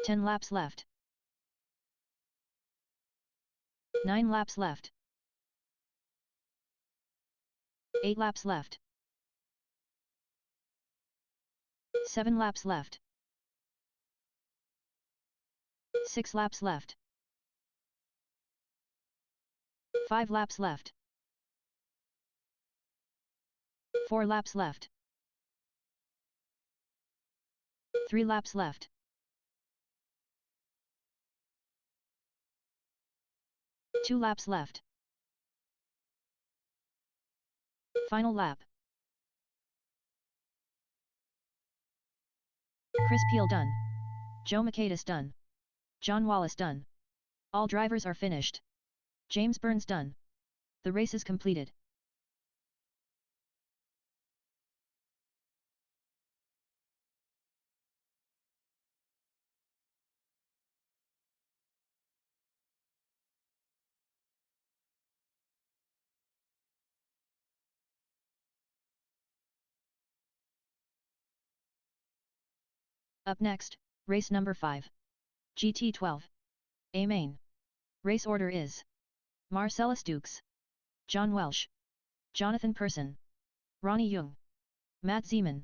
10 laps left. 9 laps left. 8 laps left. 7 laps left. 6 laps left. 5 laps left. 4 laps left. 3 laps left. 2 laps left. Final lap. Chris Peel done. Joe Makaitis done. John Wallace done. All drivers are finished. James Burns done. The race is completed. Up next, race number 5. GT12. A main. Race order is Marcellus Dukes, John Welsh, Jonathan Persson, Ronnie Young, Matt Zeman,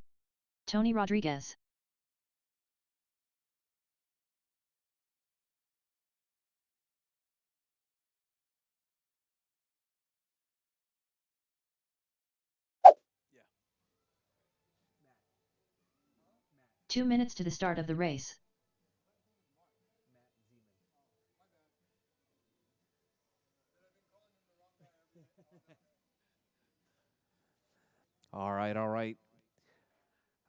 Tony Rodriguez. Yeah. 2 minutes to the start of the race. All right, all right.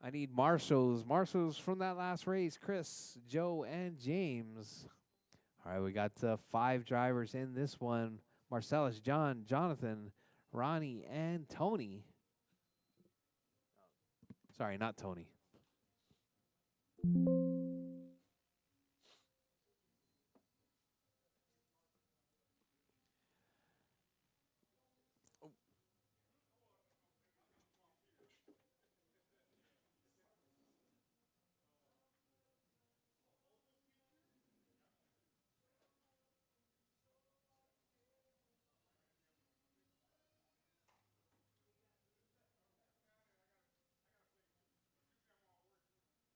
I need marshals. Marshals from that last race. Chris, Joe, and James. All right, we got 5 drivers in this one. Marcellus, John, Jonathan, Ronnie, and Tony. Sorry, not Tony. Oh.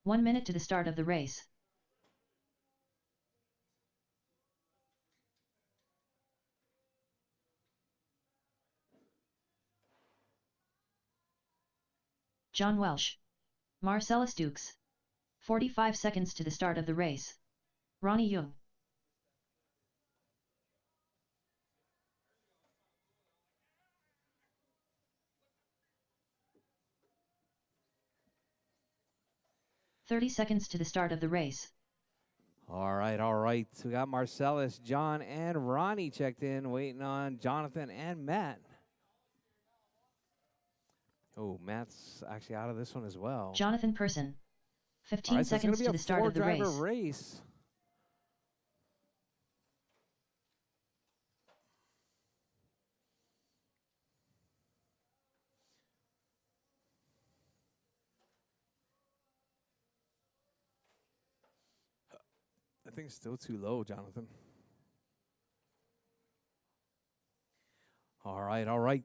1 minute to the start of the race. John Welsh. Marcellus Dukes. 45 seconds to the start of the race. Ronnie Young. "30 seconds to the start of the race. All right, all right. We got Marcellus, John, and Ronnie checked in, waiting on Jonathan and Matt. Oh, Matt's actually out of this one as well. Jonathan Persson. All 15 right, so it's going seconds to be to a the start of the four-driver race. race. I think it's still too low, Jonathan. All right, all right.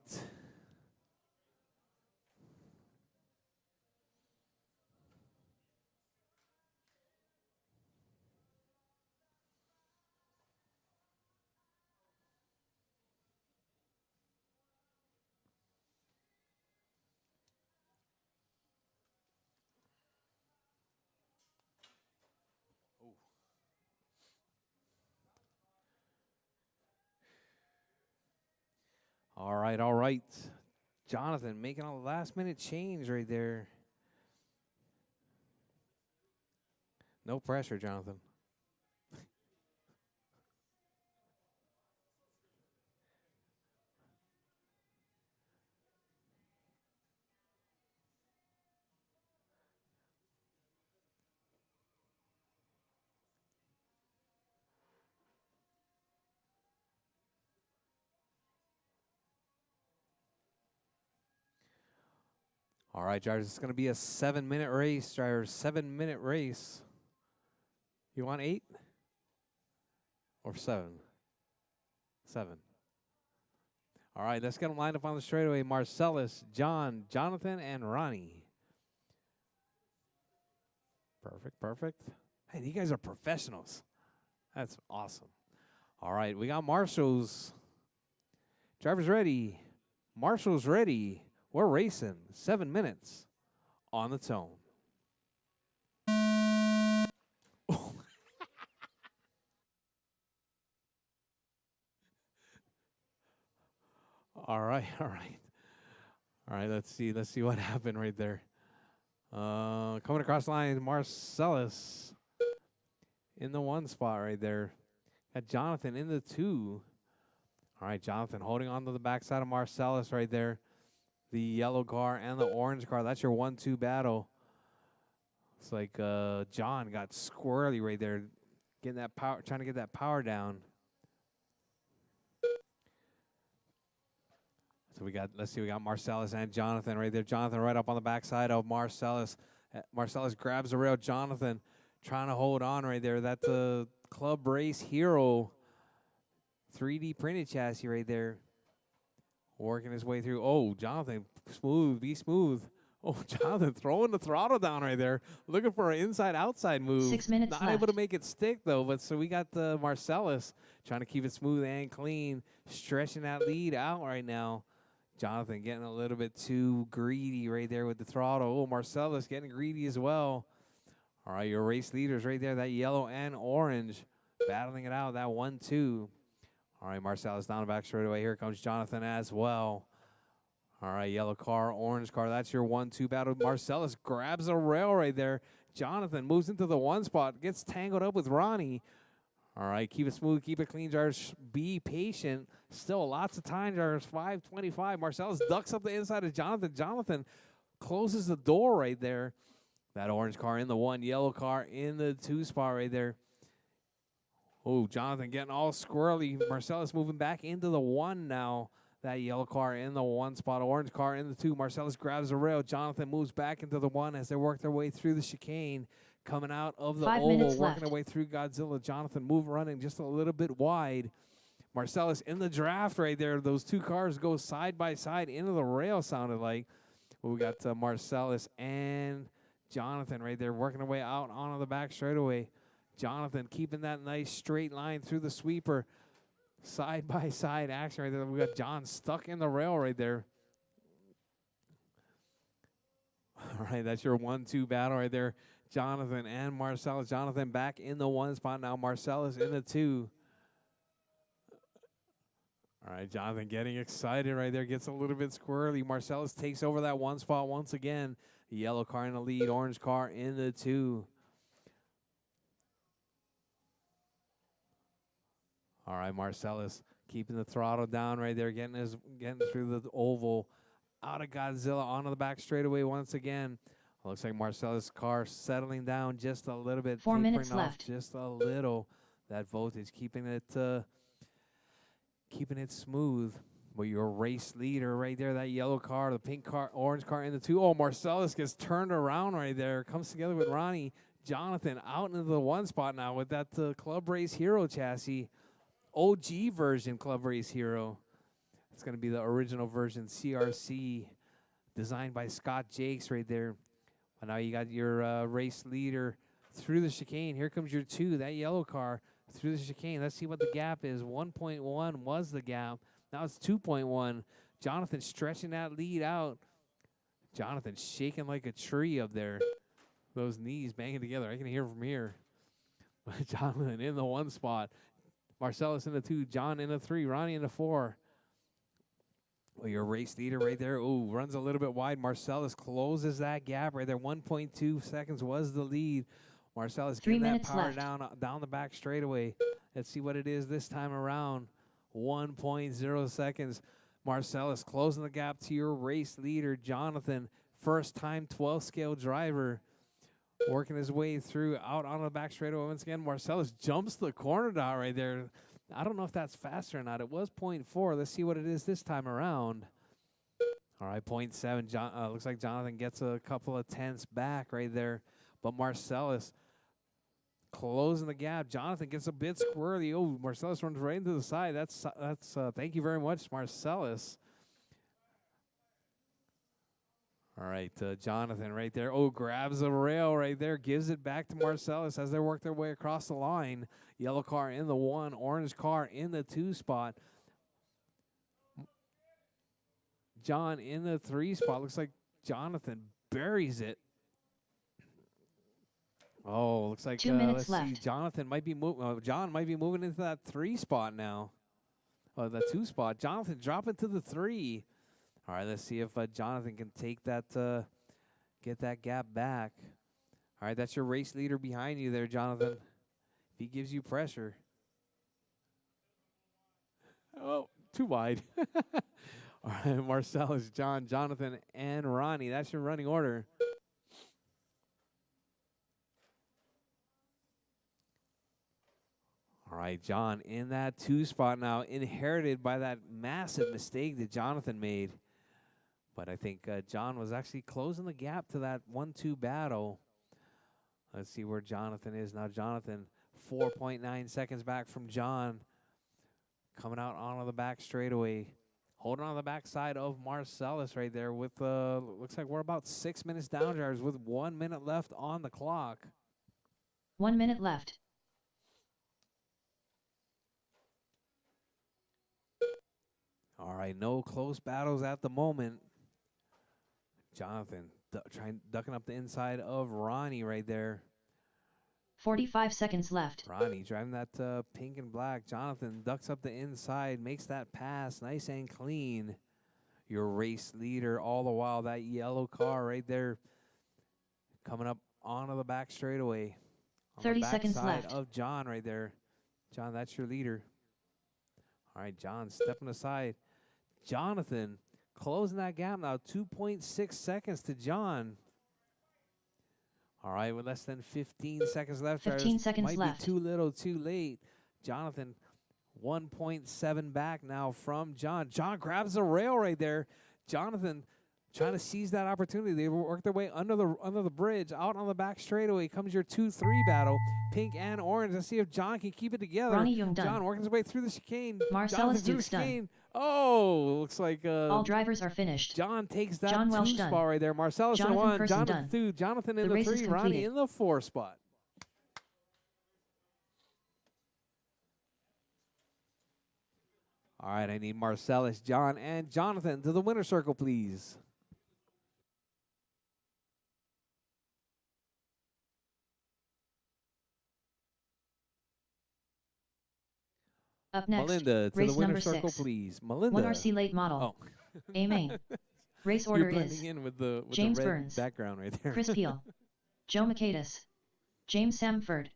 Oh. All right, all right. Jonathan making a last-minute change right there. No pressure, Jonathan. All right, drivers, it's going to be a 7-minute race, drivers. 7-minute race. You want 8 or 7? 7. All right, let's get them lined up on the straightaway. Marcellus, John, Jonathan, and Ronnie. Perfect, perfect. Hey, you guys are professionals. That's awesome. All right, we got marshals. Drivers ready. Marshals ready. We're racing. 7 minutes on the tone. All right, all right. All right, let's see what happened right there. Coming across the line, Marcellus in the 1 spot right there. Got Jonathan in the 2. All right, Jonathan holding on to the backside of Marcellus right there. The yellow car and the orange car. That's your 1-2 battle. It's like John got squirrely right there, getting that power, trying to get that power down. So let's see, we got Marcellus and Jonathan right there. Jonathan right up on the backside of Marcellus. Marcellus grabs the rail. Jonathan trying to hold on right there. That's a Club Race Hero 3D printed chassis right there. Working his way through. Oh, Jonathan, smooth, be smooth. Oh, Jonathan throwing the throttle down right there. Looking for an inside-outside move. 6 minutes Not left. able to make it stick, though. But so we got the Marcellus trying to keep it smooth and clean. Stretching that lead out right now. Jonathan getting a little bit too greedy right there with the throttle. Oh, Marcellus getting greedy as well. All right, your race leaders right there. That yellow and orange battling it out. That 1-2. All right, Marcellus down the back straightaway. Here comes Jonathan as well. All right, yellow car, orange car. That's your 1-2 battle. Marcellus grabs a rail right there. Jonathan moves into the 1 spot, gets tangled up with Ronnie. All right, keep it smooth, keep it clean, drivers. Be patient. Still lots of time, drivers. 5:25. Marcellus ducks up the inside of Jonathan. Jonathan closes the door right there. That orange car in the 1, yellow car in the 2 spot right there. Oh, Jonathan getting all squirrely. Marcellus moving back into the 1 now. That yellow car in the 1 spot, orange car in the 2. Marcellus grabs the rail. Jonathan moves back into the 1 as they work their way through the chicane. Coming out of the 5 oval, minutes working left. their way through Godzilla. Jonathan running just a little bit wide. Marcellus in the draft right there. Those 2 cars go side by side into the rail, sounded like. But we got Marcellus and Jonathan right there working their way out onto the back straightaway. Jonathan keeping that nice straight line through the sweeper. Side by side action right there. We got John stuck in the rail right there. All right, that's your 1-2 battle right there. Jonathan and Marcellus. Jonathan back in the 1 spot now. Marcellus in the 2. All right, Jonathan getting excited right there. Gets a little bit squirrely. Marcellus takes over that 1 spot once again. The yellow car in the lead. Orange car in the 2. All right, Marcellus keeping the throttle down right there. Getting through the oval. Out of Godzilla onto the back straightaway once again. Looks like Marcellus' car settling down just a little bit. 4 minutes tapering off left. just a little. That voltage keeping it smooth. Well, your race leader right there, that yellow car, the pink car, orange car in the 2. Oh, Marcellus gets turned around right there. Comes together with Ronnie. Jonathan out into the 1 spot now with that Club Race Hero chassis. OG version Club Race Hero. It's going to be the original version CRC designed by Scott Jakes right there. But now you got your race leader through the chicane. Here comes your 2, that yellow car through the chicane. Let's see what the gap is. 1.1 was the gap. Now it's 2.1. Jonathan stretching that lead out. Jonathan shaking like a tree up there. Those knees banging together. I can hear from here. Jonathan in the 1 spot. Marcellus in the 2. John in the 3. Ronnie in the 4. Well, your race leader right there. Ooh, runs a little bit wide. Marcellus closes that gap right there. 1.2 seconds was the lead. Marcellus 3 getting that minutes power left. down the back straightaway. Let's see what it is this time around. 1.0 seconds. Marcellus closing the gap to your race leader, Jonathan. First time 12 scale driver. Working his way through out on the back straightaway once again. Marcellus jumps the corner dot right there. I don't know if that's faster or not. It was 0.4. Let's see what it is this time around. All right, 0.7. Looks like Jonathan gets a couple of tenths back right there. But Marcellus closing the gap. Jonathan gets a bit squirrely. Oh, Marcellus runs right into the side. That's thank you very much, Marcellus. All right, Jonathan right there. Oh, grabs the rail right there, gives it back to Marcellus as they work their way across the line. Yellow car in the 1, orange car in the 2 spot. John in the 3 spot. Looks like Jonathan buries it. Oh, looks like 2 minutes let's see. left. Jonathan might be moving. John might be moving into that 3 spot now. The 2 spot. Jonathan dropping to the 3. All right, let's see if Jonathan can take that, get that gap back. All right, that's your race leader behind you there, Jonathan. If he gives you pressure. Oh, too wide. All right, Marcellus, John, Jonathan, and Ronnie. That's your running order. All right, John in that 2 spot now, inherited by that massive mistake that Jonathan made. But I think John was actually closing the gap to that 1-2 battle. Let's see where Jonathan is now. Jonathan, 4.9 seconds back from John. Coming out onto the back straightaway. Holding on the backside of Marcellus right there with, looks like we're about 6 minutes down, drivers, with 1 minute left on the clock. 1 minute left. All right, no close battles at the moment. Jonathan ducking up the inside of Ronnie right there. 45 seconds left. Ronnie driving that pink and black. Jonathan ducks up the inside, makes that pass nice and clean. Your race leader all the while, that yellow car right there coming up onto the back straightaway. 30 seconds left. Of John right there. John, that's your leader. All right, John stepping aside. Jonathan closing that gap now, 2.6 seconds to John. All right, with less than 15 seconds left. 15 seconds might left. Be too little, too late. Jonathan, 1.7 back now from John. John grabs the rail right there. Jonathan trying to seize that opportunity. They work their way under the bridge. Out on the back straightaway comes your 2-3 battle. Pink and orange. Let's see if John can keep it together. Ronnie Young done. John working his way through the chicane. Marcellus Dukes done. Oh, looks like all drivers are finished. John takes that John 2 Welsh spot done. right there. Marcellus in the Jonathan 1, Person Jonathan done. 2, Jonathan in The the race 3, is Ronnie completed. in the 4 spot. All right, I need Marcellus, John, and Jonathan to the winner's circle, please. Up next, Melinda, to race the winner's number circle, 6. please. Melinda. 1RC late model. Oh. A main. Race order You're blending is in with the James red Burns, background right there. Chris Peel, Joe Makaitis, James Samford.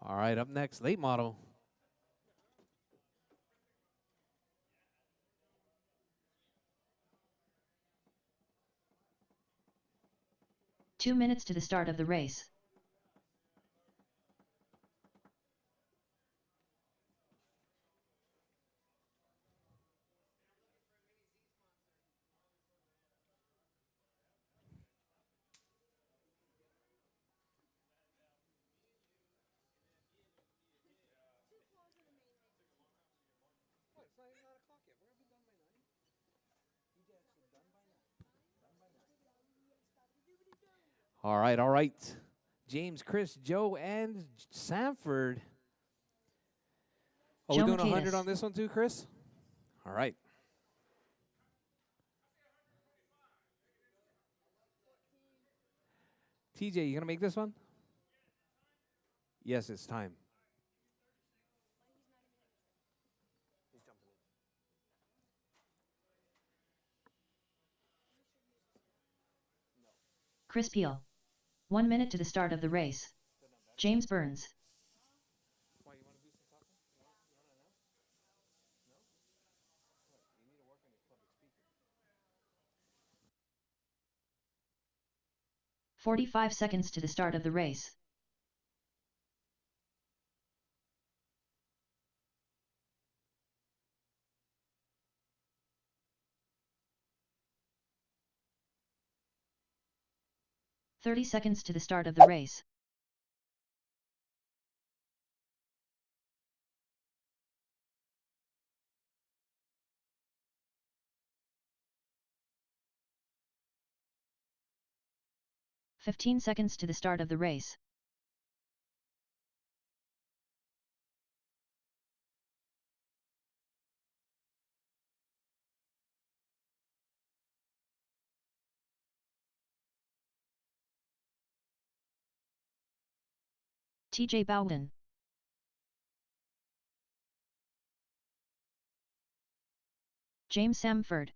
All right, up next, late model. Two minutes to the start of the race. All right, all right. James, Chris, Joe, and Samford. Oh, Joe we're doing 100 Makaitis. on this one too, Chris? All right. TJ, you going to make this one? Yes, it's time. Chris Peel. 1 minute to the start of the race. James Burns. Why, you want to do some talking? You want to announce? No? What? You need to work on your public speaking. 45 seconds to the start of the race. 30 seconds to the start of the race. "15 seconds to the start of the race. TJ Bowden. James Samford.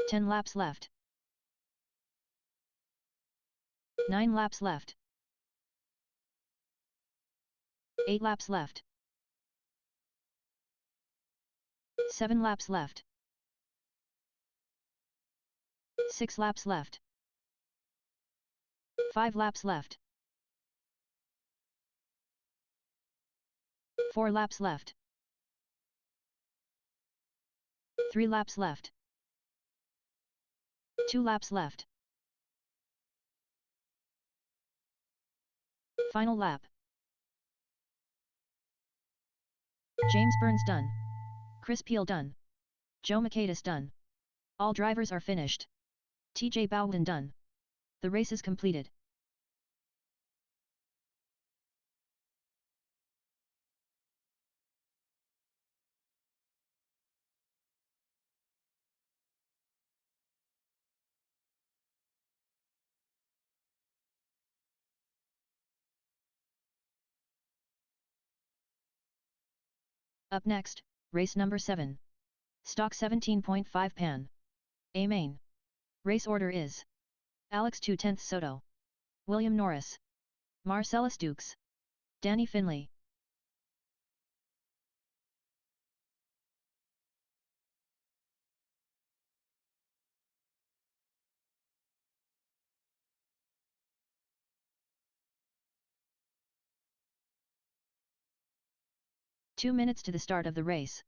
10 laps left. 9 laps left. 8 laps left. 7 laps left. 6 laps left. 5 laps left. 4 laps left. 3 laps left. 2 laps left. Final lap. James Burns done. Chris Peel done. Joe Makaitis done. All drivers are finished. TJ Bowden done. The race is completed. Up next, race number 7. Stock 17.5 Pan. A main. Race order is Alex 2/10 Soto, William Norris, Marcellus Dukes, Danny Finley. Two minutes to the start of the race.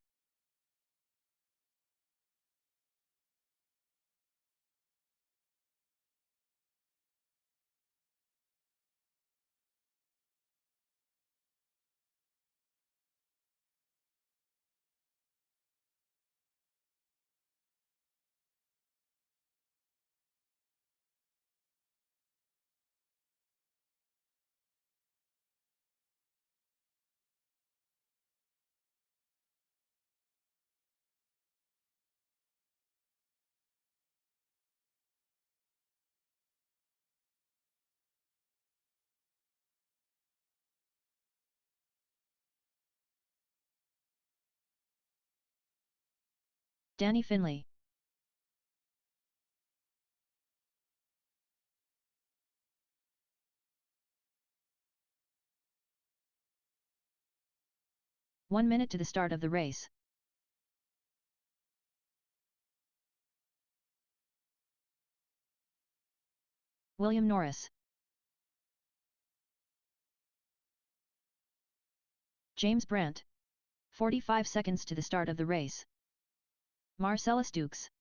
Danny Finley. One minute to the start of the race. William Norris. James Brandt. 45 seconds to the start of the race. Marcellus Dukes.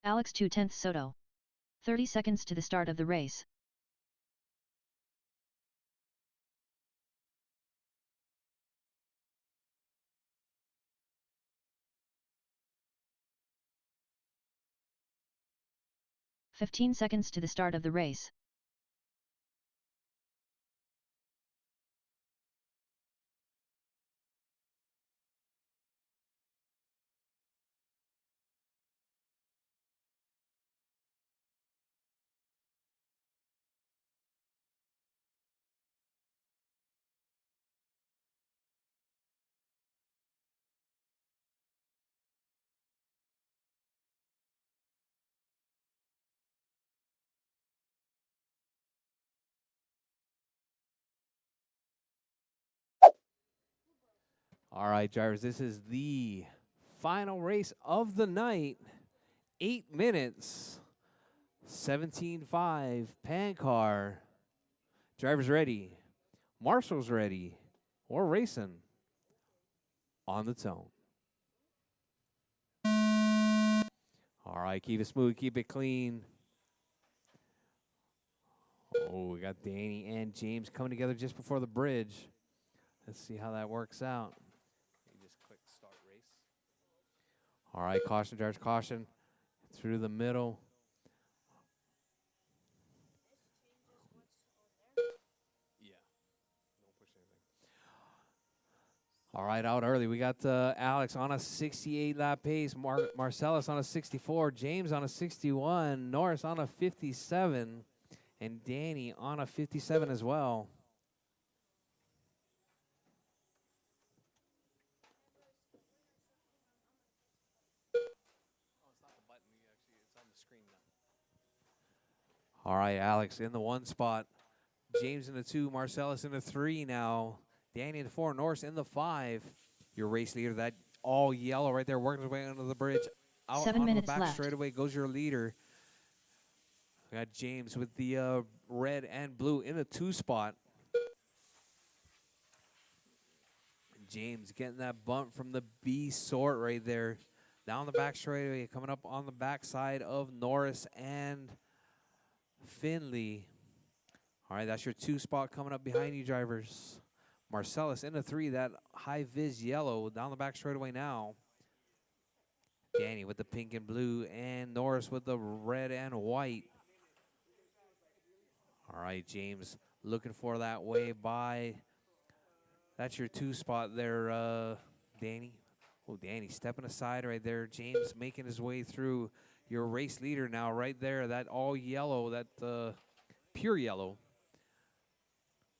Alex 2/10 Soto. 30 seconds to the start of the race. "15 seconds to the start of the race. All right, drivers, this is the final race of the night. 8 minutes, 17.5, Pan car. Drivers ready. Marshall's ready. We're racing on the tone. All right, keep it smooth, keep it clean. Oh, we got Danny and James coming together just before the bridge. Let's see how that works out. You just click start race. All right, caution, drivers, caution. Through the middle. Yeah, don't push anything. All right, out early. We got Alex on a 68 lap pace, Marcellus on a 64, James on a 61, Norris on a 57, and Danny on a 57 as well. All right, Alex in the 1 spot. James in the 2. Marcellus in the 3 now. Danny in the 4. Norris in the 5. Your race leader, that all yellow right there, working his way under the bridge. Out 7 onto the minutes back left. straightaway goes your leader. We got James with the red and blue in the 2 spot. James getting that bump from the B sort right there. Down the back straightaway, coming up on the backside of Norris and Finley. All right, that's your 2 spot coming up behind you, drivers. Marcellus in the 3, that high vis yellow down the back straightaway now. Danny with the pink and blue, and Norris with the red and white. All right, James looking for that way by. That's your 2 spot there, Danny. Oh, Danny stepping aside right there. James making his way through. Your race leader now right there. That all yellow, that pure yellow.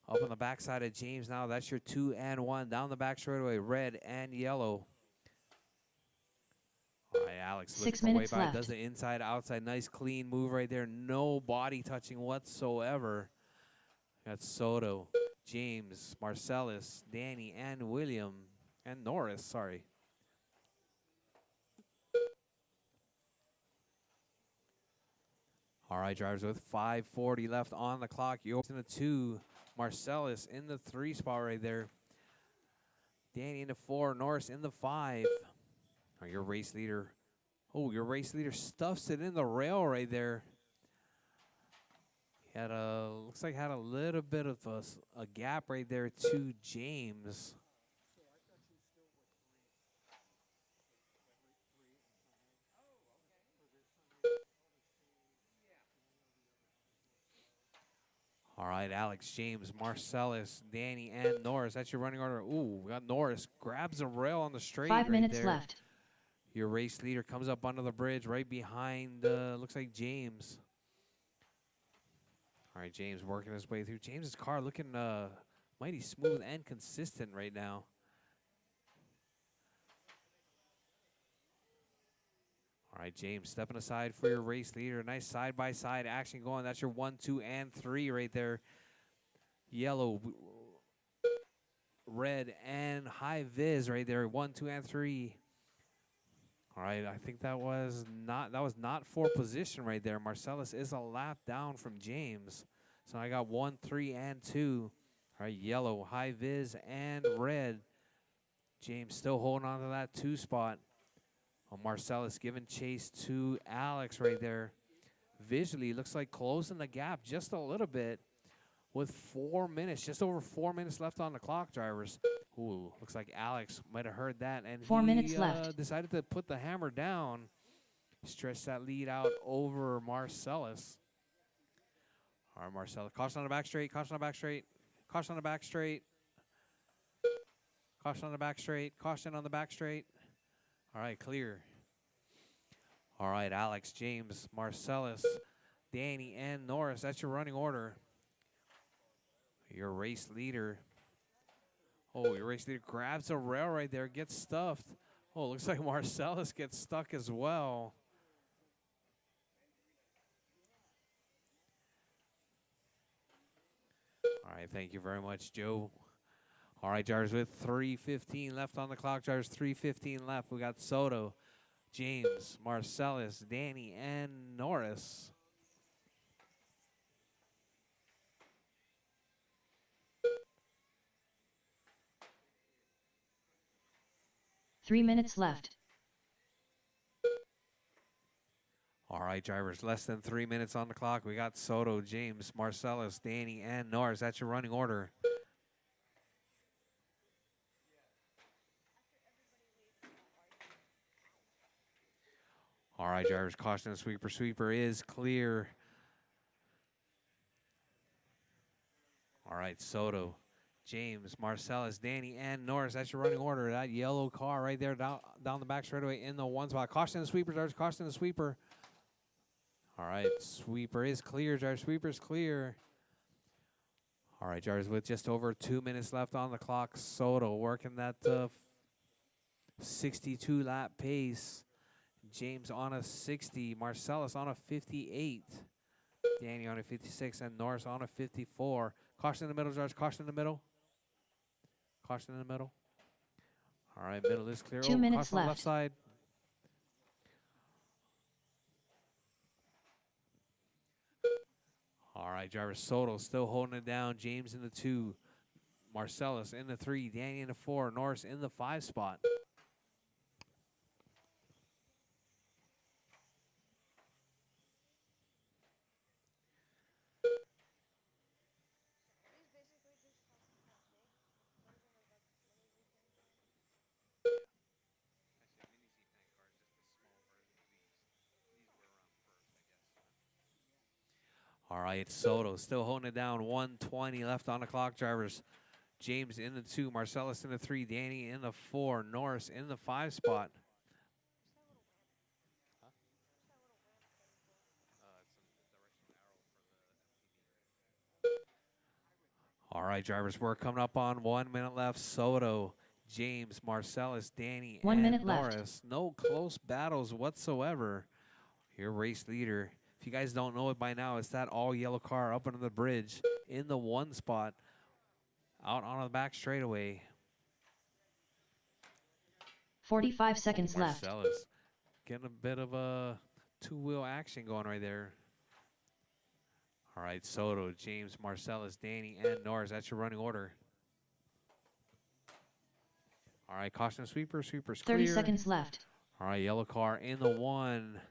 Up on the backside of James now. That's your 2 and 1. Down the back straightaway, red and yellow. All right, Alex 6 looking for way minutes by. left. Does the inside, outside. Nice, clean move right there. No body touching whatsoever. Got Soto, James, Marcellus, Danny, and William. And Norris, sorry. All right, drivers, with 5:40 left on the clock. You're in the 2. Marcellus in the 3 spot right there. Danny in the 4. Norris in the 5. Oh, your race leader. Oh, your race leader stuffs it in the rail right there. He had looks like had a little bit of a gap right there to James. All right, Alex, James, Marcellus, Danny, and Norris. That's your running order. Ooh, we got Norris. Grabs the rail on the straight 5 right minutes there. left. Your race leader comes up under the bridge right behind, looks like James. All right, James working his way through. James's car looking mighty smooth and consistent right now. All right, James stepping aside for your race leader. Nice side-by-side action going. That's your 1, 2, and 3 right there. Yellow, red, and high vis right there. 1, 2, and 3. All right, I think that was not for position right there. Marcellus is a lap down from James. So I got 1, 3, and 2. All right, yellow, high vis, and red. James still holding on to that 2 spot. Oh, Marcellus giving chase to Alex right there. Visually, looks like closing the gap just a little bit with 4 minutes, just over 4 minutes left on the clock, drivers. Ooh, looks like Alex might have heard that, and 4 minutes left. Decided to put the hammer down, stretch that lead out over Marcellus. All right, Marcellus, caution on the back straight, caution on the back straight, caution on the back straight, caution on the back straight, caution on the back straight. All right, clear. All right, Alex, James, Marcellus, Danny, and Norris. That's your running order. Your race leader. Oh, your race leader grabs a rail right there, gets stuffed. Oh, looks like Marcellus gets stuck as well. All right, thank you very much, Joe. All right, drivers, with 3:15 left on the clock, drivers, 3:15 left. We got Soto, James, Marcellus, Danny, and Norris. Three minutes left. All right, drivers, less than 3 minutes on the clock. We got Soto, James, Marcellus, Danny, and Norris. That's your running order. All right, drivers, caution the sweeper. Sweeper is clear. All right, Soto, James, Marcellus, Danny, and Norris. That's your running order. That yellow car right there down the back straightaway in the 1 spot. Caution the sweeper, drivers, caution the sweeper. All right, sweeper is clear, drivers. Sweeper is clear. All right, drivers, with just over 2 minutes left on the clock. Soto working that 62 lap pace. James on a 60. Marcellus on a 58. Danny on a 56 and Norris on a 54. Caution in the middle, George. Caution in the middle. Caution in the middle. All right, middle is clear. 2 Oh, minutes caution on the left left. side. All right, driver Soto still holding it down. James in the 2. Marcellus in the 3. Danny in the 4. Norris in the 5 spot. All right, Soto still holding it down. 1:20 left on the clock, drivers. James in the 2. Marcellus in the 3. Danny in the 4. Norris in the 5 spot. All right, drivers, we're coming up on 1 minute left. Soto, James, Marcellus, Danny, 1 and minute left. Norris. No close battles whatsoever. Your race leader. If you guys don't know it by now, it's that all yellow car up under the bridge in the 1 spot. Out on the back straightaway. 45 seconds left. Marcellus getting a bit of a two-wheel action going right there. All right, Soto, James, Marcellus, Danny, and Norris. That's your running order. All right, caution sweeper. Sweeper's clear. 30 seconds left. All right, yellow car in the 1.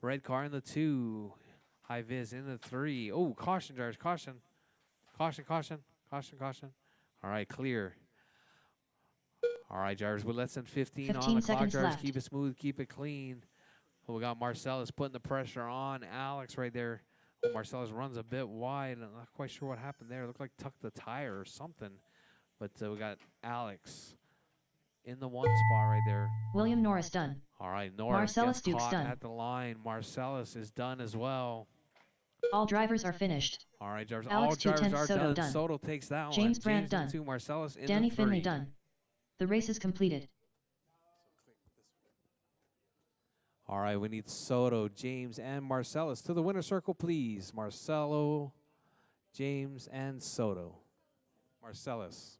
Red car in the 2. High vis in the 3. Oh, caution, drivers. Caution. Caution, caution. Caution, caution. All right, clear. All right, drivers, with less than 15 on the clock, seconds drivers, left. keep it smooth, keep it clean. Oh, we got Marcellus putting the pressure on Alex right there. Oh, Marcellus runs a bit wide. I'm not quite sure what happened there. It looked like tucked the tire or something. But we got Alex in the 1 spot right there. William Norris done. All right, Norris Marcellus gets Dukes caught done. at the line. Marcellus is done as well. All drivers are finished. All right, drivers. Alex All drivers 210 are Soto done. done. Soto takes that James one. Brandt James in done. the 2. Marcellus in Danny the 3. Finley done. The race is completed. All right, we need Soto, James, and Marcellus to the winner's circle, please. Marcelo, James, and Soto. Marcellus.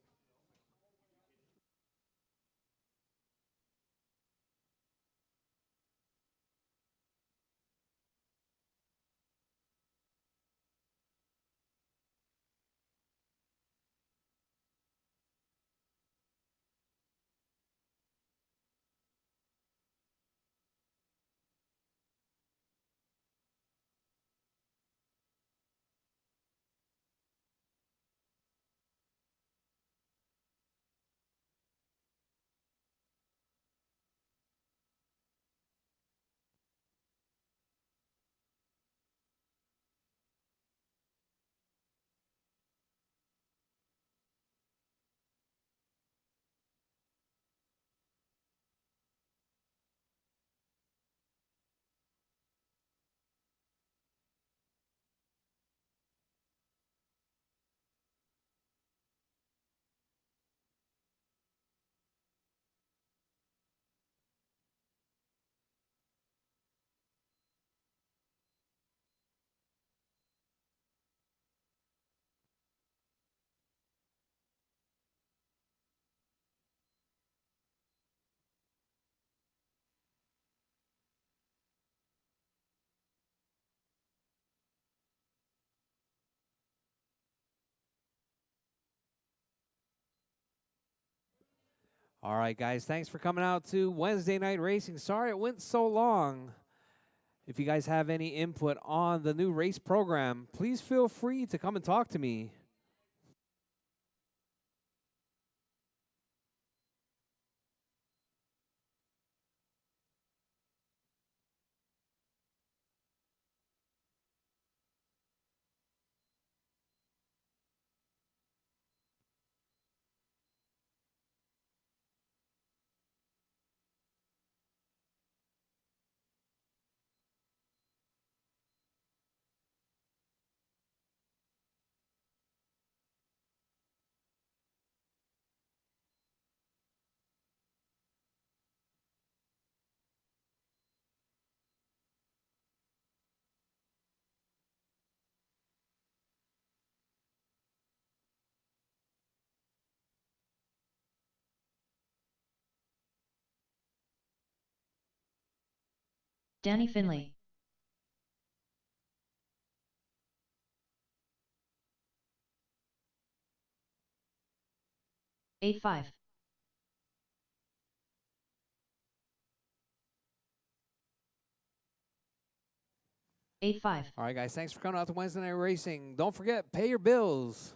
All right, guys, thanks for coming out to Wednesday Night Racing. Sorry it went so long. If you guys have any input on the new race program, please feel free to come and talk to me. Danny Finley. 8-5. 8-5. All right, guys, thanks for coming out to Wednesday Night Racing. Don't forget, pay your bills.